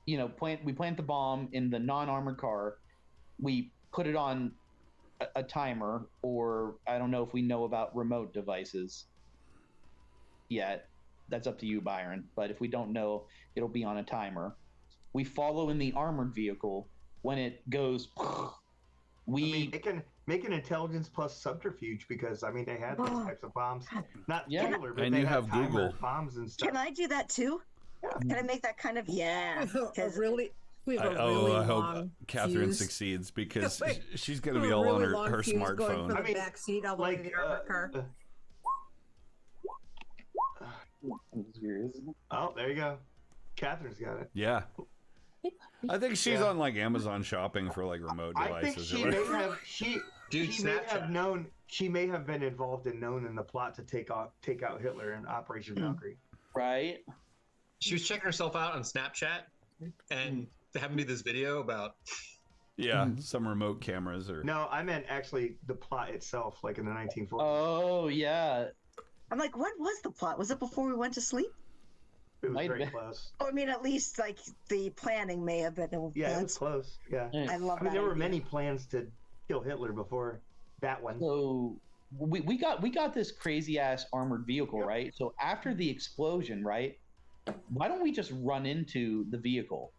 S4: we plant the bomb in the non-armored car. We put it on a timer, or I don't know if we know about remote devices yet. That's up to you, Byron. But if we don't know, it'll be on a timer. We follow in the armored vehicle. When it goes,
S2: they can make an intelligence plus subterfuge, because they had these types of bombs. Not killer, but
S1: and
S2: they
S1: you have Google
S2: bombs and stuff.
S3: Can I do that too? Yeah. Can I make that kind of
S1: I hope Catherine succeeds, because she's going to be all on her smartphone.
S5: Going from the back seat all the way to the armored car.
S2: Oh, there you go. Catherine's got it.
S1: Yeah. I think she's on like Amazon shopping for like remote devices.
S2: I think she may have been involved in the plot to take out Hitler in Operation Valkyrie.
S4: Right.
S7: She was checking herself out on Snapchat, and they happened to be this video about
S1: some remote cameras or.
S2: No, I meant actually the plot itself, like in the 1940s.
S4: Oh yeah.
S3: I'm like, what was the plot? Was it before we went to sleep?
S2: It was very close.
S3: Oh, at least like the planning may have been.
S2: Yeah, it was close. Yeah,
S3: I love that.
S2: There were many plans to kill Hitler before that one.
S4: So we got this crazy ass armored vehicle,
S2: Yep.
S4: right? So after the explosion, right? Why don't we just run into the vehicle?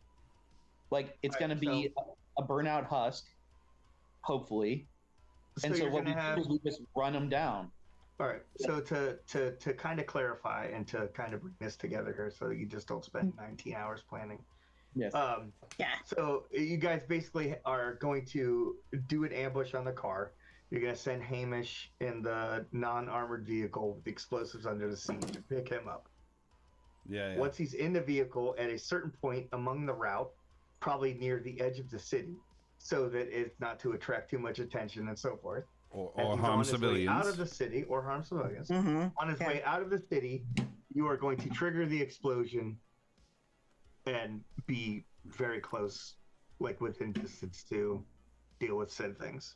S4: Like it's
S2: Alright,
S4: going to be a burnout husk, hopefully. And so
S2: you're
S4: what we
S2: gonna
S4: do is we just run them down.
S2: All right. So to kind of clarify and to kind of bring this together here, so that you just don't spend 19 hours planning.
S4: Yes.
S3: Yeah.
S2: So you guys basically are going to do an ambush on the car. You're going to send Hamish in the non-armored vehicle with the explosives under the seat to pick him up.
S1: Yeah.
S2: Once he's in the vehicle at a certain point among the route, probably near the edge of the city, so that it's not to attract too much attention and so forth.
S1: Or
S2: As he's
S1: harm
S2: on his way
S1: civilians.
S2: out of the city or harm civilians.
S3: Mm-hmm.
S2: On his
S3: Yeah.
S2: way out of the city, you are going to trigger the explosion and be very close, like within distance to deal with said things.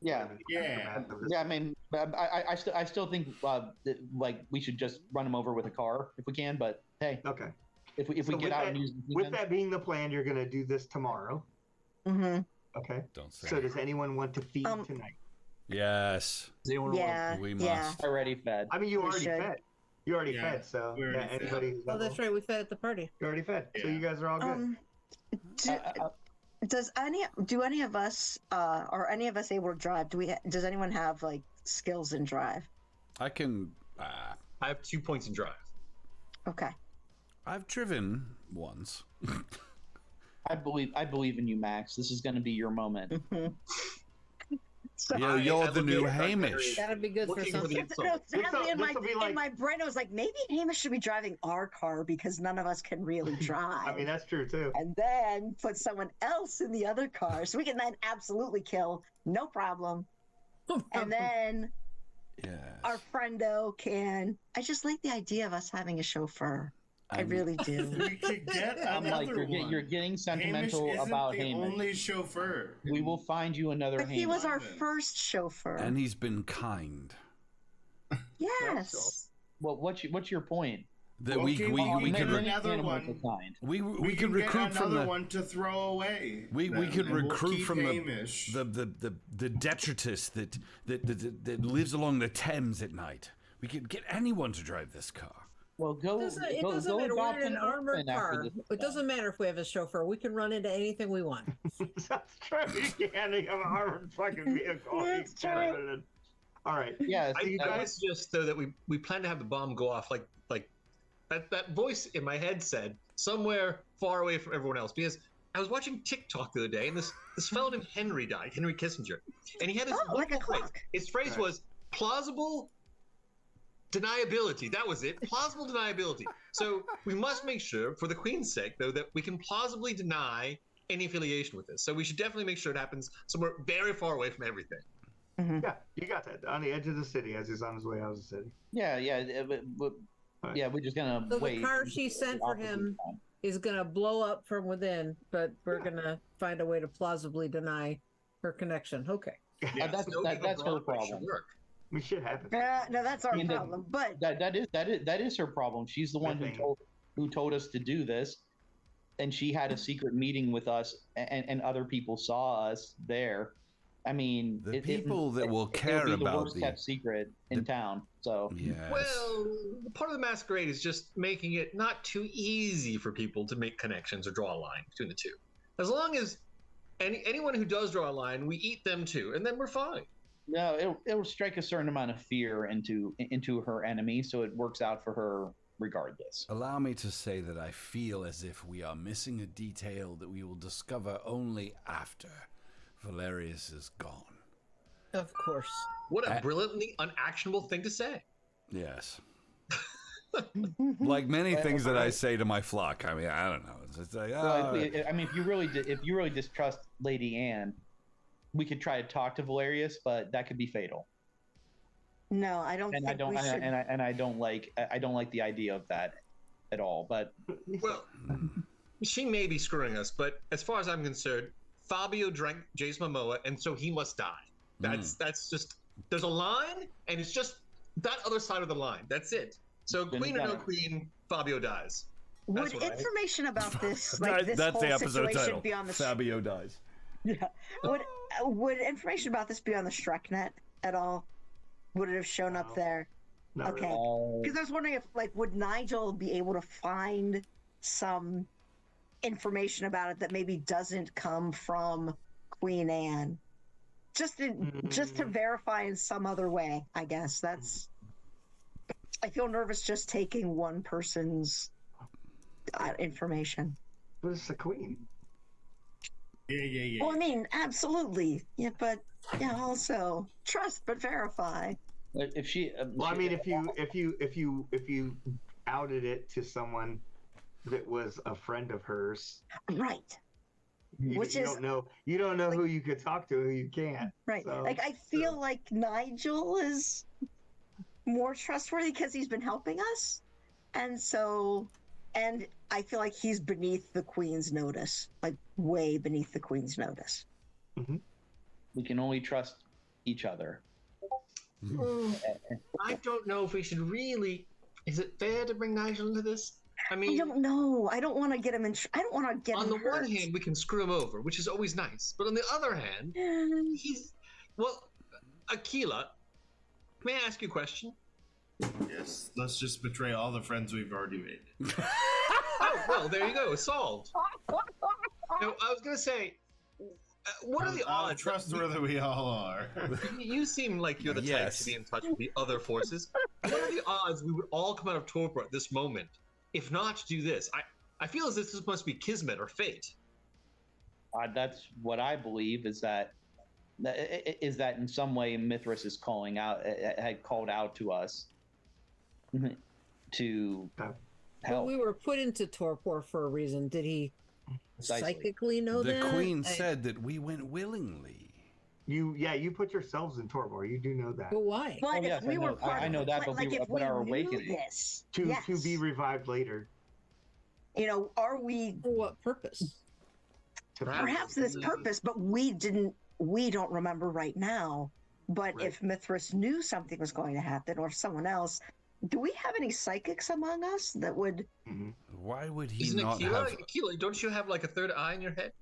S4: Yeah.
S6: Yeah.
S4: Yeah, I mean, I still think that, like we should just run them over with a car if we can. But hey,
S2: Okay.
S4: if we
S2: So
S4: get
S2: with
S4: out
S2: that-
S4: and use
S2: With that being the plan, you're going to do this tomorrow.
S3: Mm-hmm.
S2: Okay.
S1: Don't say.
S2: So does anyone want to feed tonight?
S1: Yes.
S7: Does anyone want-
S3: Yeah.
S1: We
S3: Yeah.
S1: must.
S4: already fed.
S2: I mean, you
S3: We
S2: already
S3: should.
S2: fed. You already
S6: Yeah,
S2: fed, so
S6: we already fed.
S2: anybody. who's
S5: Oh,
S2: level,
S5: that's right. We fed at the party.
S2: You already fed, so
S6: Yeah.
S2: you guys are all good.
S3: Does any of us are any of us able to drive? Does anyone have like skills in drive?
S1: I can.
S7: I have 2 points in drive.
S3: Okay.
S1: I've driven once.
S4: I believe in you, Max. This is going to be your moment.
S3: Mm-hmm. So,
S1: You're
S7: I
S1: the
S7: look
S1: new
S7: at
S1: Hamish.
S5: That'd be good for
S7: Looking for the
S5: something.
S3: no,
S7: insult.
S3: sadly, in
S2: this'll be like-
S3: my brain, I was like, maybe Hamish should be driving our car because none of us can really drive.
S2: I mean, that's true too.
S3: and then put someone else in the other car so we can then absolutely kill, no problem. And then
S1: Yes.
S3: our friendo can. I just like the idea of us having a chauffeur. I
S1: I'm-
S3: really do.
S6: We could get
S4: I'm like,
S6: another
S4: you're,
S6: one.
S4: you're getting sentimental
S6: Hamish isn't
S4: about
S6: the
S4: Hamish.
S6: only chauffeur.
S4: We will find you another
S3: But
S4: Hamish.
S3: he was our
S6: Hamish.
S3: first chauffeur.
S1: And he's been kind.
S3: Yes.
S4: Well, what's your point?
S1: That
S6: Okay,
S1: we could
S4: Many
S6: another
S4: animals
S6: one.
S4: are kind.
S1: we
S6: We
S1: could
S6: can
S1: recruit
S6: get
S1: from
S6: another
S1: the
S6: one to throw away.
S1: we
S6: then,
S1: could
S6: and we'll
S1: recruit
S6: keep
S1: from
S6: Hamish.
S1: the detritus that lives along the Thames at night. We could get anyone to drive this car.
S4: Well, go.
S5: It
S4: go,
S5: doesn't
S4: go
S5: matter.
S4: adopt
S5: We're in an armored
S4: orphan after
S5: car.
S4: this is
S5: It
S4: done.
S5: doesn't matter if we have a chauffeur. We can run into anything we want.
S2: That's true. You can't have an armored fucking vehicle.
S3: That's
S2: You can't have it. All right.
S4: Yeah,
S2: So you
S7: I would
S2: guys,
S7: suggest though that we plan to have the bomb go off like that voice in my head said somewhere far away from everyone else, because I was watching TikTok the other day and this fellow named Henry died, Henry Kissinger, and he had this
S3: Oh, like a
S7: wonderful phrase.
S3: clock.
S7: His phrase
S2: Right.
S7: was plausible deniability. That was it. Plausible deniability. So we must make sure, for the Queen's sake, though, that we can plausibly deny any affiliation with this. So we should definitely make sure it happens somewhere very far away from everything.
S2: yeah, you got that on the edge of the city as he's on his way out of the city.
S4: yeah. Yeah, we're just gonna
S5: So
S4: wait.
S5: the car she sent for him is gonna blow up from within, but we're gonna find a way to plausibly deny her connection. Okay.
S4: that's
S7: No
S4: her
S7: Broadway should
S4: problem.
S7: work.
S2: I mean, shit happens.
S3: No, that's our
S4: I mean,
S3: problem. But
S4: That is her problem. She's the one
S2: think.
S4: who told us to do this, and she had a secret meeting with us, and other people saw us there. I mean,
S1: The people that will care
S4: it'll be the
S1: about
S4: worst
S1: the-
S4: kept secret in town. So
S1: Yes.
S7: Well, part of the masquerade is just making it not too easy for people to make connections or draw a line between the two. As long as anyone who does draw a line, we eat them too, and then we're fine.
S4: no, it'll strike a certain amount of fear into her enemy, so it works out for her regardless.
S1: Allow me to say that I feel as if we are missing a detail that we will discover only after Valerius is gone.
S5: Of course.
S7: What a brilliantly unactionable thing to say.
S1: Yes. Like many things that I say to my flock. I mean, I don't know. It's just like,
S4: Well, if you really distrust Lady Anne, we could try to talk to Valerius, but that could be fatal.
S3: no, I don't
S4: And
S3: think
S4: I don't
S3: we should.
S4: I don't like the idea of that at all. But
S7: Well, she may be screwing us, but as far as I'm concerned, Fabio drank Jace Momoa, and so he must die. That's just, there's a line, and it's just that other side of the line. That's it. So
S4: Then
S7: queen or
S4: you
S7: no
S4: got it.
S7: queen, Fabio dies.
S3: Would
S7: That's what I-
S3: information about this, like this
S1: that's
S3: whole
S1: the episode
S3: situation,
S1: title.
S3: be on the
S1: Fabio dies.
S3: Yeah. Would information about this be on the StreckNet at all? Would it have shown
S2: No.
S3: up there?
S2: Not
S3: Okay.
S2: really.
S3: Because I was wondering if, like, would Nigel be able to find some information about it that maybe doesn't come from Queen Anne, just to verify in some other way? I guess that's. I feel nervous just taking one person's information.
S2: But it's the queen.
S6: Yeah.
S3: Well, I mean, absolutely. Yeah, but also trust but verify.
S4: If she,
S2: Well, I mean, if you outed it to someone that was a friend of hers,
S3: Right.
S2: you don't know who you could talk to, who you can't.
S3: Right.
S2: So,
S3: Like, I feel like Nigel is more trustworthy because he's been helping us. And I feel like he's beneath the Queen's notice, like way beneath the Queen's notice.
S4: we can only trust each other.
S7: I don't know if we should really. Is it fair to bring Nigel into this? I mean,
S3: I don't know. I don't want to get him in. I don't want to get
S7: on
S3: him
S7: the
S3: hurt.
S7: one hand, we can screw him over, which is always nice. But on the other hand, he's Aquila. May I ask you a question?
S6: Yes. Let's just betray all the friends we've already made.
S7: Oh, well, there you go. Solved. No, I was going to say, what are the
S6: How
S7: odds?
S6: trustworthy we all are.
S7: You seem like you're the type
S1: Yes.
S7: to be in touch with the other forces. What are the odds we would all come out of torpor at this moment? If not to do this, I feel as if this must be kismet or fate.
S4: That's what I believe is that in some way Mithras is had called out to us to
S5: But
S4: help.
S5: we were put into torpor for a reason. Did he
S4: Precisely.
S5: psychically know
S1: The
S5: that?
S1: queen said that we went willingly.
S2: You put yourselves in torpor. You do know that.
S5: But why?
S3: But
S4: yes,
S3: if we
S4: I
S3: were
S4: know.
S3: part
S4: I
S3: of
S4: know
S3: the
S4: that,
S3: plan-
S4: but
S3: like
S4: we
S3: if
S4: our
S3: knew
S4: awakening.
S3: this,
S2: To
S3: yes.
S2: be revived later.
S3: Are we
S5: For what purpose?
S3: perhaps this purpose, but we don't remember right now. But
S2: Right.
S3: if Mithras knew something was going to happen, or someone else, do we have any psychics among us that would?
S1: Why would he
S7: Isn't
S1: not
S7: Aquila?
S1: have?
S7: Aquila, don't you have like a third eye in your head?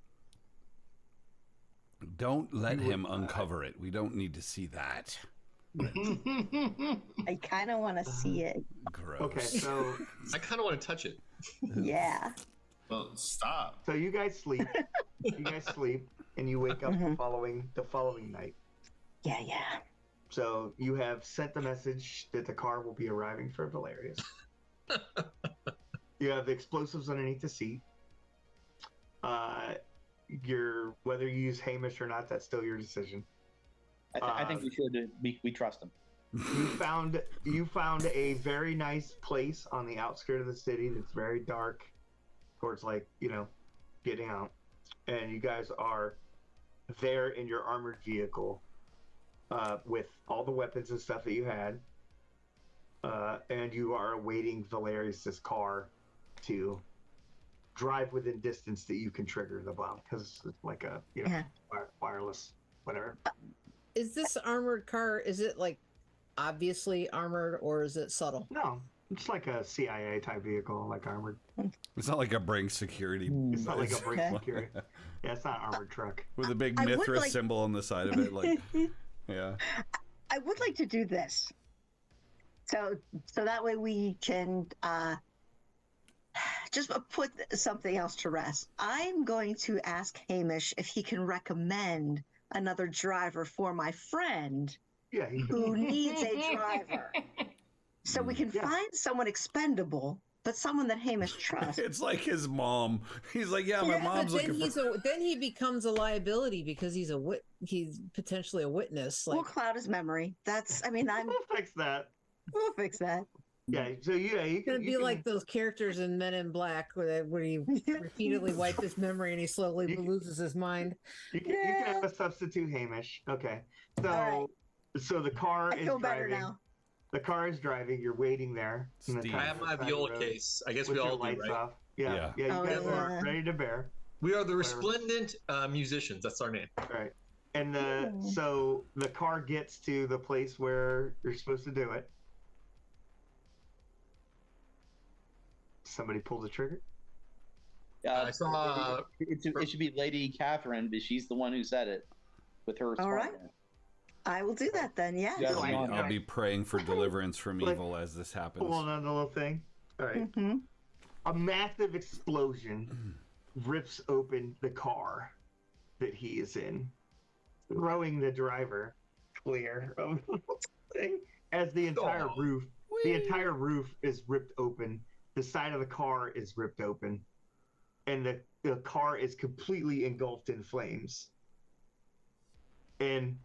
S1: Don't let him uncover it. We don't need to see that.
S3: I kind of want to see it.
S1: Gross.
S2: Okay, so
S7: I kind of want to touch it.
S3: Yeah.
S6: Well, stop.
S2: you guys sleep. And you wake up the following night.
S3: Yeah.
S2: So you have sent the message that the car will be arriving for Valerius. You have the explosives underneath the seat. Whether you use Hamish or not, that's still your decision.
S4: I think we should. We trust him.
S2: You found a very nice place on the outskirts of the city that's very dark, towards getting out, and you guys are there in your armored vehicle with all the weapons and stuff that you had, and you are awaiting Valerius's car to drive within distance that you can trigger the bomb, because it's like a wireless whatever.
S5: Is this armored car? Is it like obviously armored, or is it subtle?
S2: No, it's like a CIA type vehicle, like armored.
S1: It's not like a Brink security.
S2: It's not like a brake security. Yeah, it's not an armored truck.
S1: With a big
S3: I would
S1: Mithras
S3: like-
S1: symbol on the side of it, like yeah.
S3: I would like to do this, so that way we can just put something else to rest. I'm going to ask Hamish if he can recommend another driver for my friend
S2: Yeah,
S3: who needs a driver, so we can find someone expendable, but someone that Hamish trusts.
S1: It's like his mom. He's like, yeah, my
S5: Yeah,
S1: mom's
S5: but then
S1: looking
S5: he's
S1: for.
S5: then he becomes a liability because he's he's potentially a witness. Like
S3: We'll cloud his memory.
S2: we'll fix that.
S3: We'll fix that.
S2: Yeah, so you
S5: it's gonna be like those characters in Men in Black where you repeatedly wipe his memory and he slowly
S2: You-
S5: loses his mind.
S2: you can have a substitute Hamish. Okay, so
S3: All
S2: so the car
S3: I
S2: is
S3: feel better
S2: driving.
S3: now.
S2: The car is driving. You're waiting there. in the
S1: Steve.
S2: top
S7: I have my
S2: side of the
S7: viola
S2: road
S7: case. I guess
S2: with
S7: we
S2: your
S7: all do,
S2: lights
S7: right?
S2: off. Yeah,
S1: Yeah.
S2: you
S3: Oh,
S2: guys are
S3: yeah.
S2: ready to bear.
S7: We are the resplendent musicians. That's our name.
S2: Right. And so the car gets to the place where you're supposed to do it. Somebody pull the trigger.
S7: I saw.
S4: It should be Lady Catherine, but she's the one who said it with her.
S3: All right. I will do that then. Yes.
S4: Yeah.
S1: I'll be praying for deliverance from evil as this happens.
S2: Pulling on the little thing. All right.
S3: Mm-hmm.
S2: A massive explosion rips open the car that he is in, throwing the driver clear of the thing as the entire roof is ripped open. The side of the car is ripped open, and the car is completely engulfed in flames. And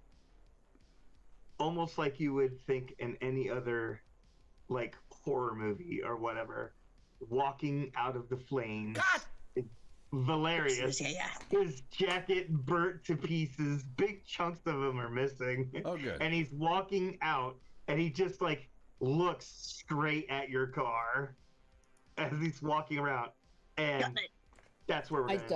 S2: almost like you would think in any other like horror movie or whatever, walking out of the flames. God! Valerius, his jacket burnt to pieces, big chunks of him are missing.
S1: Oh, good.
S2: And he's walking out, and he just like looks straight at your car as he's walking around, and that's where we're going to